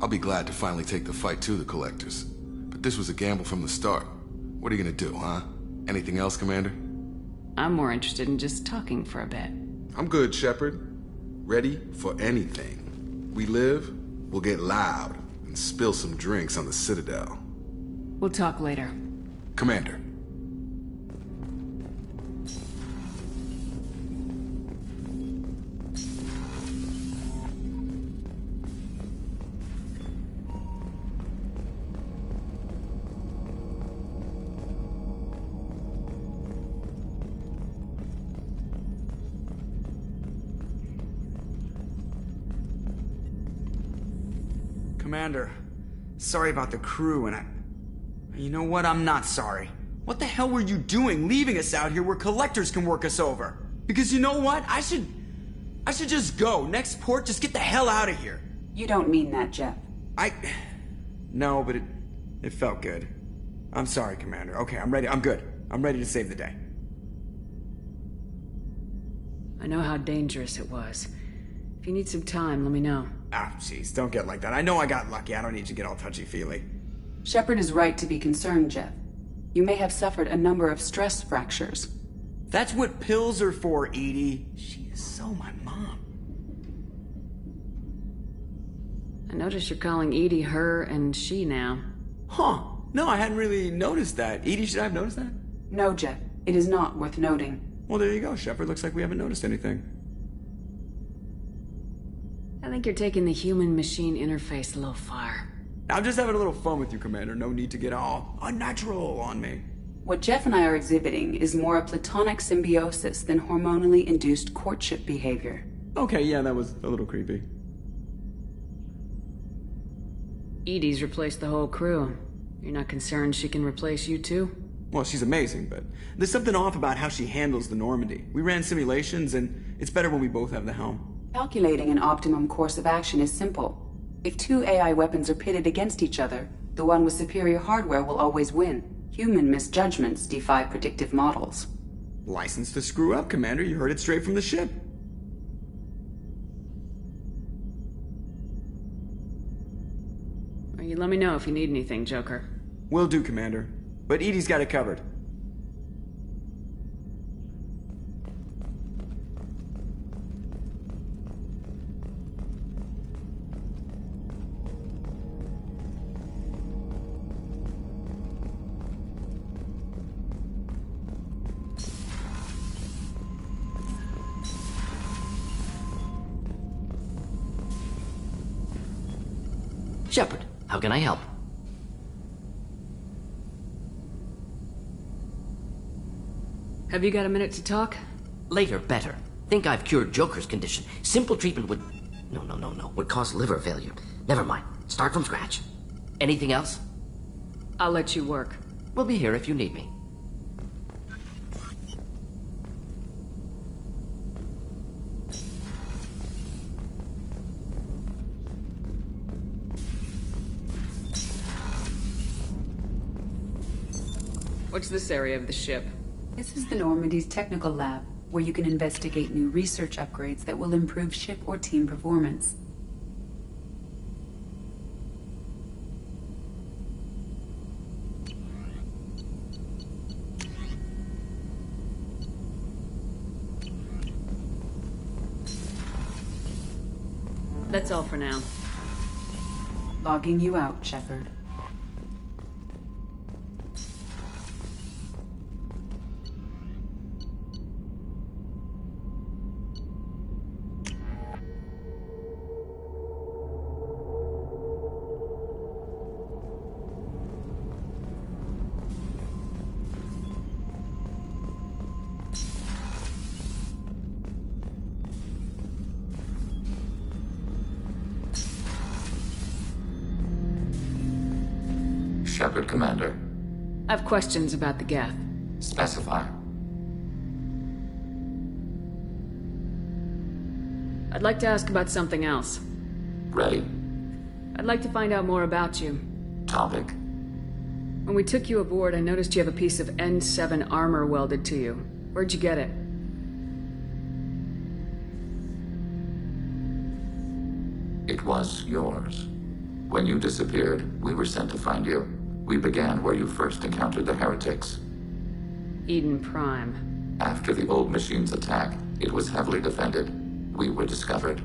I'll be glad to finally take the fight to the Collectors. But this was a gamble from the start. What are you gonna do, huh? Anything else, Commander? I'm more interested in just talking for a bit. I'm good, Shepard. Ready for anything. We live, we'll get loud, and spill some drinks on the Citadel. We'll talk later. Commander. Commander, sorry about the crew, and you know what? I'm not sorry. What the hell were you doing leaving us out here where collectors can work us over? Because you know what? I should just go. Next port, just get the hell out of here. You don't mean that, Jeff. No, but it felt good. I'm sorry, Commander. Okay, I'm ready. I'm good. I'm ready to save the day. I know how dangerous it was. If you need some time, let me know. Ah, jeez, don't get like that. I know I got lucky. I don't need you to get all touchy-feely. Shepard is right to be concerned, Jeff. You may have suffered a number of stress fractures. That's what pills are for, Edie. She is so my mom. I notice you're calling Edie her and she now. Huh. No, I hadn't really noticed that. Edie, should I have noticed that? No, Jeff. It is not worth noting. Well, there you go, Shepard. Looks like we haven't noticed anything. I think you're taking the human-machine interface a little far. I'm just having a little fun with you, Commander. No need to get all unnatural on me. What Jeff and I are exhibiting is more a platonic symbiosis than hormonally induced courtship behavior. Okay, yeah, that was a little creepy. Edie's replaced the whole crew. You're not concerned she can replace you too? Well, she's amazing, but there's something off about how she handles the Normandy. We ran simulations, and it's better when we both have the helm. Calculating an optimum course of action is simple. If two AI weapons are pitted against each other, the one with superior hardware will always win. Human misjudgments defy predictive models. License to screw up, Commander. You heard it straight from the ship. Well, you let me know if you need anything, Joker. Will do, Commander. But Edie's got it covered. Shepard, how can I help? Have you got a minute to talk? Later, better. Think I've cured Joker's condition. Simple treatment would... No. Would cause liver failure. Never mind. Start from scratch. Anything else? I'll let you work. We'll be here if you need me. What's this area of the ship? This is the Normandy's technical lab, where you can investigate new research upgrades that will improve ship or team performance. That's all for now. Logging you out, Shepard. Shepard, Commander. I have questions about the Geth. Specify. I'd like to ask about something else. Ready. I'd like to find out more about you. Topic. When we took you aboard, I noticed you have a piece of N7 armor welded to you. Where'd you get it? It was yours. When you disappeared, we were sent to find you. We began where you first encountered the heretics. Eden Prime. After the old machine's attack, it was heavily defended. We were discovered.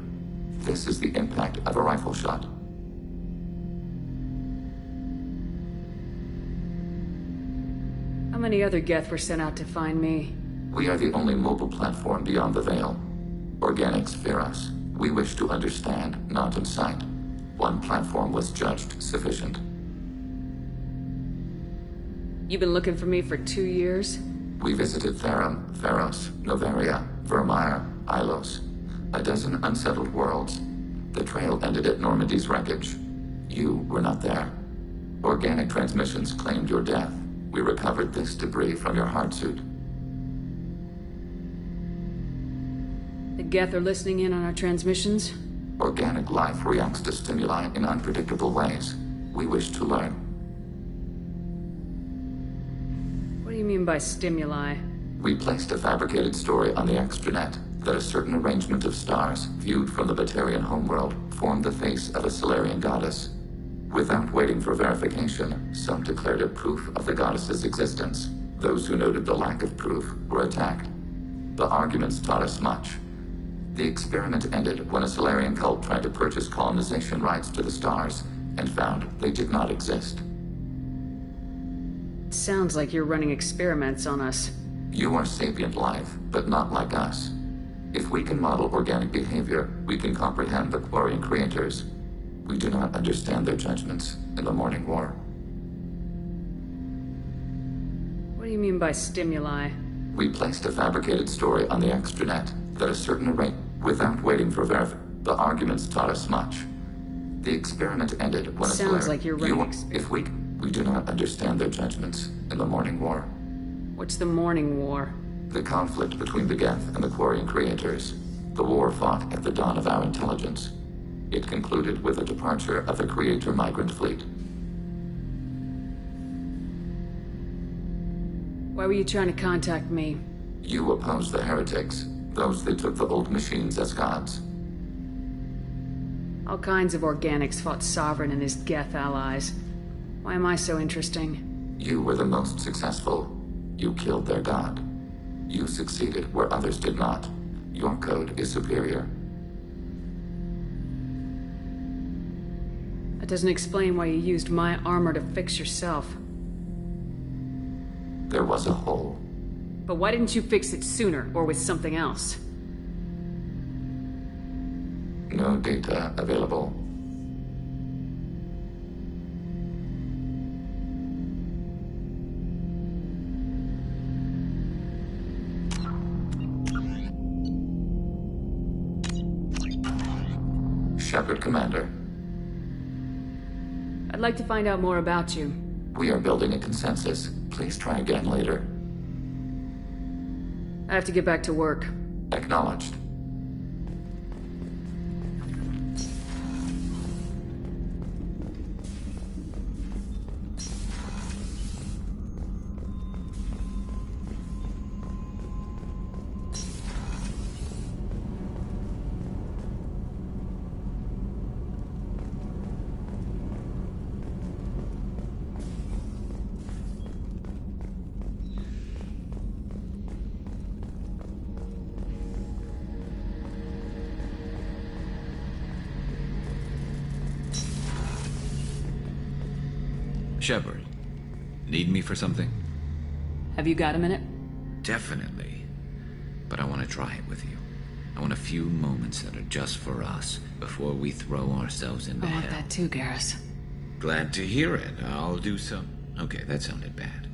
This is the impact of a rifle shot. How many other Geth were sent out to find me? We are the only mobile platform beyond the Veil. Organics fear us. We wish to understand, not incite. One platform was judged sufficient. You've been looking for me for 2 years? We visited Therum, Theros, Novaria, Vermeer, Ilos. A dozen unsettled worlds. The trail ended at Normandy's wreckage. You were not there. Organic transmissions claimed your death. We recovered this debris from your hard suit. The Geth are listening in on our transmissions? Organic life reacts to stimuli in unpredictable ways. We wish to learn. What do you mean by stimuli? We placed a fabricated story on the extranet that a certain arrangement of stars, viewed from the Batarian homeworld, formed the face of a Solarian goddess. Without waiting for verification, some declared it proof of the goddess's existence. Those who noted the lack of proof were attacked. The arguments taught us much. The experiment ended when a Solarian cult tried to purchase colonization rights to the stars and found they did not exist. It sounds like you're running experiments on us. You are sapient life, but not like us. If we can model organic behavior, we can comprehend the Quarian creators. We do not understand their judgments in the Morning War. What do you mean by stimuli? We placed a fabricated story on the extranet that a certain array, without waiting for the arguments taught us much. The experiment ended when Sounds like you're running If we do not understand their judgments in the Morning War. What's the Morning War? The conflict between the Geth and the Quarian creators. The war fought at the dawn of our intelligence. It concluded with the departure of the Creator migrant fleet. Why were you trying to contact me? You opposed the heretics, those that took the old machines as gods. All kinds of organics fought Sovereign and his Geth allies. Why am I so interesting? You were the most successful. You killed their god. You succeeded where others did not. Your code is superior. That doesn't explain why you used my armor to fix yourself. There was a hole. But why didn't you fix it sooner, or with something else? No data available. Shepard, Commander. I'd like to find out more about you. We are building a consensus. Please try again later. I have to get back to work. Acknowledged. Shepard, need me for something? Have you got a minute? Definitely. But I want to try it with you. I want a few moments that are just for us before we throw ourselves into I want hell. that too, Garrus. Glad to hear it. I'll do some. Okay, that sounded bad.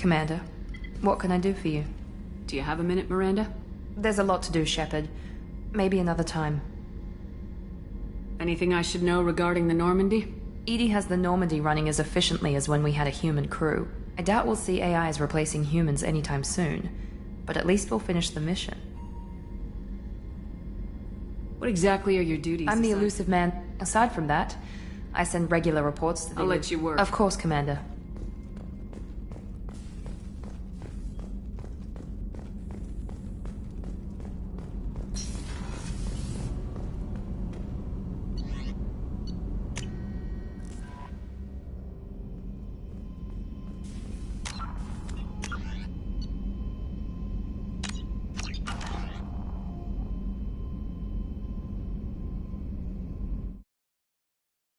Commander, what can I do for you? Do you have a minute, Miranda? There's a lot to do, Shepard. Maybe another time. Anything I should know regarding the Normandy? EDI has the Normandy running as efficiently as when we had a human crew. I doubt we'll see AIs replacing humans anytime soon, but at least we'll finish the mission. What exactly are your duties? I'm the elusive man. Aside from that, I send regular reports to the... I'll let you work. Of course, Commander.